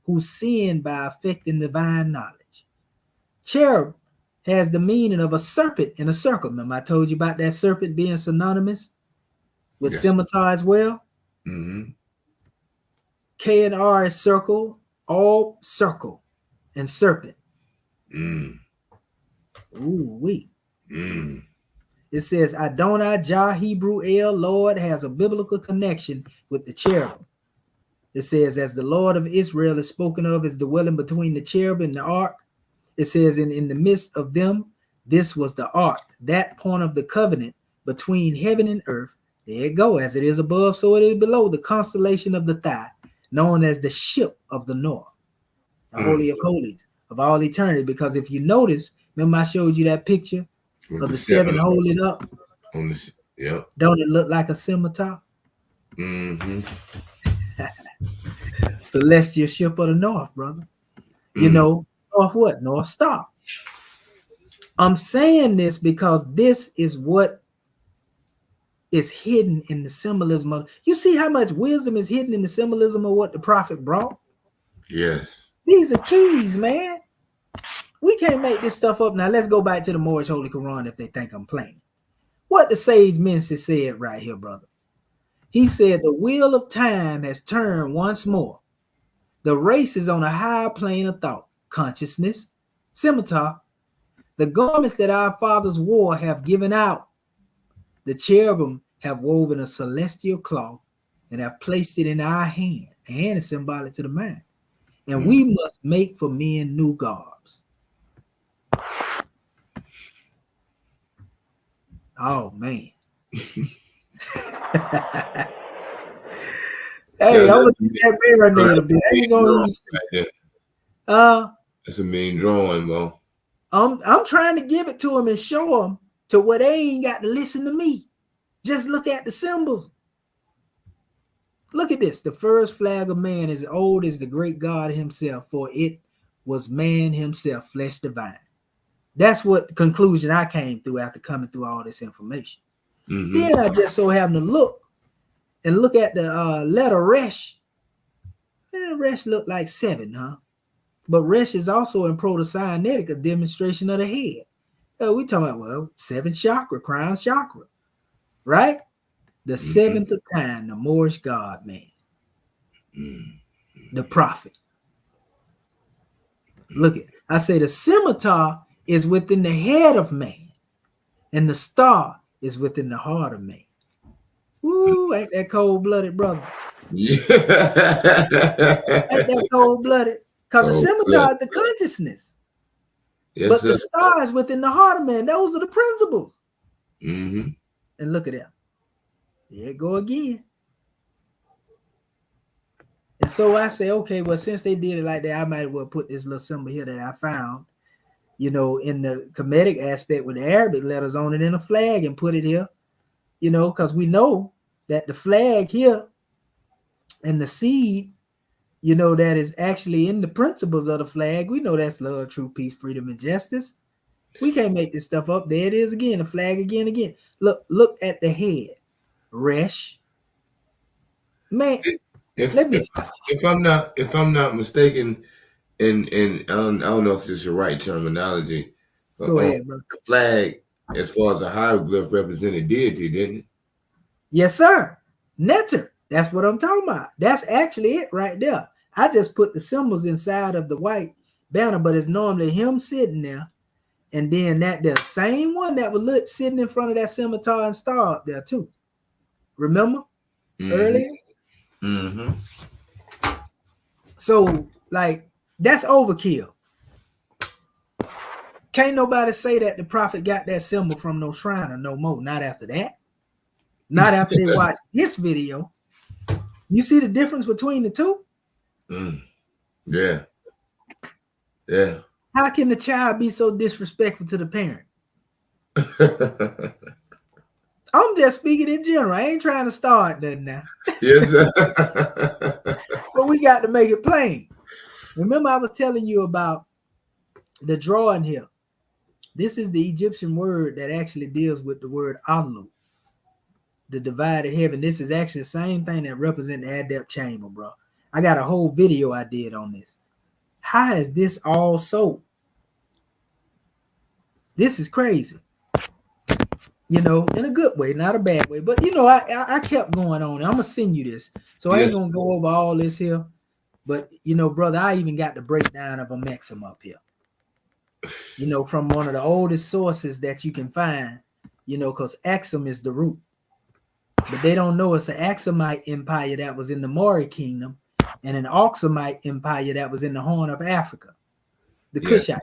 who sin by affecting divine knowledge. Cherub has the meaning of a serpent in a circle. Remember I told you about that serpent being synonymous with scimitar as well. K and R is circle, all circle, and serpent. Ooh, wee. It says Adonai, Jah, Hebrew, El, Lord has a biblical connection with the cherubim. It says, as the Lord of Israel is spoken of as dwelling between the cherubim and the ark. It says, in the midst of them, this was the ark, that point of the covenant between heaven and earth. There it go. As it is above, so it is below, the constellation of the thigh, known as the ship of the north, the Holy of Holies of all eternity. Because if you notice, remember I showed you that picture of the seven holding up? On this, yeah. Don't it look like a scimitar? Celestial ship of the north, brother. You know, north what? North Star. I'm saying this because this is what is hidden in the symbolism of. You see how much wisdom is hidden in the symbolism of what the prophet brought? Yes. These are keys, man. We can't make this stuff up. Now let's go back to the Moorish Holy Quran if they think I'm playing. What the sage Mensis said right here, brother. He said the wheel of time has turned once more. The race is on a higher plane of thought, consciousness, scimitar. The garments that our fathers wore have given out. The cherubim have woven a celestial cloth and have placed it in our hand. A hand is symbolic to the mind. And we must make for men new garbs. Oh, man. Hey, I'm gonna get that marinade a bit. I ain't gonna use That's a mean drawing, bro. I'm trying to give it to him and show him to where they ain't got to listen to me. Just look at the symbols. Look at this. The first flag of man is old as the great God himself, for it was man himself, flesh divine. That's what the conclusion I came through after coming through all this information. Then I just so happened to look at the letter Resh. And Resh looked like 7, huh? But Resh is also in Proto-Sinaitic, a demonstration of the head. We talking about, well, 7th chakra, crown chakra, right? The 7th of time, the Moorish God, man. The prophet. Look at, I say the scimitar is within the head of man, and the star is within the heart of man. Woo, ain't that cold-blooded, brother? Yeah. Ain't that cold-blooded? Because the scimitar is the consciousness. Yes, but the star is within the heart of man. Those are the principles. And look at that. There it go again. And so I say, okay, well, since they did it like that, I might as well put this little symbol here that I found, you know, in the Kemetic aspect with the Arabic letters on it in a flag and put it here, you know, because we know that the flag here and the seed, you know, that is actually in the principles of the flag. We know that's love, truth, peace, freedom, and justice. We can't make this stuff up. There it is again, the flag again. Look at the head. Resh. Man, if I'm not mistaken, and I don't know if this is the right terminology, but go ahead, bro. The flag, as far as the hieroglyph, represented deity, didn't it? Yes, sir. Netter. That's what I'm talking about. That's actually it right there. I just put the symbols inside of the white banner, but it's normally him sitting there. And then the same one that was sitting in front of that scimitar and star up there too. Remember? Earlier? So, like, that's overkill. Can't nobody say that the prophet got that symbol from no shrine or no more. Not after that. Not after they watched this video. You see the difference between the two? Yeah. Yeah. How can the child be so disrespectful to the parent? I'm just speaking in general. I ain't trying to start nothing now. Yes, sir. But we got to make it plain. Remember I was telling you about the drawing here. This is the Egyptian word that actually deals with the word Alu, the divided heaven. This is actually the same thing that represents the Adept chamber, bro. I got a whole video I did on this. How is this all so? This is crazy. in a good way, not a bad way. But I kept going on. I'm gonna send you this, so I ain't gonna go over all this here. But brother, I even got the breakdown of a maxim up here. From one of the oldest sources that you can find. Because Axum is the root, but they don't know it's an Axumite empire that was in the Maury kingdom, and an Oxumite empire that was in the Horn of Africa, the Kushites.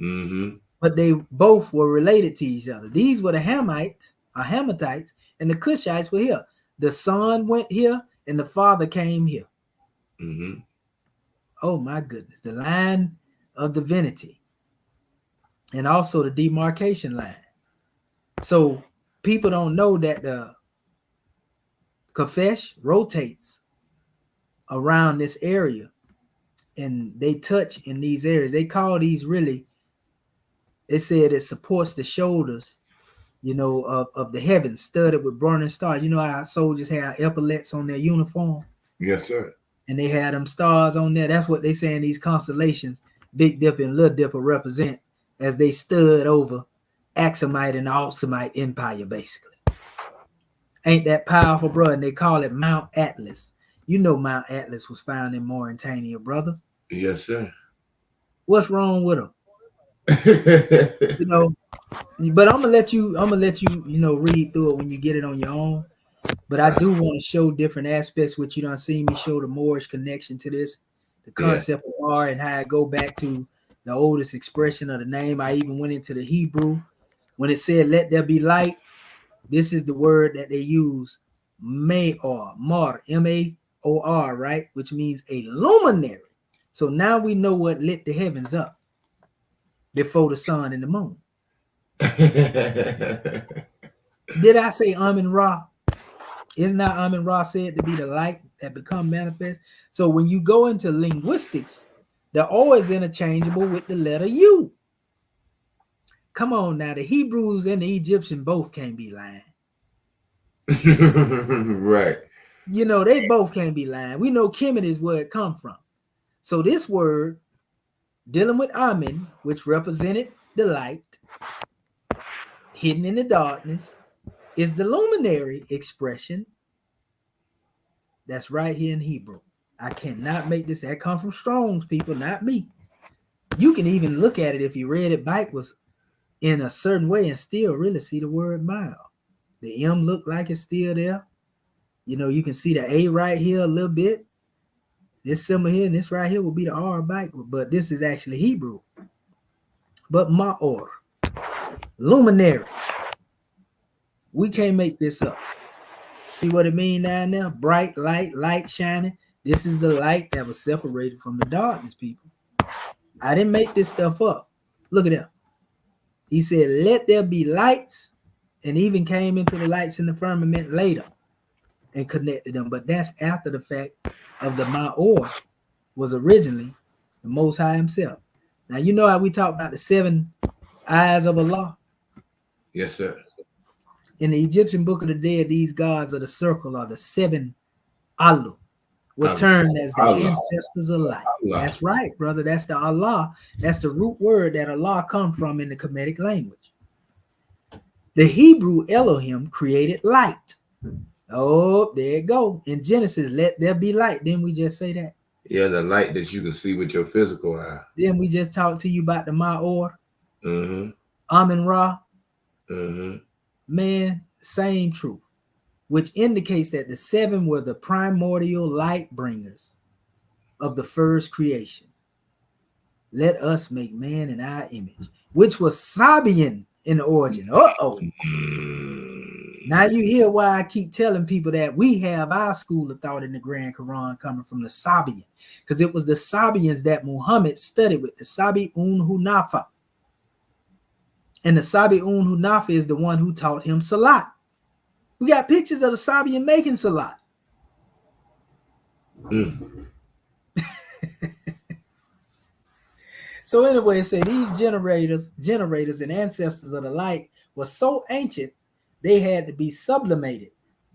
Mm-hmm. But they both were related to each other. These were the Hamites, or Hamatites, and the Kushites were here. The son went here, and the father came here. Mm-hmm. Oh my goodness, the line of divinity, and also the demarcation line. So people don't know that the Kafesh rotates around this area, and they touch in these areas. They call these really, they said it supports the shoulders, of the heavens, studded with burning stars. Our soldiers have epaulets on their uniform. Yes, sir. And they had them stars on there. That's what they say in these constellations, Big Dipper and Little Dipper represent as they stood over Axumite and Oxumite empire, basically. Ain't that powerful, bro? And they call it Mount Atlas. Mount Atlas was found in Mauritania, brother. Yes, sir. What's wrong with them? But I'm gonna let you read through it when you get it on your own. But I do want to show different aspects, which you don't see me show the Moorish connection to this, the concept of R, and how I go back to the oldest expression of the name. I even went into the Hebrew when it said "Let there be light." This is the word that they use, Maor, Mar, M-A-O-R, right? Which means a luminary. So now we know what lit the heavens up before the sun and the moon. Did I say Amun Ra? Is not Amun Ra said to be the light that become manifest? So when you go into linguistics, they're always interchangeable with the letter U. Come on now, the Hebrews and the Egyptian both can't be lying. Right. They both can't be lying. We know Kemet is where it come from. So this word, dealing with Amen, which represented the light, hidden in the darkness, is the luminary expression that's right here in Hebrew. I cannot make this. That come from Strong's, people, not me. You can even look at it if you read it backwards in a certain way and still really see the word mile. The M look like it's still there. You can see the A right here a little bit. This symbol here and this right here will be the R backward, but this is actually Hebrew. But Ma'or, luminary. We can't make this up. See what it means down there? Bright light, light shining. This is the light that was separated from the darkness, people. I didn't make this stuff up. Look at that. He said, let there be lights, and even came into the lights in the firmament later and connected them. But that's after the fact of the Ma'or was originally the Most High himself. Now, you know how we talk about the 7 eyes of Allah? Yes, sir. In the Egyptian Book of the Dead, these gods of the circle are the 7 Alu, were termed as the ancestors of light. Allah. That's right, brother. That's the Allah. That's the root word that Allah come from in the Kemetic language. The Hebrew Elohim created light. Oh, there it go. In Genesis, let there be light. Didn't we just say that? Yeah, the light that you can see with your physical eye. Then we just talked to you about the Ma'or, Mm-hmm. Amun Ra. Mm-hmm. Man, same truth, which indicates that the 7 were the primordial light bringers of the first creation. Let us make man in our image, which was Sabian in origin. Uh-oh. Now you hear why I keep telling people that we have our school of thought in the Grand Quran coming from the Sabian, because it was the Sabians that Muhammad studied with, the Sabi'un Hunafa. And the Sabi'un Hunafa is the one who taught him Salat. We got pictures of the Sabian making Salat. So anyway, it said these generators and ancestors of the light were so ancient, they had to be sublimated,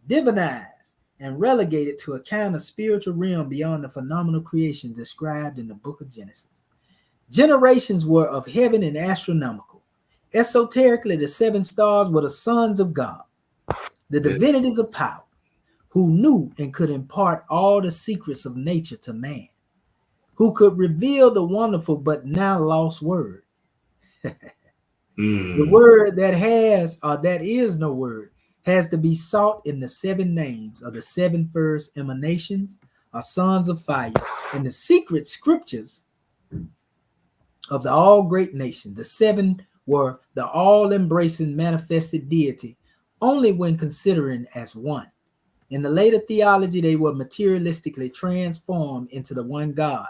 divinized, and relegated to a kind of spiritual realm beyond the phenomenal creation described in the book of Genesis. Generations were of heaven and astronomical, Esoterically, the 7 stars were the sons of God, the divinities of power, who knew and could impart all the secrets of nature to man, who could reveal the wonderful but now lost word. The word that has, or that is no word, has to be sought in the 7 names of the 7 first emanations, or sons of fire, in the secret scriptures of the all great nation. The 7 were the all-embracing manifested deity only when considering as one. In the later theology, they were materialistically transformed into the one God,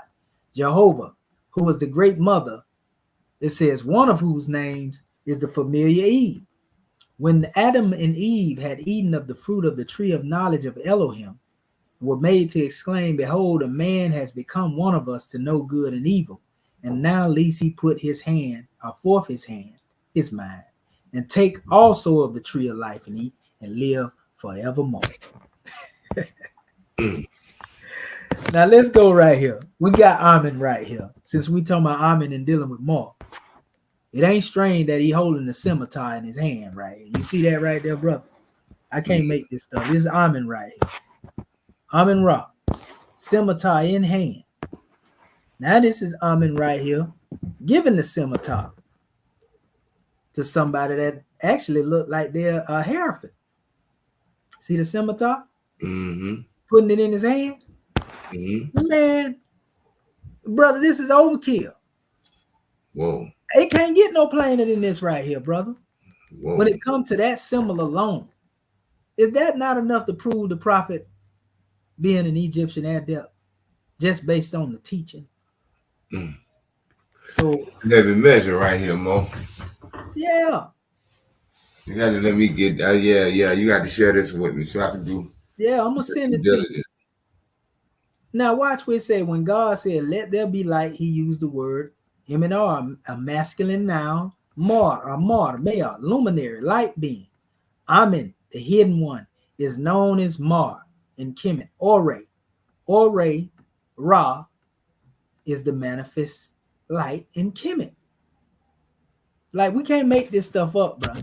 Jehovah, who was the great mother. It says one of whose names is the familiar Eve. When Adam and Eve had eaten of the fruit of the tree of knowledge of Elohim, were made to exclaim, behold, a man has become one of us to know good and evil. And now lest he put his hand, or forth his hand, his mind, and take also of the tree of life and eat and live forevermore. Now let's go right here. We got Amen right here. Since we talking about Amen and dealing with more, it ain't strange that he holding the scimitar in his hand right here. You see that right there, brother? I can't make this stuff. This is Amen right here. Amen Ra, scimitar in hand. Now this is Amen right here, giving the scimitar to somebody that actually looked like they're a Heruphant. See the scimitar? Putting it in his hand? Man, brother, this is overkill. Whoa. It can't get no plainer than this right here, brother. Whoa. When it comes to that symbol alone, is that not enough to prove the prophet being an Egyptian adept just based on the teaching? So heavy measure right here, Mo. Yeah. You got to let me get you got to share this with me so I can do. Yeah, I'm gonna send it to you. Now watch what it say. When God said, let there be light, he used the word M&R, a masculine noun, mar, male, luminary, light being. Amen, the hidden one, is known as Mar in Kemet. Ore, Ra, is the manifest light in Kemet. Like, we can't make this stuff up, bro.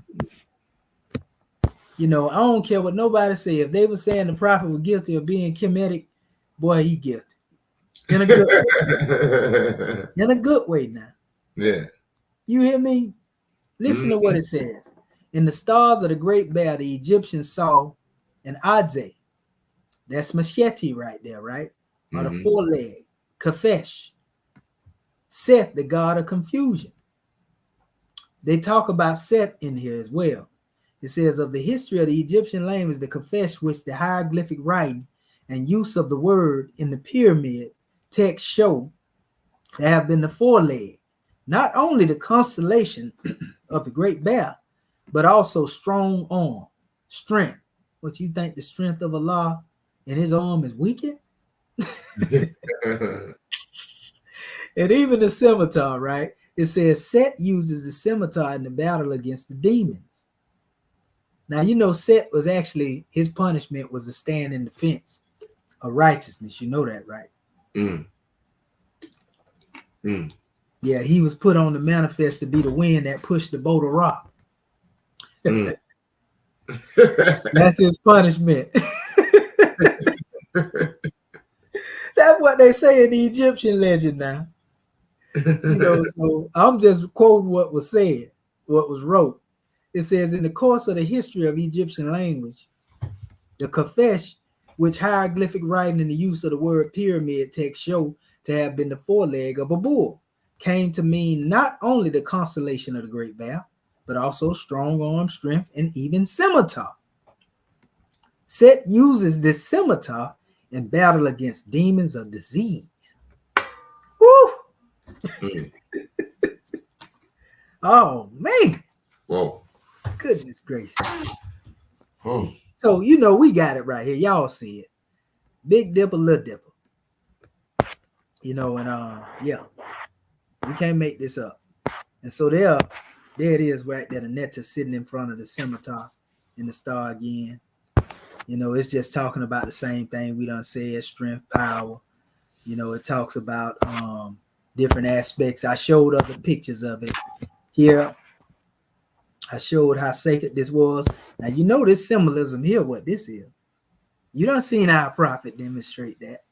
You know, I don't care what nobody say. If they were saying the prophet was guilty of being Kemetic, boy, he guilty. In a good way. In a good way now. Yeah. You hear me? Listen to what it says. In the stars of the great bear, the Egyptians saw an adze. That's machete right there, right? Or the foreleg. Kafesh. Seth, the god of confusion. They talk about Seth in here as well. It says, of the history of the Egyptian language, the Kafesh, which the hieroglyphic writing and use of the word in the pyramid text show to have been the foreleg, not only the constellation of the great bear, but also strong arm, strength. What, you think the strength of Allah in his arm is weakened? And even the scimitar, right? It says Set uses the scimitar in the battle against the demons. Now, you know, Set was actually, his punishment was to stand in defense of righteousness. You know that, right? Yeah, he was put on the manifest to be the wind that pushed the boat of rock. That's his punishment. That's what they say in the Egyptian legend now. You know, so I'm just quoting what was said, what was wrote. It says, in the course of the history of Egyptian language, the Kafesh, which hieroglyphic writing and the use of the word pyramid text show to have been the foreleg of a bull, came to mean not only the constellation of the great bear, but also strong arm, strength, and even scimitar. Set uses this scimitar in battle against demons of disease. Woo! Oh, man. Whoa. Goodness gracious. So, you know, we got it right here. Y'all see it. Big Dipper, Little Dipper. You know, and yeah. We can't make this up. And so there it is right there. The Netta sitting in front of the scimitar in the star again. You know, it's just talking about the same thing we done said, strength, power. You know, it talks about different aspects. I showed other pictures of it. Here, I showed how sacred this was. Now you know this symbolism here, what this is. You done seen our prophet demonstrate that.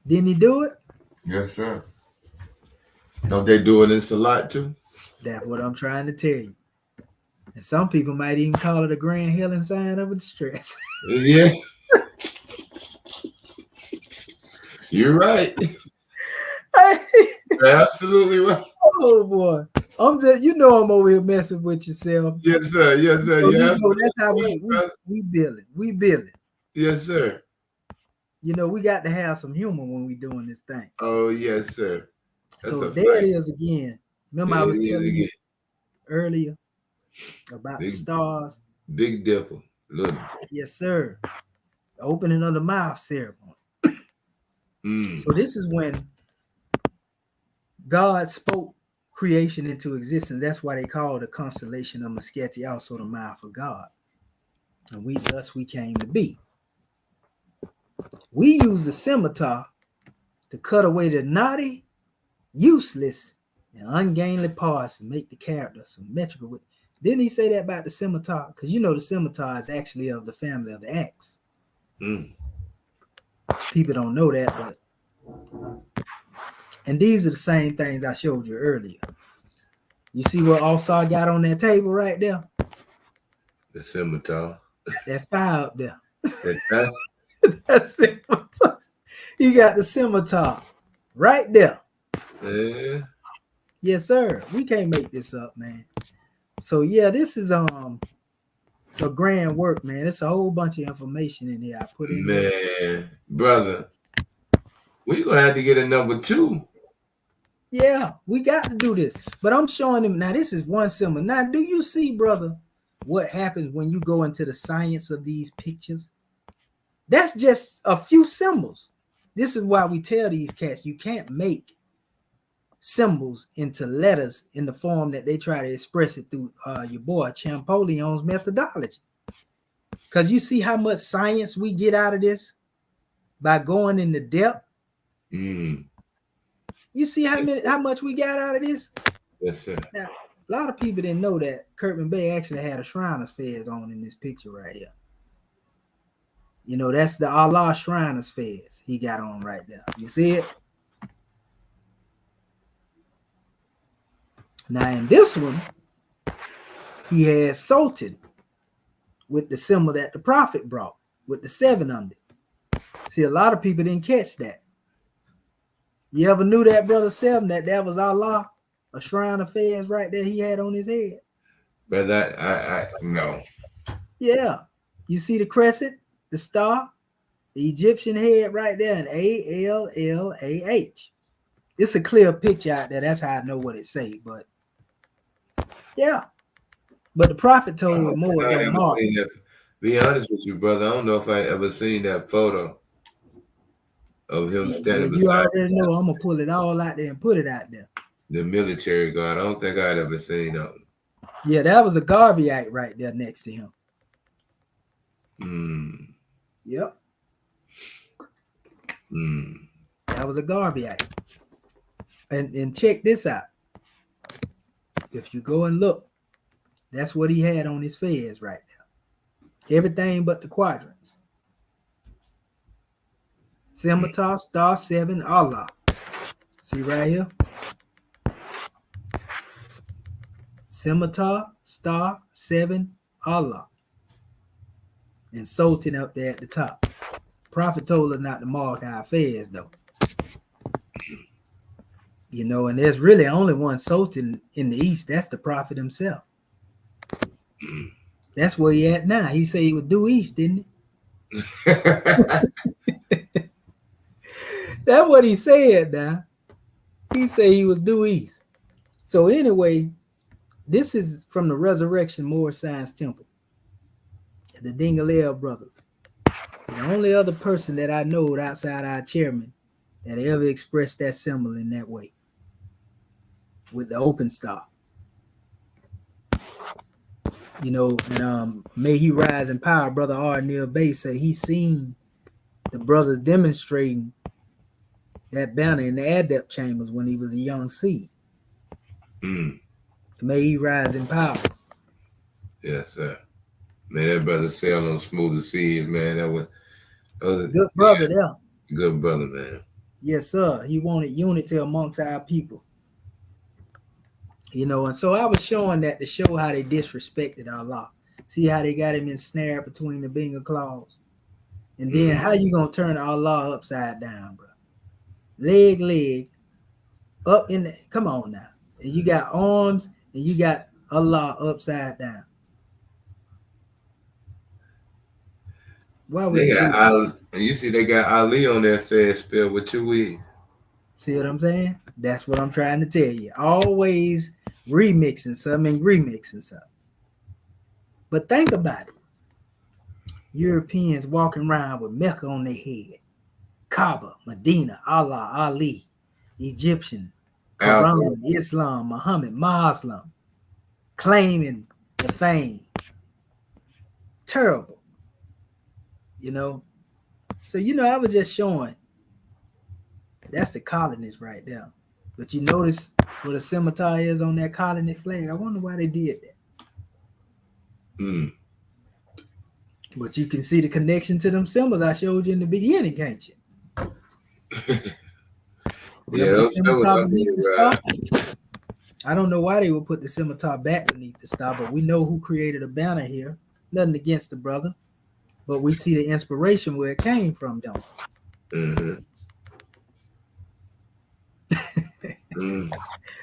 Didn't he do it? Yes, sir. Don't they do this a lot too? That's what I'm trying to tell you. And some people might even call it a grand healing sign of distress. Yeah. You're right. You're absolutely right. Oh boy. I'm just, you know, I'm over here messing with yourself. Yes, sir. Yes, sir. So, Yeah. you know, that's how we build it. We build it. Yes, sir. You know, we got to have some humor when we doing this thing. Oh, yes, sir. That's so there it is again. Remember, I was telling you earlier about the stars. Big Dipper. Look. Yes, sir. The opening of the mouth ceremony. So this is when God spoke creation into existence. That's why they call the constellation of Meskheti also the mouth of God. And thus we came to be. We use the scimitar to cut away the naughty, useless, and ungainly parts and make the character symmetrical. Didn't he say that about the scimitar? Because you know the scimitar is actually of the family of the axe. People don't know that, but and these are the same things I showed you earlier. You see what Alsar got on that table right there? The scimitar. That fire up there. That scimitar. He got the scimitar right there. Yeah. Yes, sir. We can't make this up, man. So yeah, this is a grand work, man. It's a whole bunch of information in here I put in man, there. Brother. We're gonna have to get a number 2. Yeah, we got to do this. But I'm showing him now. This is one symbol. Now, do you see, brother, what happens when you go into the science of these pictures? That's just a few symbols. This is why we tell these cats you can't make symbols into letters in the form that they try to express it through your boy Champollion's methodology. Because you see how much science we get out of this by going into depth. You see how much we got out of this? Yes, sir. Now, a lot of people didn't know that Kirkman Bay actually had a Shriner's Fez on in this picture right here. You know, that's the Allah Shriner's Fez he got on right there. You see it? Now, in this one, he has Sultan with the symbol that the Prophet brought, with the 7 under it. See, a lot of people didn't catch that. You ever knew that, Brother 7, that was Allah, a shrine of Fez right there he had on his head? But I no. Yeah. You see the crescent, the star, the Egyptian head right there, and ALLAH. It's a clear picture out there. That's how I know what it say. But yeah. But the Prophet told more than Mark. Be honest with you, brother. I don't know if I ever seen that photo of him standing beside. You already know I'm gonna pull it all out there and put it out there. The military guard. I don't think I'd ever seen that. Yeah, that was a Garveyite right there next to him. Yep. That was a Garveyite. And check this out. If you go and look, that's what he had on his fez right now. Everything but the quadrants. Scimitar, star 7, Allah. See right here? Scimitar, star 7, Allah. And Sultan up there at the top. Prophet told us not to mark our fez though. You know, and there's really only one Sultan in the East. That's the Prophet himself. That's where he at now. He said he was due east, didn't he? That's what he said now. He said he was due east. So anyway, this is from the Resurrection Moor Science Temple. The Dingaleo brothers. The only other person that I know outside our chairman that ever expressed that symbol in that way. With the open star. You know, and may he rise in power. Brother R. Neil Bay said he seen the brothers demonstrating that banner in the adept chambers when he was a young seed. Mm. May he rise in power. Yes, sir. Man, that brother sailed on smoother seas, man. That was Good brother there. good brother, man. Yes, sir. He wanted unity amongst our people. You know, and so I was showing that to show how they disrespected Allah. See how they got him ensnared between the finger claws. And then how you gonna turn Allah upside down, bro? Leg, up in the, come on now. And you got arms and you got Allah upside down. Why would They you got do that? Ali, and you see they got Ali on that fast spell with 2 E's. See what I'm saying? That's what I'm trying to tell you. Always remixing something and remixing something. But think about it. Europeans walking around with Mecca on their head. Kaaba, Medina, Allah, Ali, Egyptian, Quran, Islam, Muhammad, Muslim, claiming the fame. Terrible. You know? So, you know, I was just showing that's the colonists right there. But you notice what a scimitar is on that colony flag? I wonder why they did that. Mm. But you can see the connection to them symbols I showed you in the beginning, can't you? Remember the scimitar beneath the star? I don't know why they would put the scimitar back beneath the star, but we know who created a banner here. Nothing against the brother, but we see the inspiration where it came from, don't we? Mm-hmm.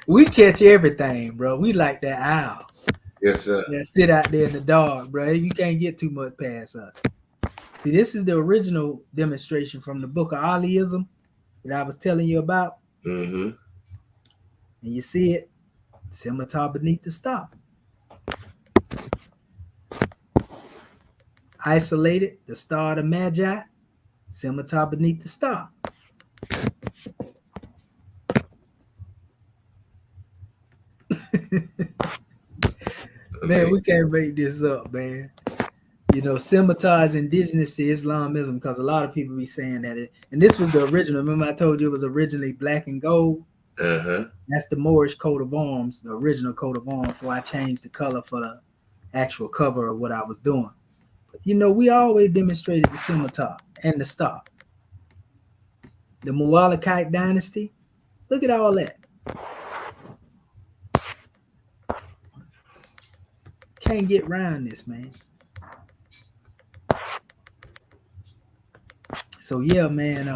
We catch everything, bro. We like that owl. Yes, sir. That sit out there in the dark, bro. You can't get too much past us. See, this is the original demonstration from the book of Aliism that I was telling you about. Mm-hmm. And you see it, scimitar beneath the star. Isolated, the star of the Magi, scimitar beneath the star. Man, we can't make this up, man. You know, scimitar is indigenous to Islamism because a lot of people be saying that it, and this was the original. Remember I told you it was originally black and gold? Uh-huh. That's the Moorish coat of arms, the original coat of arms, before I changed the color for the actual cover of what I was doing. But, you know, we always demonstrated the scimitar and the star. The Muwallakite dynasty, look at all that. Can't get around this, man. So yeah, man,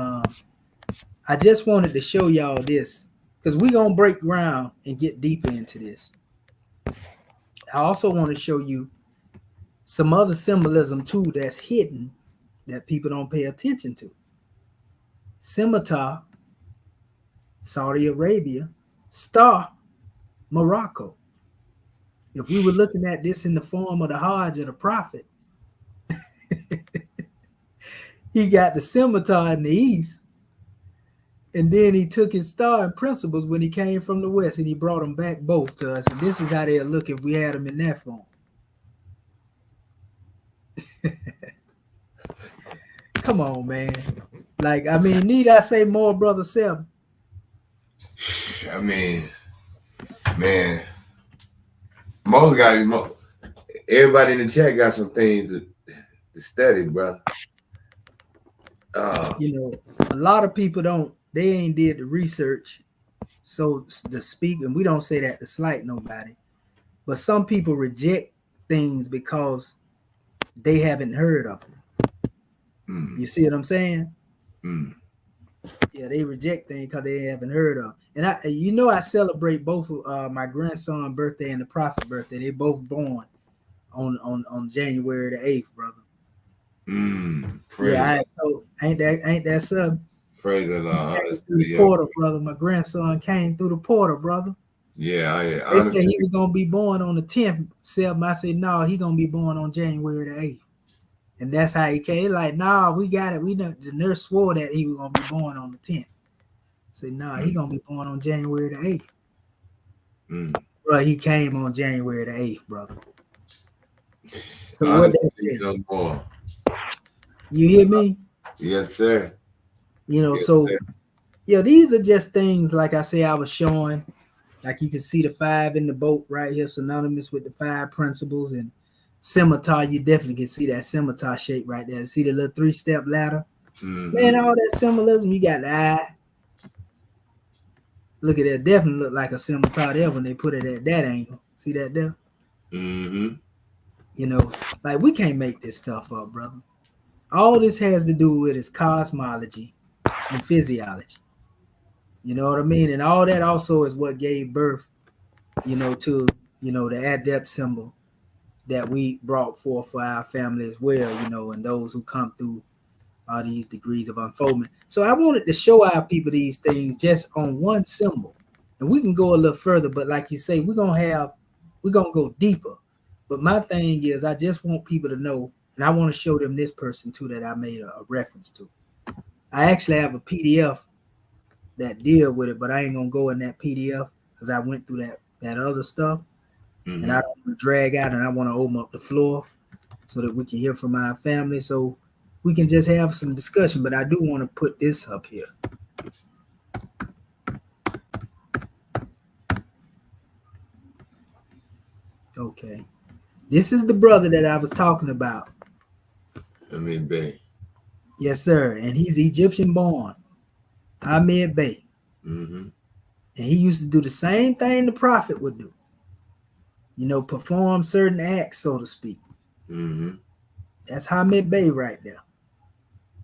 I just wanted to show y'all this because we're gonna break ground and get deeper into this. I also want to show you some other symbolism too that's hidden that people don't pay attention to. Scimitar, Saudi Arabia, star, Morocco. If we were looking at this in the form of the Hajj of the Prophet, he got the scimitar in the east, and then he took his star and principles when he came from the west, and he brought them back both to us. And this is how they'll look if we had them in that form. Come on, man. Like, I mean, need I say more, Brother Seb? I mean, man, most guys, everybody in the chat got some things to study, bro. You know, a lot of people they ain't did the research, so to speak, and we don't say that to slight nobody, but some people reject things because they haven't heard of them. You see what I'm saying? Yeah, they reject things because they haven't heard of. And I celebrate both of my grandson's birthday and the Prophet birthday. They both born on January the 8th, brother. Yeah, ain't that sub? Praise the Lord. Through the portal, brother. My grandson came through the portal, brother. Yeah, they said he was gonna be born on the 10th. Seb, I said no, he gonna be born on January the 8th. And that's how he came. Like, nah, we got it. We know the nurse swore that he was gonna be born on the 10th. Said, nah, he gonna be born on January the 8th. Bro, he came on January the 8th, brother. So what that mean? You hear me? Yes, sir. You know, yes, so sir. Yeah, these are just things like I say I was showing. Like you can see the 5 in the boat right here, synonymous with the 5 principles. And scimitar, you definitely can see that scimitar shape right there. See the little 3-step ladder? Man, all that symbolism. You got the eye. Look at that. Definitely look like a scimitar there when they put it at that angle. See that there? You know, like we can't make this stuff up, brother. All this has to do with is cosmology and physiology. You know what I mean? And all that also is what gave birth, to, the adept symbol that we brought forth for our family as well, and those who come through all these degrees of unfoldment. So I wanted to show our people these things just on one symbol. And we can go a little further, but like you say, we're gonna go deeper. But my thing is I just want people to know, and I want to show them this person too that I made a reference to. I actually have a PDF that deal with it, but I ain't gonna go in that PDF because I went through that other stuff. And I don't want to drag out, and I want to open up the floor so that we can hear from our family, so we can just have some discussion. But I do want to put this up here. Okay. This is the brother that I was talking about. Hamid Bey. Yes, sir. And he's Egyptian born. Hamid Bey. And he used to do the same thing the prophet would do. Perform certain acts, so to speak. That's Hamid Bey right there.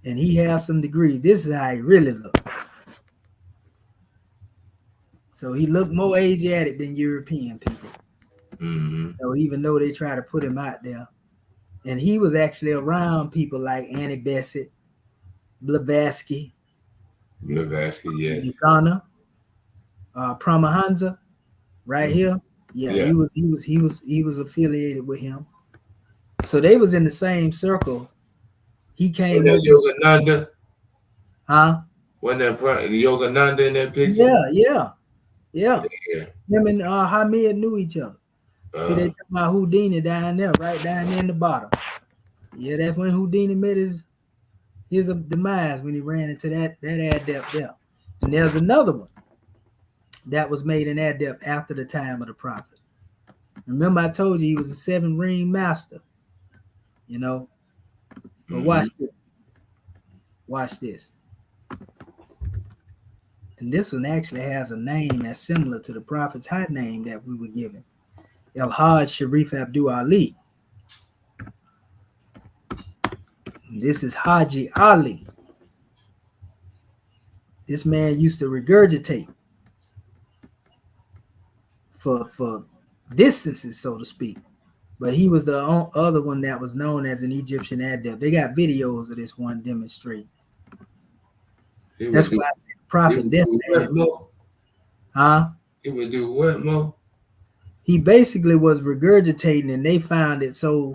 And he has some degrees. This is how he really looked. So he looked more Asiatic than European people. So even though they try to put him out there. And he was actually around people like Annie Besant, Blavatsky, yes. Uganda, Paramahansa, right here. Yeah, he was affiliated with him. So they was in the same circle. He came over. Yogananda? Huh? Wasn't that Yogananda in that picture? Yeah. Him and Hamid knew each other. See, they talking about Houdini down there, right down there in the bottom. Yeah, that's when Houdini met his demise, when he ran into that adept there. And there's another one that was made an adept after the time of the prophet. Remember, I told you he was a 7-ring master. But watch this. Watch this. And this one actually has a name that's similar to the prophet's high name that we were given. El-Hajj Sharif Abdul Ali. This is Haji Ali. This man used to regurgitate for distances, so to speak. But he was the other one that was known as an Egyptian adept. They got videos of this one demonstrating. That's why I said prophet definitely. Huh? He would do what, Mo? He basically was regurgitating, and they found it so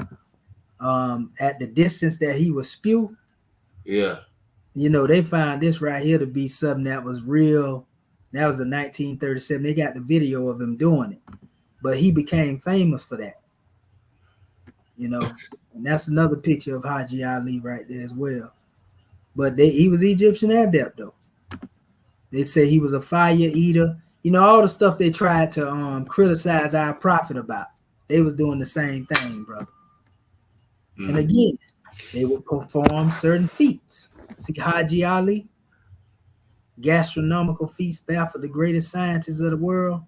at the distance that he would spew. Yeah. They found this right here to be something that was real. That was in 1937. They got the video of him doing it. But he became famous for that. And that's another picture of Haji Ali right there as well. But he was Egyptian adept, though. They say he was a fire eater. All the stuff they tried to criticize our prophet about. They was doing the same thing, brother. And again, they would perform certain feats. See, Haji Ali, gastronomical feats baffled the greatest scientists of the world.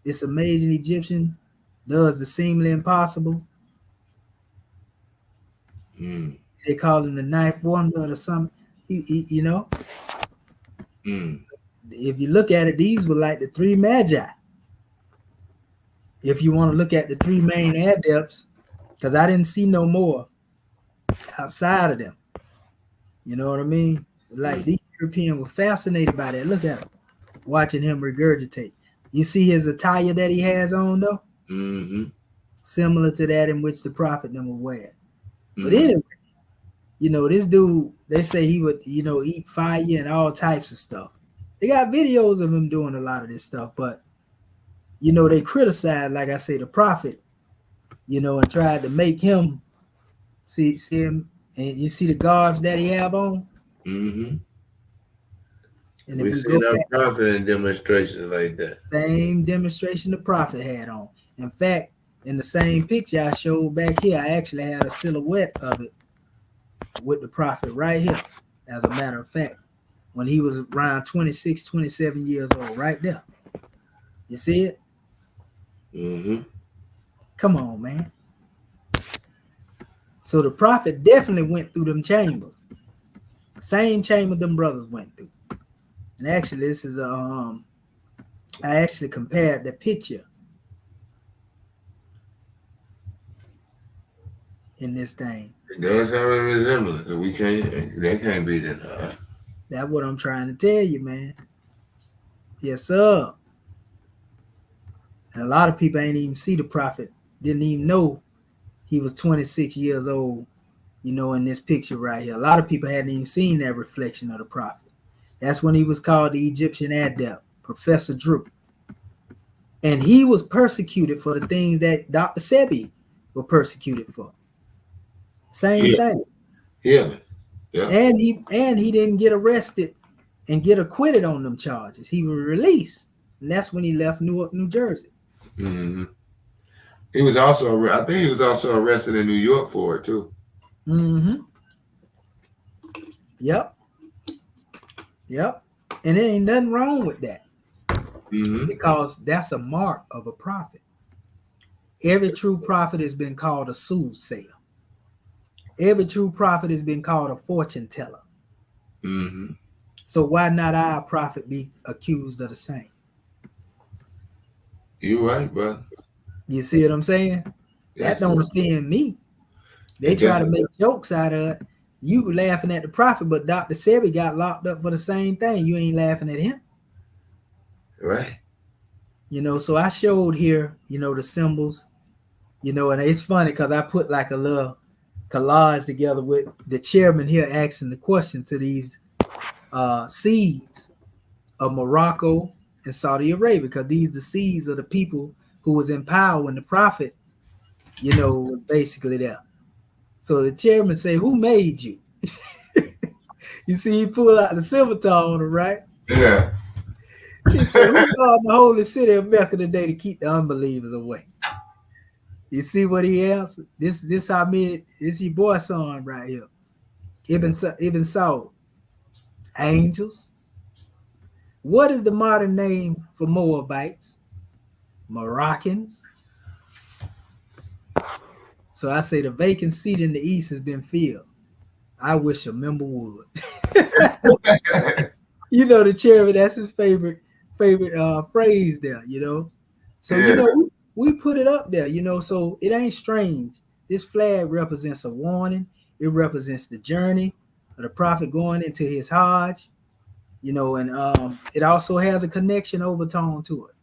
This amazing Egyptian does the seemingly impossible. They call him the ninth wonder or something. If you look at it, these were like the 3 magi. If you want to look at the 3 main adepts, because I didn't see no more outside of them. You know what I mean? Like these Europeans were fascinated by that. Look at him, watching him regurgitate. You see his attire that he has on, though? Similar to that in which the prophet them would wear. But anyway, this dude, they say he would, eat fire and all types of stuff. They got videos of him doing a lot of this stuff, but, they criticized, like I say, the prophet, and tried to make him see him. And you see the garbs that he have on? And if We've we seen go our back, prophet in demonstrations like that. same demonstration the prophet had on. In fact, in the same picture I showed back here, I actually had a silhouette of it with the prophet right here. As a matter of fact, when he was around 26, 27 years old, right there. You see it? Mm-hmm. Come on, man. So the prophet definitely went through them chambers. Same chamber them brothers went through. And actually, this is I actually compared the picture in this thing. It does have a resemblance. We can't. That can't be denied. That's what I'm trying to tell you, man. Yes, sir. And a lot of people ain't even see the prophet. Didn't even know he was 26 years old, you know, in this picture right here. A lot of people hadn't even seen that reflection of the prophet. That's when he was called the Egyptian Adept, Professor Drew. And he was persecuted for the things that Dr. Sebi were persecuted for. Same thing. Yeah. Yeah. And he didn't get arrested and get acquitted on them charges. He was released. And that's when he left Newark, New Jersey. Mm-hmm. He was also, I think he was also arrested in New York for it too. Mm-hmm. Yep. Yep. And there ain't nothing wrong with that. Mm-hmm. Because that's a mark of a prophet. Every true prophet has been called a soothsayer. Every true prophet has been called a fortune teller. Mm-hmm. So why not our prophet be accused of the same? You're right, bro. You see what I'm saying? That don't offend me. They try to make jokes out of it. You were laughing at the prophet, but Dr. Sebi got locked up for the same thing. You ain't laughing at him. Right. You know, so I showed here, you know, the symbols, you know, and it's funny because I put like a little collage together with the chairman here asking the question to these seeds of Morocco and Saudi Arabia, because these are the seeds of the people who was in power when the prophet, you know, was basically there. So the chairman say, "Who made you?" You see, he pulled out the scimitar on him, right? Yeah. He said, "Who guarded the holy city of Mecca today to keep the unbelievers away?" You see what he answered? This how me, this your boy son right here. Ibn Saud. Angels. What is the modern name for Moabites? Moroccans. So I say the vacant seat in the east has been filled. I wish a member would. You know, the chairman, that's his favorite phrase there, you know. So, you know, we put it up there, you know, so it ain't strange. This flag represents a warning. It represents the journey of the prophet going into his Hajj, you know, and it also has a connection overtone to it.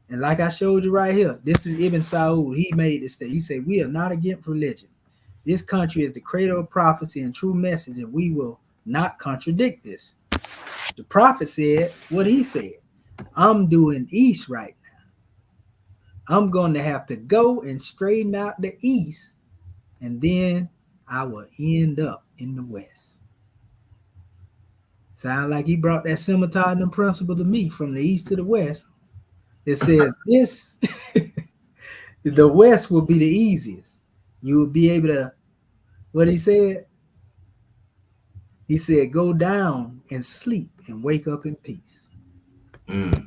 And like I showed you right here, this is Ibn Saud. He made this thing. He said, "We are not against religion. This country is the cradle of prophecy and true message, and we will not contradict this." The prophet said what he said. "I'm doing east right now. I'm going to have to go and straighten out the east, and then I will end up in the west." Sound like he brought that scimitar and principle to me from the east to the west. It says this, the west will be the easiest. You will be able to, what he said? He said, "Go down and sleep and wake up in peace." Mm.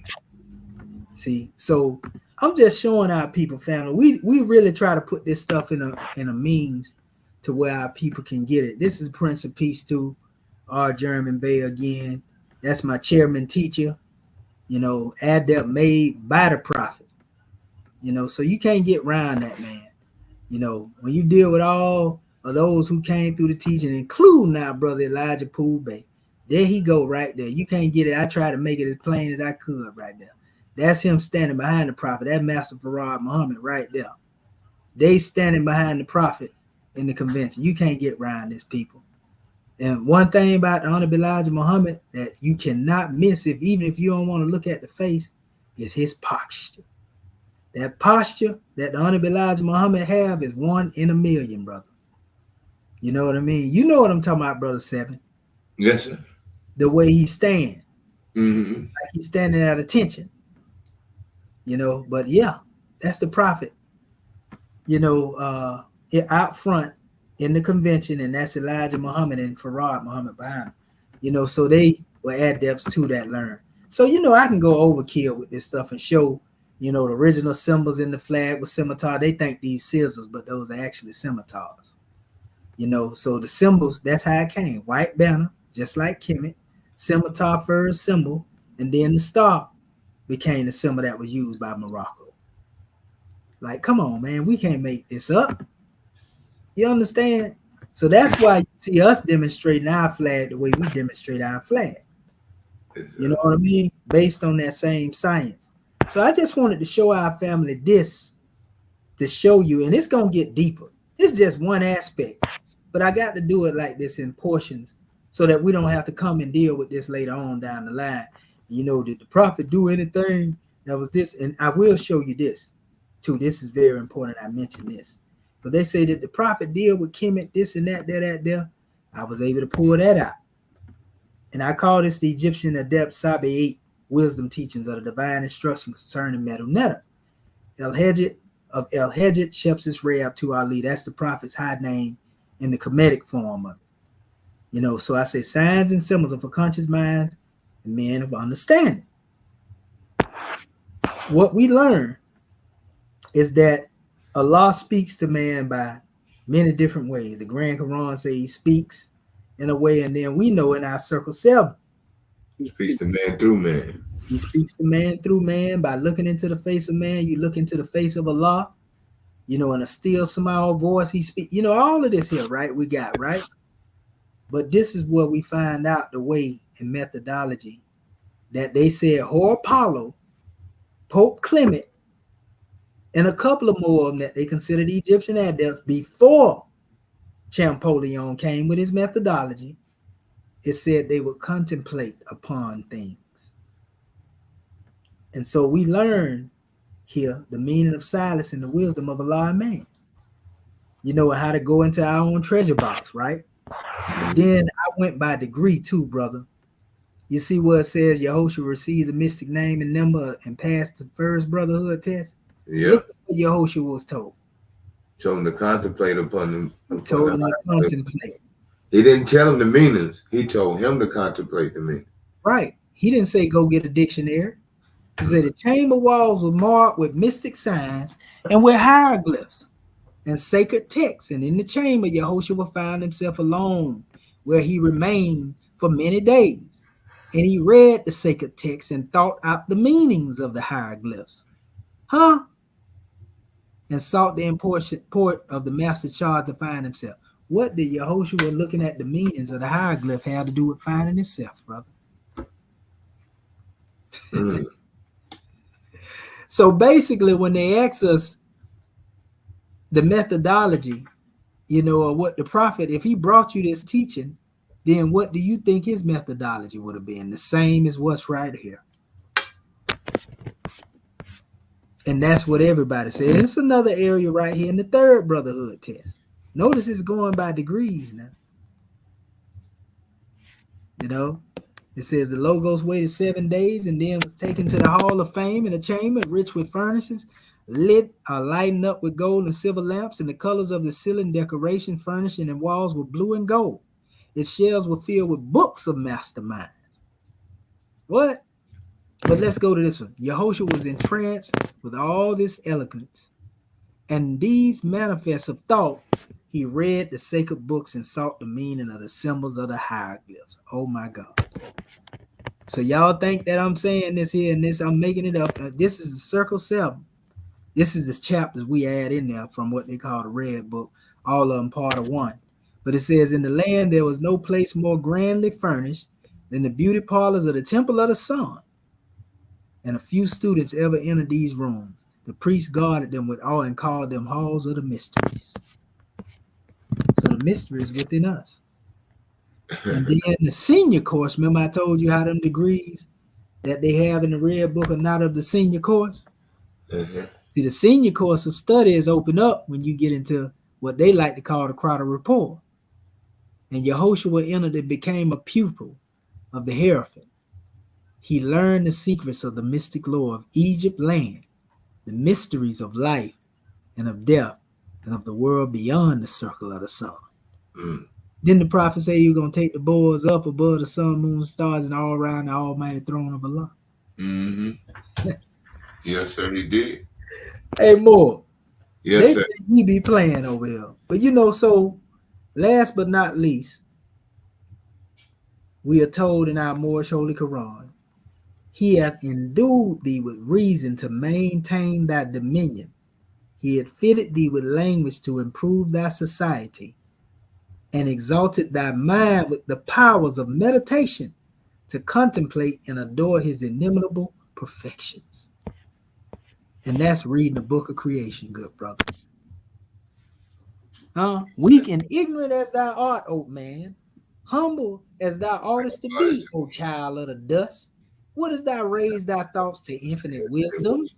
See, so I'm just showing our people, family. We really try to put this stuff in a means to where our people can get it. This is Prince of Peace too, our German Bay again. That's my chairman teacher, you know, adept made by the prophet. You know, so you can't get around that, man. You know, when you deal with all of those who came through the teaching, including now brother Elijah Poole Bay, there he go right there. You can't get it. I tried to make it as plain as I could right there. That's him standing behind the prophet. That Master Farad Muhammad right there. They standing behind the prophet in the convention. You can't get around this, people. And one thing about the Honorable Elijah Muhammad that you cannot miss, even if you don't want to look at the face, is his posture. That posture that the Honorable Elijah Muhammad have is 1 in a million, brother. You know what I mean? You know what I'm talking about, Brother Seven. Yes, sir. The way he stand. Like he's standing at attention, you know. But yeah, that's the prophet, you know, out front in the convention, and that's Elijah Muhammad and Farad Muhammad behind him, you know. So they were adepts to that learn. So, you know, I can go overkill with this stuff and show, you know, the original symbols in the flag with scimitar. They think these scissors, but those are actually scimitars. You know, so the symbols, that's how it came. White banner, just like Kemet, scimitar first symbol, and then the star became the symbol that was used by Morocco. Like, come on, man, we can't make this up. You understand? So that's why you see us demonstrating our flag the way we demonstrate our flag. You know what I mean? Based on that same science. So I just wanted to show our family this, to show you, and it's going to get deeper. It's just one aspect, but I got to do it like this in portions so that we don't have to come and deal with this later on down the line. You know, did the prophet do anything that was this? And I will show you this too. This is very important. I mentioned this. But they say that the prophet deal with Kemet, this and that, there. I was able to pull that out. And I call this the Egyptian Adept Sabi 8 wisdom teachings of the divine instruction concerning Medu Netta. El-Hejit of El-Hejit Shepsis Rab to Ali. That's the prophet's high name in the Kemetic form of it. You know, so I say signs and symbols of a conscious mind and men of understanding. What we learn is that Allah speaks to man by many different ways. The Grand Quran says he speaks in a way, and then we know in our circle 7, he speaks to man through man. He speaks to man through man by looking into the face of man. You look into the face of Allah, you know, in a still small voice, he speaks. You know, all of this here, right? We got, right? But this is where we find out the way and methodology that they said Hor Apollo, Pope Clement, and a couple of more of them that they considered Egyptian adepts before Champollion came with his methodology. It said they would contemplate upon things. And so we learn here the meaning of silence and the wisdom of Allah and man. You know, how to go into our own treasure box, right? But then I went by degree too, brother. You see where it says Yahushua received the mystic name and number and passed the first brotherhood test? Yeah. Look what Yahushua was told. Told him to contemplate upon them. He told him to contemplate. He didn't tell him the meanings. He told him to contemplate the meaning. Right. He didn't say go get a dictionary. He said the chamber walls were marked with mystic signs and with hieroglyphs and sacred texts. And in the chamber, Yahushua found himself alone, where he remained for many days. And he read the sacred texts and thought out the meanings of the hieroglyphs. And sought the import of the master charge to find himself. What did Yahushua looking at the meanings of the hieroglyph have to do with finding himself, brother? So basically, when they ask us the methodology, you know, or what the prophet, if he brought you this teaching, then what do you think his methodology would have been? The same as what's right here. And that's what everybody says. It's another area right here in the third brotherhood test. Notice it's going by degrees now. You know, it says the Logos waited 7 days and then was taken to the hall of fame in a chamber rich with furnaces, lit or lighting up with gold and silver lamps, and the colors of the ceiling decoration, furnishing, and walls were blue and gold. Its shelves were filled with books of masterminds. What? But let's go to this one. Yahushua was entranced with all this eloquence, and these manifests of thought, he read the sacred books and sought the meaning of the symbols of the hieroglyphs. Oh my God. So y'all think that I'm saying this here and this, I'm making it up. This is the circle 7. This is the chapters we add in there from what they call the red book, all of them part of one. But it says, in the land there was no place more grandly furnished than the beauty parlors of the temple of the sun. And a few students ever entered these rooms. The priest guarded them with awe and called them halls of the mysteries. So the mystery is within us. And then the senior course, remember I told you how them degrees that they have in the red book are not of the senior course? See, the senior course of study is open up when you get into what they like to call the Crowder Rapport. And Yehoshua entered and became a pupil of the Heruphant. He learned the secrets of the mystic lore of Egypt land, the mysteries of life and of death, and of the world beyond the circle of the sun. Didn't the prophet say he was going to take the boys up above the sun, moon, stars, and all around the almighty throne of Allah? Yes, sir, he did. Hey, more. Yes, They sir. think he be playing over here. But you know, so last but not least, we are told in our Moorish Holy Quran, he hath endued thee with reason to maintain thy dominion. He had fitted thee with language to improve thy society, and exalted thy mind with the powers of meditation to contemplate and adore his inimitable perfections. And that's reading the book of creation, good brother. Weak and ignorant as thou art, O man, humble as thou oughtest to be, O child of the dust, wouldst thou raise thy thoughts to infinite wisdom?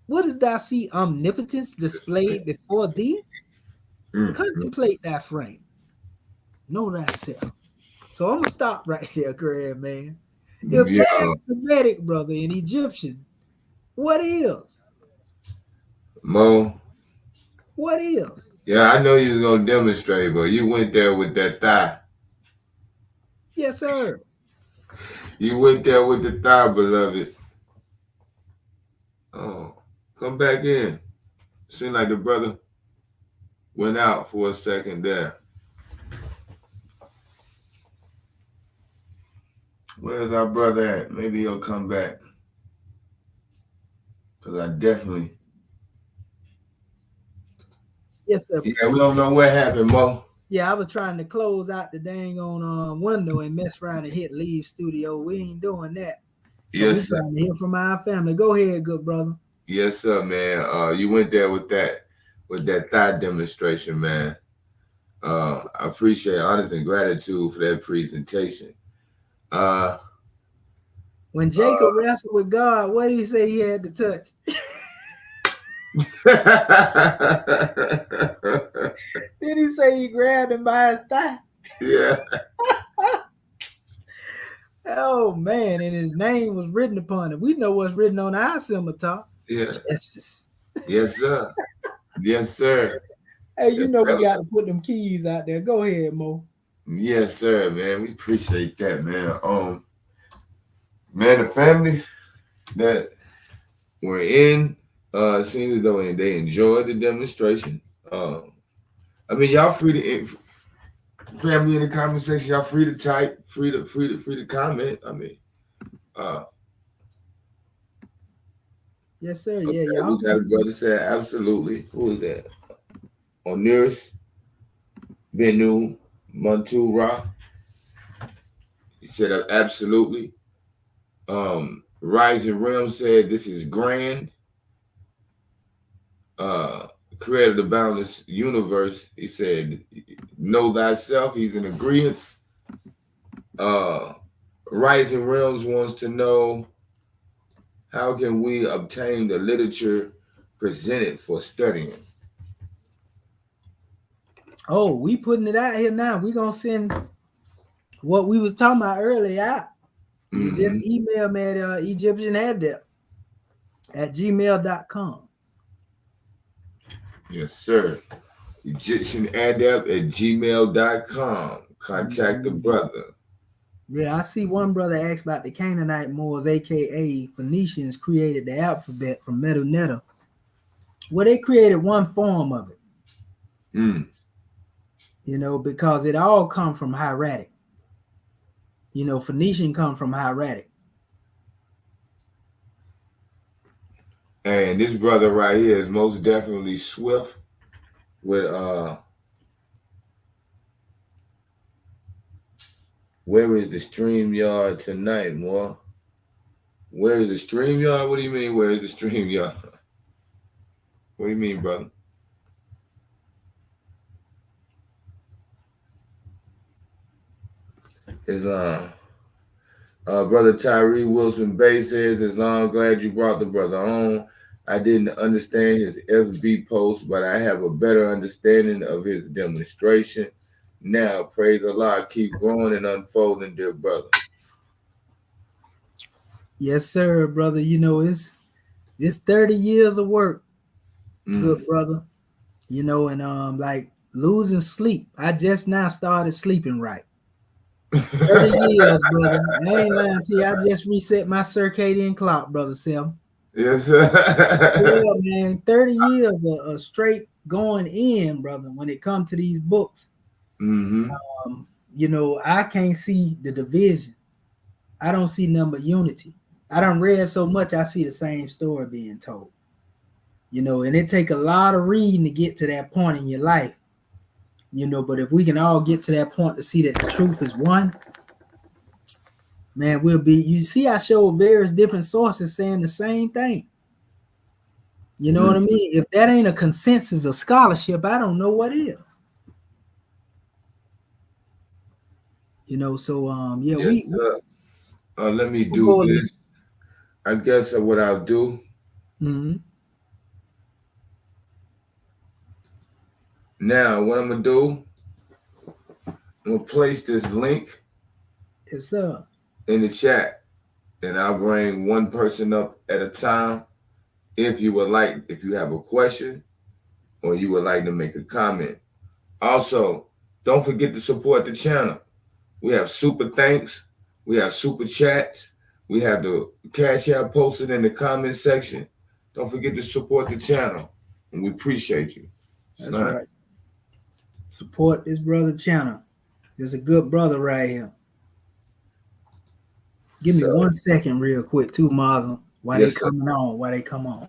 Wouldst thou see omnipotence displayed before thee? Contemplate thy frame. Know thyself. So I'm going to stop right there, Greg, man. If that ain't Kemetic, brother, in Egyptian, what is? Mo. What is? Yeah, I know you was going to demonstrate, but you went there with that thigh. Yes, sir. You went there with the thigh, beloved. Oh, come back in. Seemed like the brother went out for a second there. Where's our brother at? Maybe he'll come back. Because I definitely... Yes, sir. Yeah, we don't know what happened, Mo. Yeah, I was trying to close out the dang on window and mess around and hit leave studio. We ain't doing that. Yes, sir. We're trying to hear from our family. Go ahead, good brother. Yes, sir, man. You went there with that thigh demonstration, man. I appreciate honors and gratitude for that presentation. When Jacob wrestled with God, what did he say he had to touch? Did he say he grabbed him by his thigh? Yeah. Oh man, and his name was written upon it. We know what's written on our scimitar. Yeah. Justice. Yes, sir. Yes, sir. Hey, you know we got to put them keys out there. Go ahead, Mo. Yes, sir, man. We appreciate that, man. Man, the family that were in seems as though they enjoyed the demonstration. I mean, y'all free to family in the comment section. Y'all free to type, free to comment. I mean, yes, sir. Okay, Yeah, y'all. we got a brother said absolutely. Who is that? Oniris Benu Montura. He said absolutely. Rising Realm said this is grand. Creator of the boundless universe. He said, know thyself. He's in agreement. Rising Realms wants to know, how can we obtain the literature presented for studying? Oh, we putting it out here now. We gonna send what we was talking about earlier out. You just email me at Egyptian Adept at gmail.com. Yes, sir. Egyptian Adept at gmail.com. Contact the brother. Yeah, I see one brother asked about the Canaanite Moors, aka Phoenicians, created the alphabet from Medu Neter. Well, they created one form of it. You know, because it all come from hieratic. You know, Phoenician come from hieratic. And this brother right here is most definitely swift with where is the StreamYard tonight, more? Where is the StreamYard? What do you mean, where is the StreamYard? What do you mean, brother? Is brother Tyree Wilson Bay says, Islam, glad you brought the brother on. I didn't understand his FB post, but I have a better understanding of his demonstration. Now, praise Allah, keep growing and unfolding, dear brother. Yes, sir, brother. You know, it's 30 years of work, good brother. You know, and like losing sleep. I just now started sleeping right. 30 years, brother. I ain't lying to you. I just reset my circadian clock, brother Sim. Yes, sir. Yeah, man. 30 years of straight going in, brother, when it comes to these books. You know, I can't see the division. I don't see number unity. I done read so much, I see the same story being told. You know, and it take a lot of reading to get to that point in your life. You know, but if we can all get to that point to see that the truth is one, man, we'll be. You see, I showed various different sources saying the same thing. You know what I mean? If that ain't a consensus of scholarship, I don't know what is. You know, so yeah, Yes, sir. Let me do this. I guess what I'll do. Now, what I'm gonna do, I'm gonna place this link Yes, sir. in the chat, and I'll bring one person up at a time. If you would like, if you have a question or you would like to make a comment. Also, don't forget to support the channel. We have super thanks, we have super chats, we have the Cash App posted in the comment section. Don't forget to support the channel, and we appreciate you. That's right. Support this brother channel. There's a good brother right here. Give me 1 second real quick, too, Muslim. Why they coming on? Why they come on?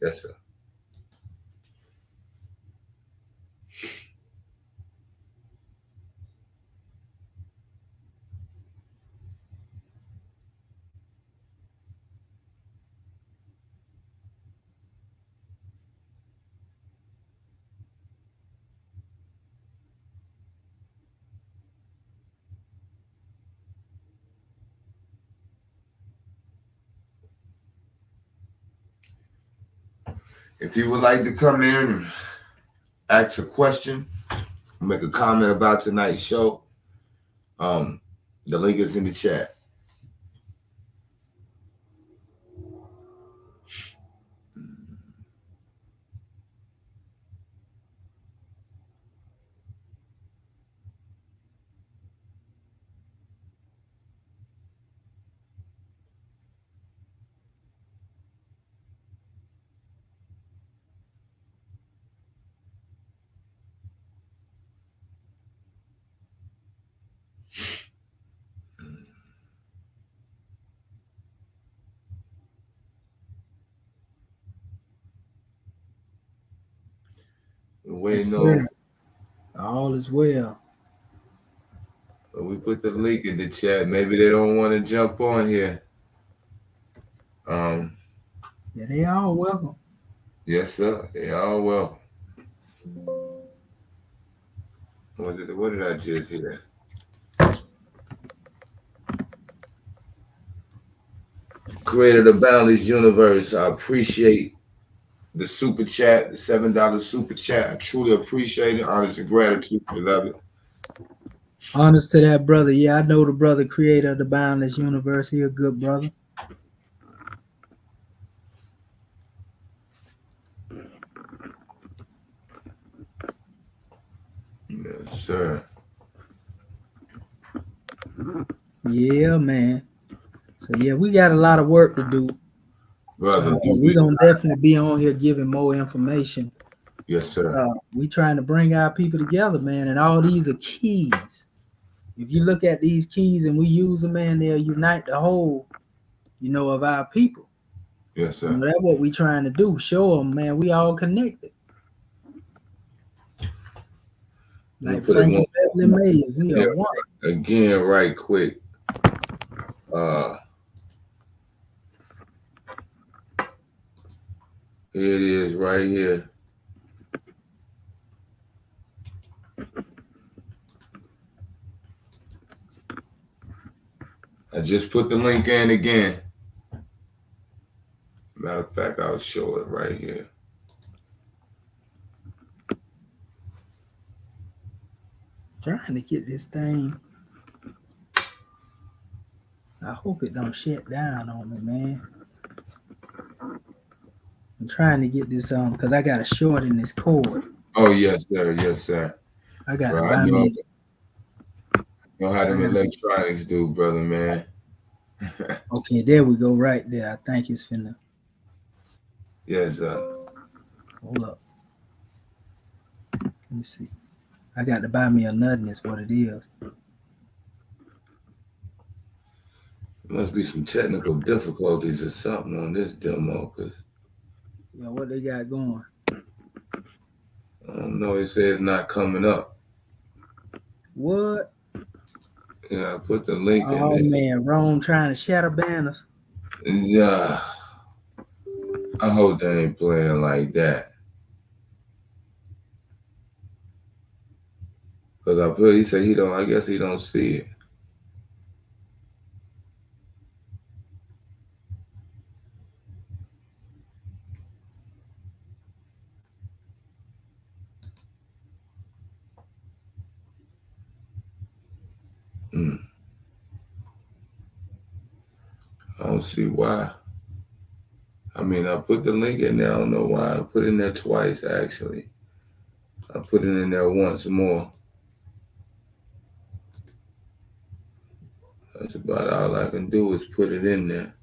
Yes, sir. If you would like to come in and ask a question, make a comment about tonight's show, the link is in the chat. Yes, sir. All is well. We put the link in the chat. Maybe they don't want to jump on here. Yeah, they all welcome. Yes, sir. They all welcome. What did I just hear? Creator of the Boundless Universe. I appreciate the super chat, the $7 super chat. I truly appreciate it. Honest and gratitude, beloved. Honest to that brother. Yeah, I know the brother creator of the Boundless Universe. He a good brother. Yes, sir. Yeah, man. So yeah, we got a lot of work to do. Brother, We're gonna definitely be on here giving more information. Yes, sir. We trying to bring our people together, man, and all these are keys. If you look at these keys and we use them, man, they'll unite the whole, you know, of our people. Yes, sir. You know, that's what we trying to do. Show them, man, we all connected. Like Frankie Beverly Mays, we are one. Again, right quick. Here it is right here. I just put the link in again. Matter of fact, I'll show it right here. Trying to get this thing. I hope it don't shut down on me, man. I'm trying to get this on because I got a short in this cord. Oh yes, sir. Yes, sir. I got to Bro, I buy me. know how them I gotta, electronics do, brother, man. okay, there we go, right there. I think it's finna. Yes, sir. Hold up. Let me see. I got to buy me a nutting is what it is. Must be some technical difficulties or something on this demo, cause Yeah, what they got going? I don't know. It says not coming up. What? Yeah, I put the link in Oh there. man, Rome trying to shatter banners. Yeah, I hope they ain't playing like that. Cause I put, he said he don't. I guess he don't see it. Mm, I don't see why. I mean, I put the link in there. I don't know why. I put it in there twice, actually. I put it in there once more. That's about all I can do is put it in there.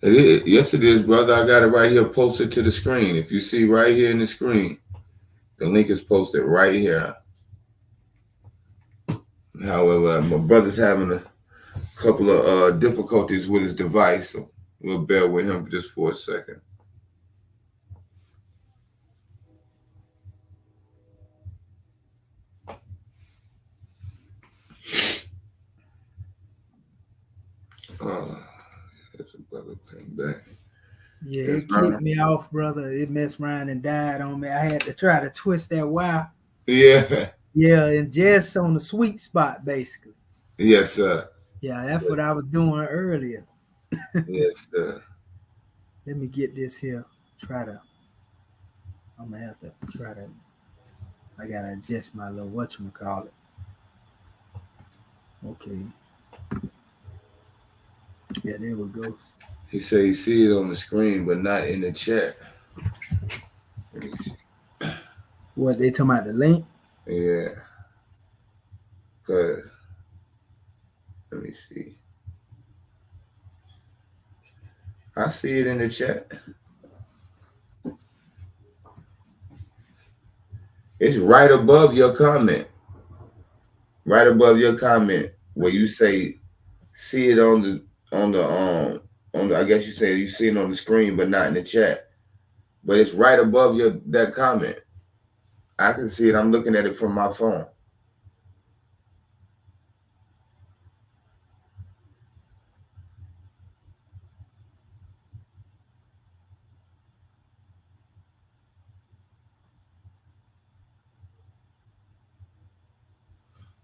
It is. Yes, it is, brother. I got it right here posted to the screen. If you see right here in the screen, the link is posted right here. However, my brother's having a couple of difficulties with his device, so we'll bear with him just for a second. There's a brother came back. Yeah, Yes, it kicked me off, brother. It messed around and died on me. I had to try to twist that wire. Yeah. Yeah, and just on the sweet spot, basically. Yes, sir. Yeah, that's Yes. what I was doing earlier. Yes, sir. Let me get this here. I'm gonna have to try to. I gotta adjust my little whatchamacallit. Okay. Yeah, there we go. He said he see it on the screen, but not in the chat. Let me see. What they talking about the link? Yeah. Cause let me see. I see it in the chat. It's right above your comment. Right above your comment where you say see it on the I guess you say you see it on the screen but not in the chat. But it's right above that comment. I can see it. I'm looking at it from my phone.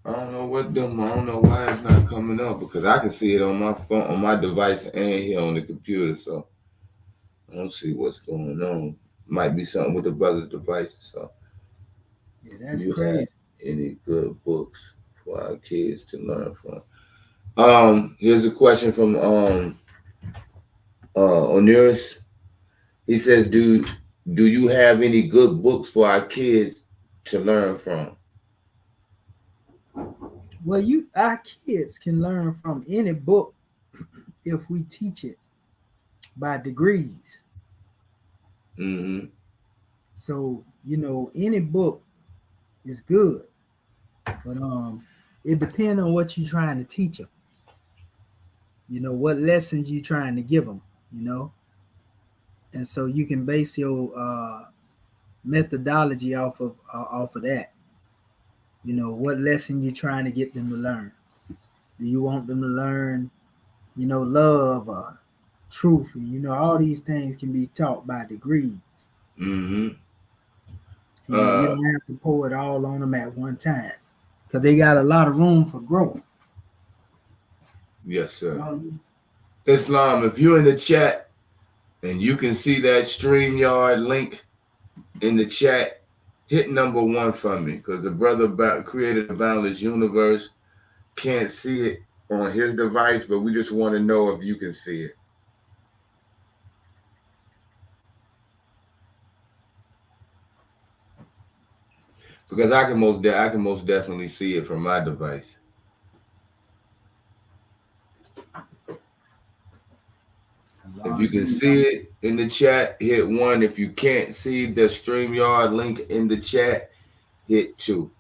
I don't know what them. I don't know why it's not coming up because I can see it on my phone, on my device, and here on the computer. So I don't see what's going on. Might be something with the brother's devices. So Yeah, that's you have crazy. any good books for our kids to learn from? Here's a question from Oniris. He says, "Do you have any good books for our kids to learn from?" Well, our kids can learn from any book if we teach it by degrees. Mm-hmm. So, any book is good. But it depends on what you're trying to teach them. What lessons you trying to give them, and so you can base your methodology off of that. What lesson you trying to get them to learn. Do you want them to learn, love or truth? All these things can be taught by degrees. Mm-hmm. You don't have to pour it all on them at one time because they got a lot of room for growth. Yes, sir. Islam, if you're in the chat and you can see that StreamYard link in the chat, hit number 1 for me because the brother created a boundless universe. can't see it on his device, but we just want to know if you can see it. Because I can most definitely see it from my device. If you can see it in the chat, hit 1. If you can't see the StreamYard link in the chat, hit 2.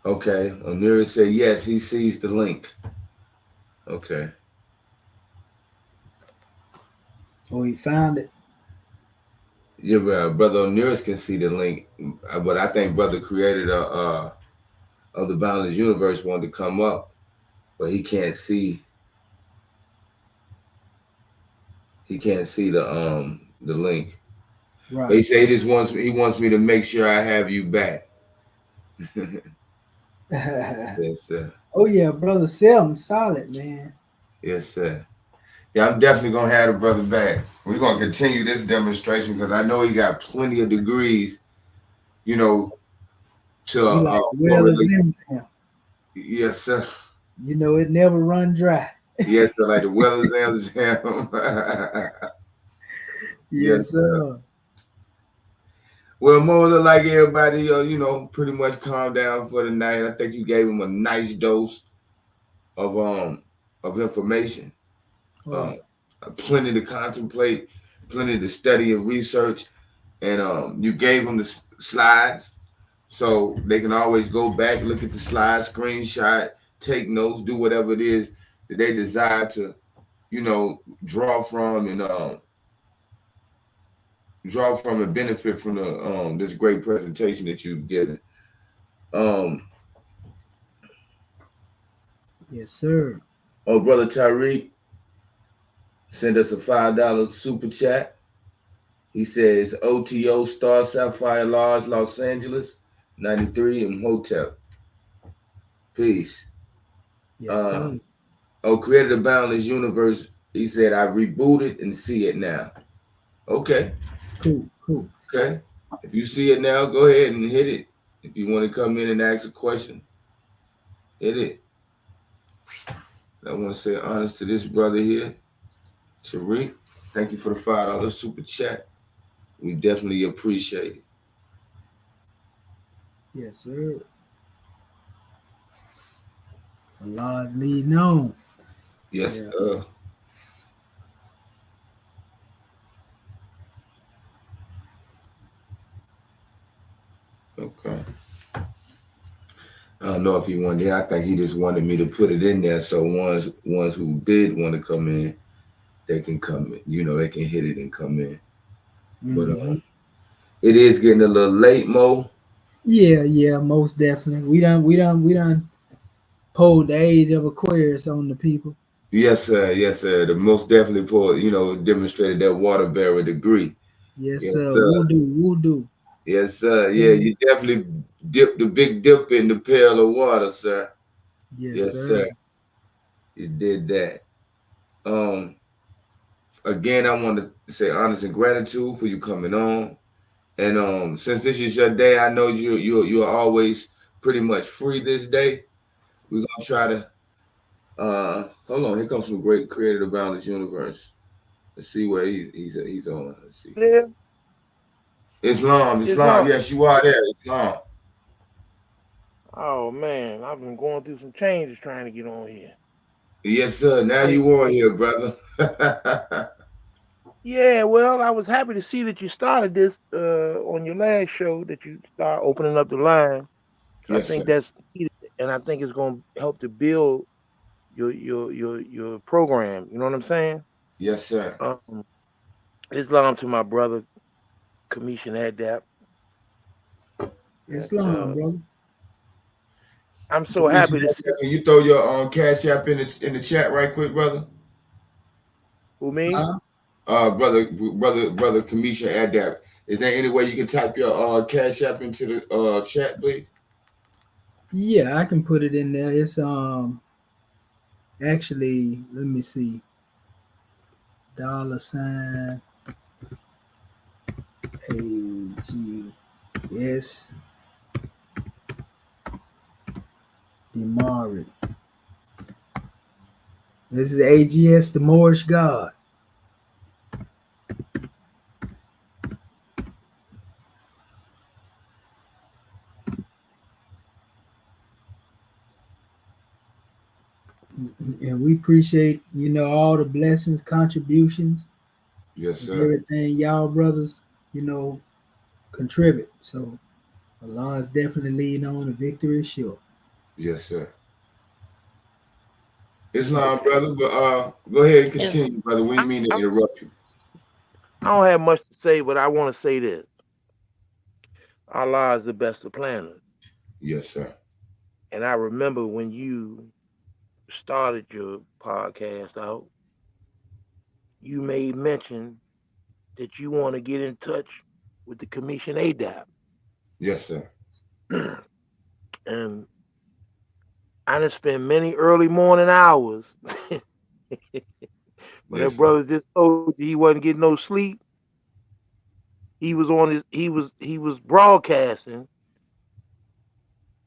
Okay, Onira said yes, he sees the link. Okay. Oh, he found it. Yeah, brother Onira can see the link, but I think brother created of the Boundless Universe wanted to come up, but he can't see. He can't see the link. Right. But he said he wants me to make sure I have you back. Yes, sir. Oh yeah, brother Selm, solid, man. Yes, sir. Yeah, I'm definitely gonna have the brother back. We're gonna continue this demonstration because I know he got plenty of degrees, you know, to He like well as him. yes, sir. You know, it never run dry. Yes, sir, like the well exam. Yes, sir. Well, more like everybody, you know, pretty much calm down for the night. I think you gave him a nice dose of information. Plenty to contemplate, plenty to study and research, and you gave them the slides, so they can always go back, look at the slides, screenshot, take notes, do whatever it is that they desire to, you know, draw from and benefit from the this great presentation that you've given. Yes, sir. Oh, brother Tyreek send us a $5 super chat. He says OTO Star Sapphire Lodge, Los Angeles, 93 Imhotep. Peace. Yes, sir. Oh, created a boundless universe. He said, I rebooted and see it now. Okay. Cool. Okay. If you see it now, go ahead and hit it. If you want to come in and ask a question, hit it. I want to say honest to this brother here, Tariq. Thank you for the $5 super chat. We definitely appreciate it. Yes, sir. Allah lead on. Yes, yeah. Okay. I don't know if he wanted it. I think he just wanted me to put it in there so ones who did want to come in, they can come in. You know, they can hit it and come in. Mm-hmm. But it is getting a little late, Mo. Yeah, most definitely. We done pulled the age of Aquarius on the people. Yes, sir. Yes, sir. The most definitely demonstrated that water bearer degree. Yes, sir. We'll do. Yes, sir. Yeah, you definitely dipped the big dip in the pail of water, sir. Yes, sir. You did that. Again, I want to say honest and gratitude for you coming on. And since this is your day, I know you're always pretty much free this day. We're gonna try to hold on. Here comes some great creator of Boundless Universe. Let's see where he's on. Let's see. Yeah. Islam. Yes, you are there. Islam. Oh man, I've been going through some changes trying to get on here. Yes, sir. Now you are here, brother. Yeah, well, I was happy to see that you started this on your last show, that you start opening up the line. Yes, I think sir. that's needed, and I think it's going to help to build your program. You know what I'm saying? Yes, sir. Islam to my brother, Kemetian Adept. Islam, brother. I'm so happy to see. Can you throw your cash app in the chat right quick, brother? Who, me? Brother Kemetian Adept. Is there any way you can type your cash app into the chat, please? Yeah, I can put it in there. It's actually, let me see. $. AGS Demari. This is AGS, the Moorish god. And we appreciate, all the blessings, contributions, Yes, and sir. everything y'all brothers, contribute. So Allah is definitely leading on, the victory is sure. Yes, sir. Islam, brother, but go ahead and And continue, brother. We didn't mean to interrupt you. I don't have much to say, but I want to say this. Allah is the best of planners. Yes, sir. And I remember when you started your podcast out, you made mention that you want to get in touch with the Kemetian Adept. Yes, sir. And I done spent many early morning hours when that Yes, sir. brother just told you he wasn't getting no sleep. He was on his he was broadcasting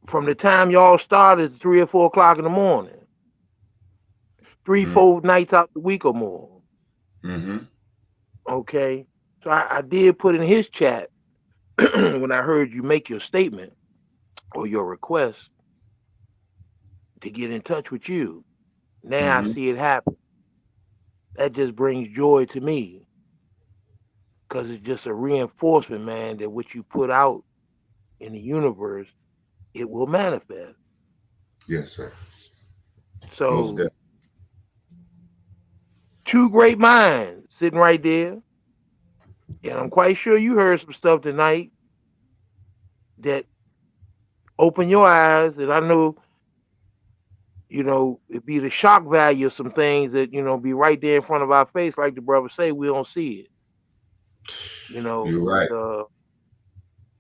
from the time y'all started at 3 or 4 o'clock in the morning. 3, Mm-hmm. 4 nights out the week or more. Mm-hmm. Okay. So I did put in his chat when I heard you make your statement or your request to get in touch with you. Now I Mm-hmm. see it happen. That just brings joy to me because it's just a reinforcement, man, that what you put out in the universe, it will manifest. Yes, sir. Most So, definitely. two great minds sitting right there. And I'm quite sure you heard some stuff tonight that open your eyes. And I know, it'd be the shock value of some things that, be right there in front of our face. Like the brother say, we don't see it. You're It's right.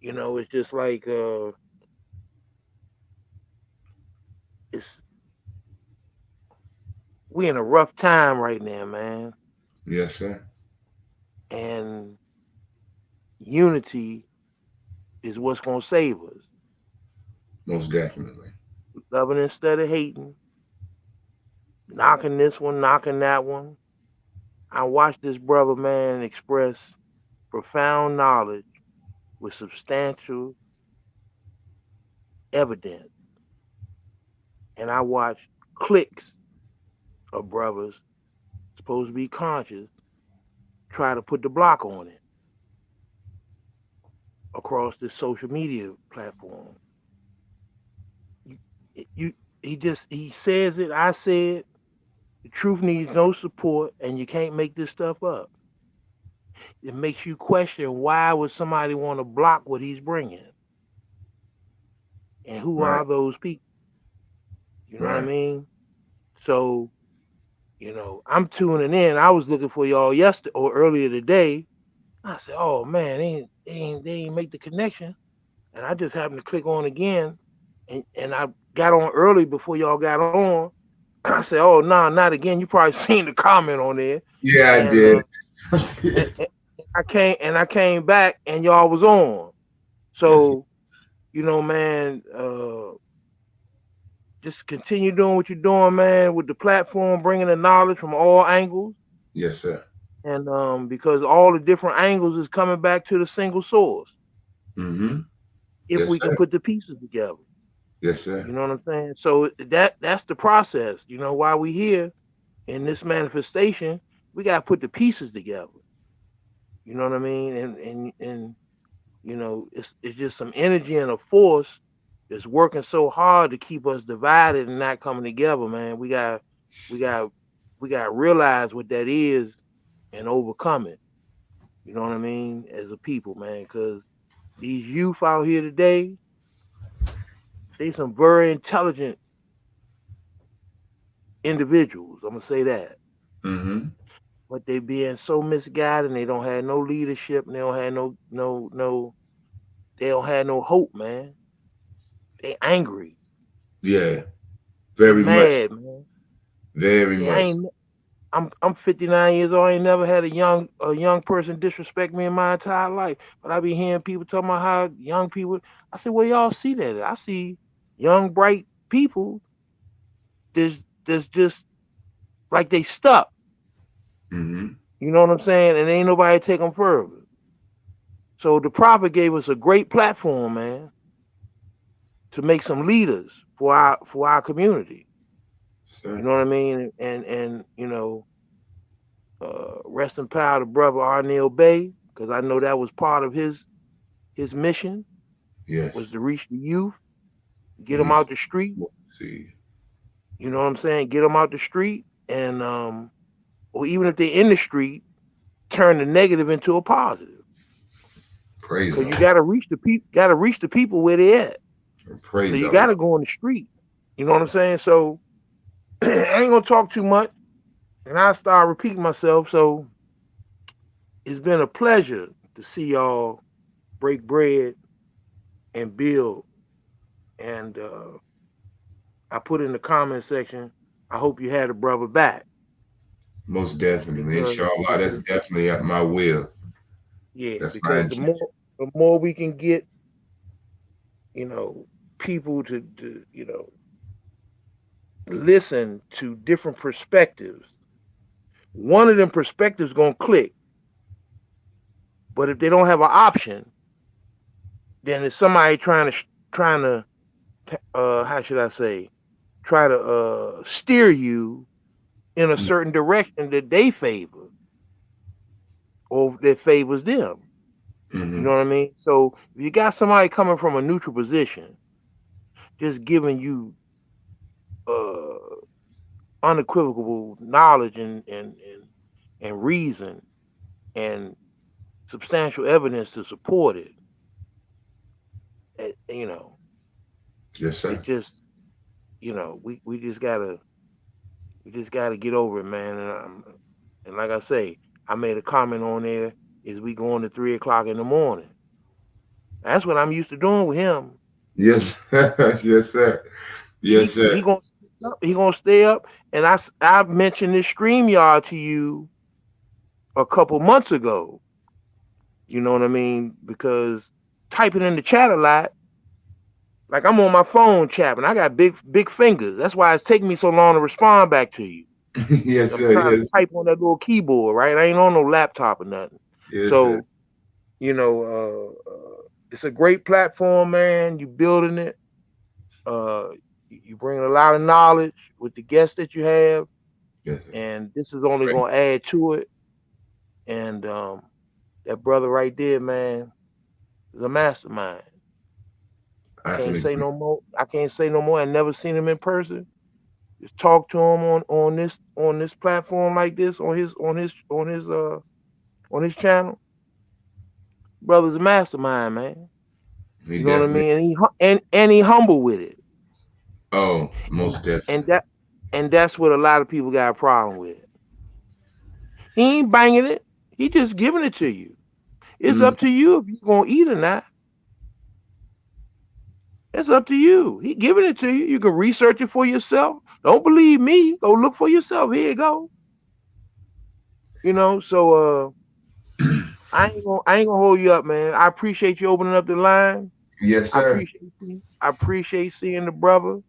it's just like it's we in a rough time right now, man. Yes, sir. And unity is what's gonna save us. Most definitely. Loving instead of hating, knocking this one, knocking that one. I watched this brother man express profound knowledge with substantial evidence. And I watched cliques of brothers supposed to be conscious try to put the block on it across this social media platform. You, you he says it, I said, the truth needs no support and you can't make this stuff up. It makes you question why would somebody want to block what he's bringing? And who Right. are those people? You know what I Right. mean? So, I'm tuning in. I was looking for y'all yesterday or earlier today. I said, oh man, they ain't make the connection. And I just happened to click on again and I got on early before y'all got on. I said, oh nah, not again. You probably seen the comment on there. Yeah, I And did. and I came back and y'all was on. So, man, just continue doing what you're doing, man, with the platform, bringing the knowledge from all angles. Yes, sir. And because all the different angles is coming back to the single source. Mm-hmm. If Yes, we can sir. put the pieces together, Yes, you sir. know what I'm saying. So that's the process. While we here in this manifestation, we gotta put the pieces together. You know what I mean. And it's just some energy and a force that's working so hard to keep us divided and not coming together, man. We got we got to realize what that is and overcome it. You know what I mean? As a people, man, because these youth out here today, they some very intelligent individuals. I'm gonna say that, Mm-hmm. but they being so misguided, and they don't have no leadership, and they don't have no, they don't have no hope, man. They angry, Yeah. they Very much. mad, man. Very See, much. I'm 59 years old. I ain't never had a young person disrespect me in my entire life. But I be hearing people talking about how young people. I said, well, y'all see that? I see young, bright people. There's just like they stuck. Mm-hmm. You know what I'm saying? And ain't nobody take them further. So the prophet gave us a great platform, man, to make some leaders for our community. You Sir. know what I mean? And rest in power to brother Arnell Bay, because I know that was part of his mission was Yes. to reach the youth, get them He's out the street. see. You know what I'm saying? Get them out the street, and or even if they're in the street, turn the negative into a positive. Praise Because you him. got to reach the people, where they at. So Praise you got Allah. to go on the street. You know what I'm saying? So I ain't gonna talk too much, and I start repeating myself. So it's been a pleasure to see y'all break bread and build. And I put in the comment section, I hope you had a brother back Most definitely. because Inshallah, that's because definitely at my will. yeah, That's my because intention. the more we can get, people to listen to different perspectives. One of them perspectives gonna click, but if they don't have an option, then it's somebody trying to how should I say, try to steer you in a certain direction that they favor or that favors them. You Mm-hmm. know what I mean? So if you got somebody coming from a neutral position, just giving you uh, unequivocal knowledge and reason and substantial evidence to support it, you know, Yes, it sir. just, we just gotta get over it, man. And like I say, I made a comment on there. Is we going to 3 o'clock in the morning? That's what I'm used to doing with him. Yes. Yes, sir. Yes, He sir. gonna he gonna stay up. And I mentioned this StreamYard to you a couple months ago. You know what I mean? Because typing in the chat a lot, like I'm on my phone chapping. I got big fingers. That's why it's taking me so long to respond back to you. Yes, I'm sir. trying to Yes. type on that little keyboard, right? I ain't on no laptop or nothing. Yes, sir. So it's a great platform, man. You building it. Uh, you bring a lot of knowledge with the guests that you have, Yes, sir. and this is only Great. going to add to it. And that brother right there, man, is a mastermind. I I can can't say agree. no more. I can't say no more. I never seen him in person. Just talk to him on this platform like this on his channel. Brother's a mastermind, man. He You know what I definitely. mean? And he humble with it. Oh, And most and definitely. that and that's what a lot of people got a problem with. He ain't banging it. He just giving it to you. It's Mm, up to you if you're gonna eat or not. It's up to you. He giving it to you. You can research it for yourself. Don't believe me. Go look for yourself. Here you go. So I ain't gonna hold you up, man. I appreciate you opening up the line. yes, sir. I appreciate seeing the brother.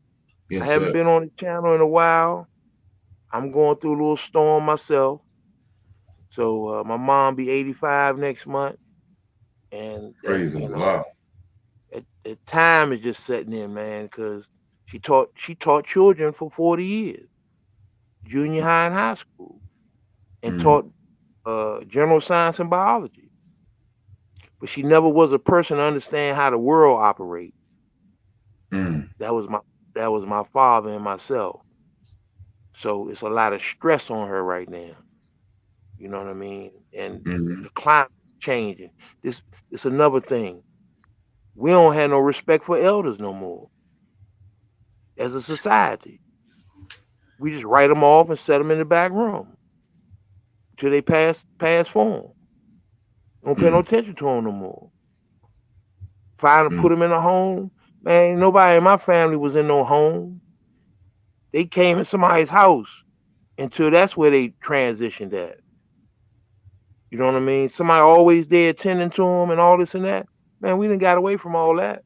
I Yes, haven't sir. been on the channel in a while. I'm going through a little storm myself. So my mom be 85 next month, and that Praise Allah. time is just setting in, man, because she taught children for 40 years, junior high and high school, and Mm, taught general science and biology. But she never was a person to understand how the world operates. mm, That was my father and myself. So it's a lot of stress on her right now. You know what I mean? And mm, the climate is changing. This it's another thing. We don't have no respect for elders no more as a society. We just write them off and set them in the back room till they pass form. Don't pay no mm, attention to them no more. Find and mm. put them in a home. Man, nobody in my family was in no home. They came in somebody's house. until that's where they transitioned at. You know what I mean? Somebody always there attending to them and all this and that. Man, we done got away from all that.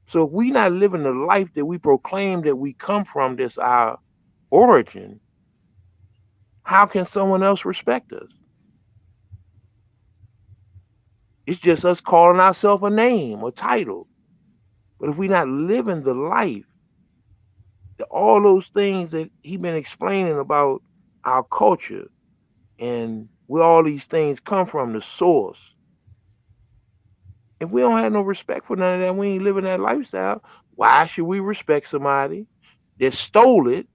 So if we not living the life that we proclaim that we come from, this our origin, how can someone else respect us? It's just us calling ourselves a name or title. But if we not living the life, all those things that he been explaining about our culture and where all these things come from, the source. If we don't have no respect for none of that, we ain't living that lifestyle. Why should we respect somebody that stole it,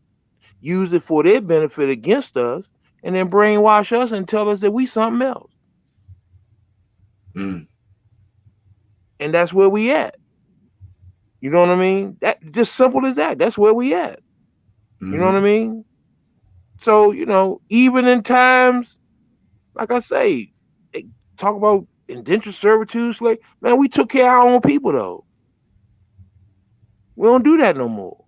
use it for their benefit against us, and then brainwash us and tell us that we something else? Mm. And that's where we at. You know what I mean? That just simple as that. That's where we at. You know what I mean? So, even in times, like I say, talk about indentured servitude, slave. Man, we took care of our own people though. We don't do that no more.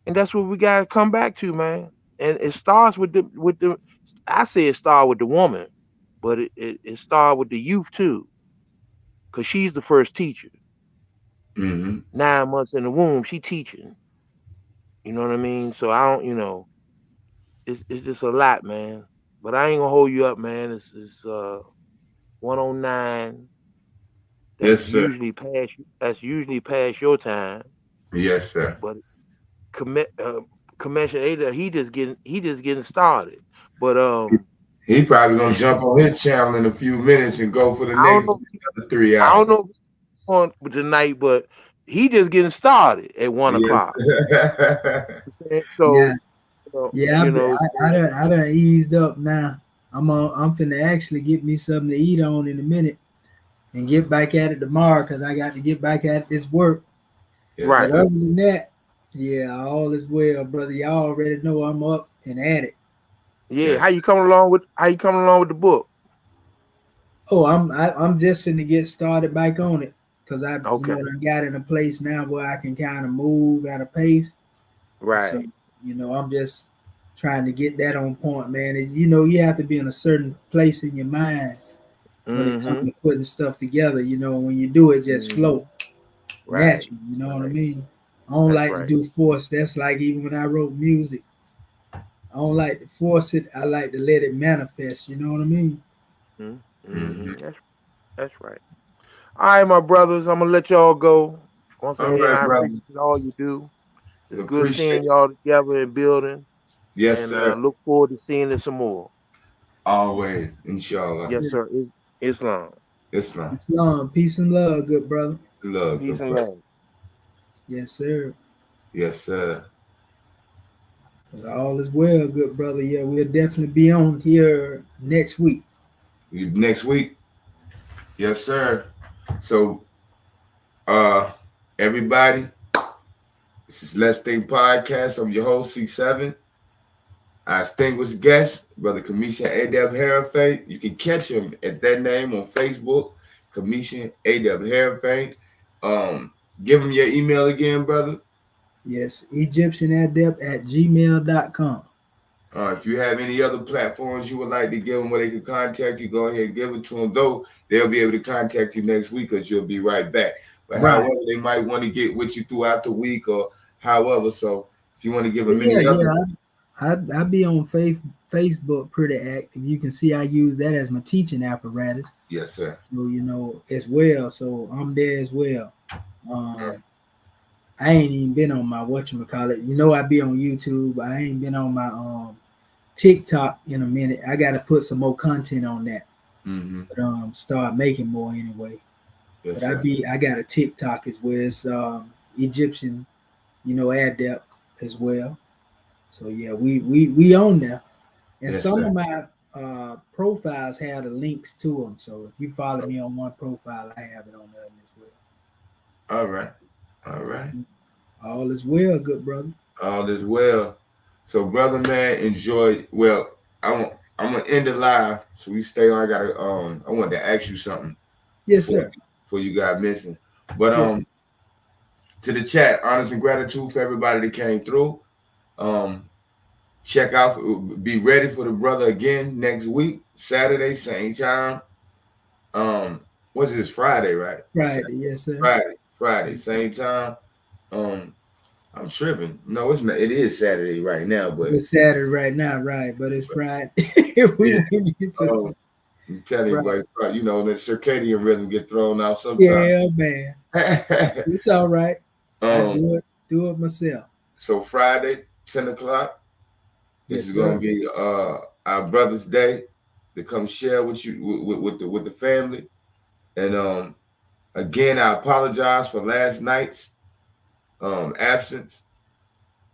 And that's what we gotta come back to, man. And it starts with the I say it starts with the woman, but it starts with the youth too. Cause she's the first teacher. 9 months in the womb, she teaching. You know what I mean? So I don't, it's just a lot, man. But I ain't gonna hold you up, man. It's 109. Yes, sir. That's usually past your time. Yes, sir. But Kemetian Adept, he just getting started. But He probably gonna jump on his channel in a few minutes and go for the I don't next know. 3 I hours. don't know if he's on tonight, but he just getting started at 1 o'clock. Yes. Yeah, So yeah. I done eased up now. I'm finna actually get me something to eat on in a minute and get back at it tomorrow because I got to get back at this work. Yes, right. But other than that, yeah, all is well, brother. Y'all already know I'm up and at it. Yeah. Yes. How you coming along with the book? Oh, I'm just finna get started back on it because I Okay. I got in a place now where I can kind of move at a pace. So Right. I'm just trying to get that on point, man. You have to be in a certain place in your mind when it comes Mm-hmm. to putting stuff together. When you do it, just Mm-hmm. flow Right. naturally. You know what I Right. mean? I don't That's like to right. do force. That's like even when I wrote music, I don't like to force it. I like to let it manifest. You know what I mean? Mm-hmm. Mm-hmm. That's right. All right, my brothers. I'm gonna let y'all go. Once All again, right, I brother. appreciate all you do. It's good Appreciate seeing it. y'all together and building, Yes, and sir. look forward to seeing it some more. Always, inshallah. Yes, sir. Islam. Islam. Islam, peace and love, good brother. Love, Peace good and brother. love. Yes, sir. Yes, sir. All is well, good brother. Yeah, we'll definitely be on here next week. Next week. Yes, sir. So, everybody, this is Let's Think Podcast. I'm your host, C7. Our distinguished guest, Brother Kemetian Adept Heruphant. You can catch him at that name on Facebook, Kemetian Adept Heruphant. Give him your email again, brother. Yes, EgyptianAdept@gmail.com. If you have any other platforms you would like to give them where they can contact you, go ahead and give it to them. Though they'll be able to contact you next week because you'll be right back. But Right. however, they might want to get with you throughout the week or however. So if you want to give them Yeah, any other, I be on Facebook pretty active. You can see I use that as my teaching apparatus. yes, sir. So as well. So I'm there as well. I ain't even been on my whatchamacallit. I be on YouTube. I ain't been on my TikTok in a minute. I gotta put some more content on that. Mm-hmm. But start making more anyway. Yes, But sir. I got a TikTok as well as Egyptian, adept as well. So yeah, we on there. And Yes, some sir. of my profiles have the links to them. So if you follow me on one profile, I have it on the other as well. All right. All right. All is well, good brother. All is well. So, brother, man, enjoy. Well, I'm gonna end it live, so we stay on. I wanted to ask you something Yes, sir. before you got missing. But Yes, to the chat, honors and gratitude for everybody that came through. Um, check out, be ready for the brother again next week, Saturday, same time. What's this, Friday, right? Friday, yes, sir. Friday, same time. I'm tripping. No, it's not. It is Saturday right now, but It's Saturday right now, right? But it's Friday. we yeah. went into I'm telling you, right. but you know, the circadian rhythm get thrown out sometimes. Yeah, man. It's all right. I do it myself. So Friday, 10 o'clock. This Yes, is sir. gonna be our brother's day to come share with you with the family. And again, I apologize for last night's absence.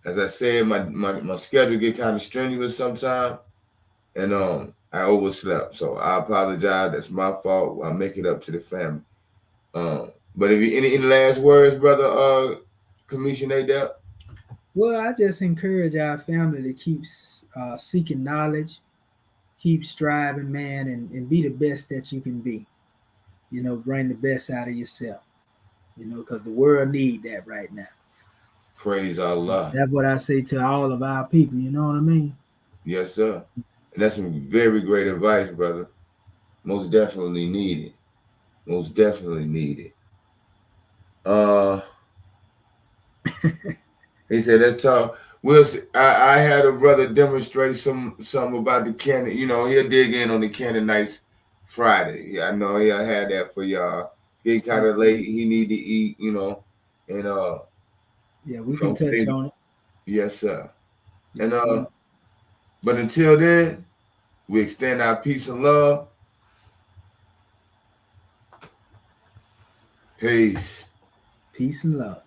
As I said, my schedule get kind of strenuous sometimes, and I overslept. So I apologize. That's my fault. I'll make it up to the family. But if you any last words, brother, Kemetian Adept? Well, I just encourage our family to keep seeking knowledge, keep striving, man, and be the best that you can be. You know, bring the best out of yourself. You know, because the world need that right now. Praise Allah. That's what I say to all of our people. You know what I mean? Yes, sir. And that's some very great advice, brother. Most definitely needed. Most definitely needed. He said, let's talk. We'll see. I had a brother demonstrate something about the Canaan. You know, he'll dig in on the Canaanites Friday. Yeah, I know he'll have that for y'all. Getting kind of late. He need to eat, you know. And yeah, we can touch on it. Yes, sir. Yes, And sir. but until then, we extend our peace and love. Peace. Peace and love.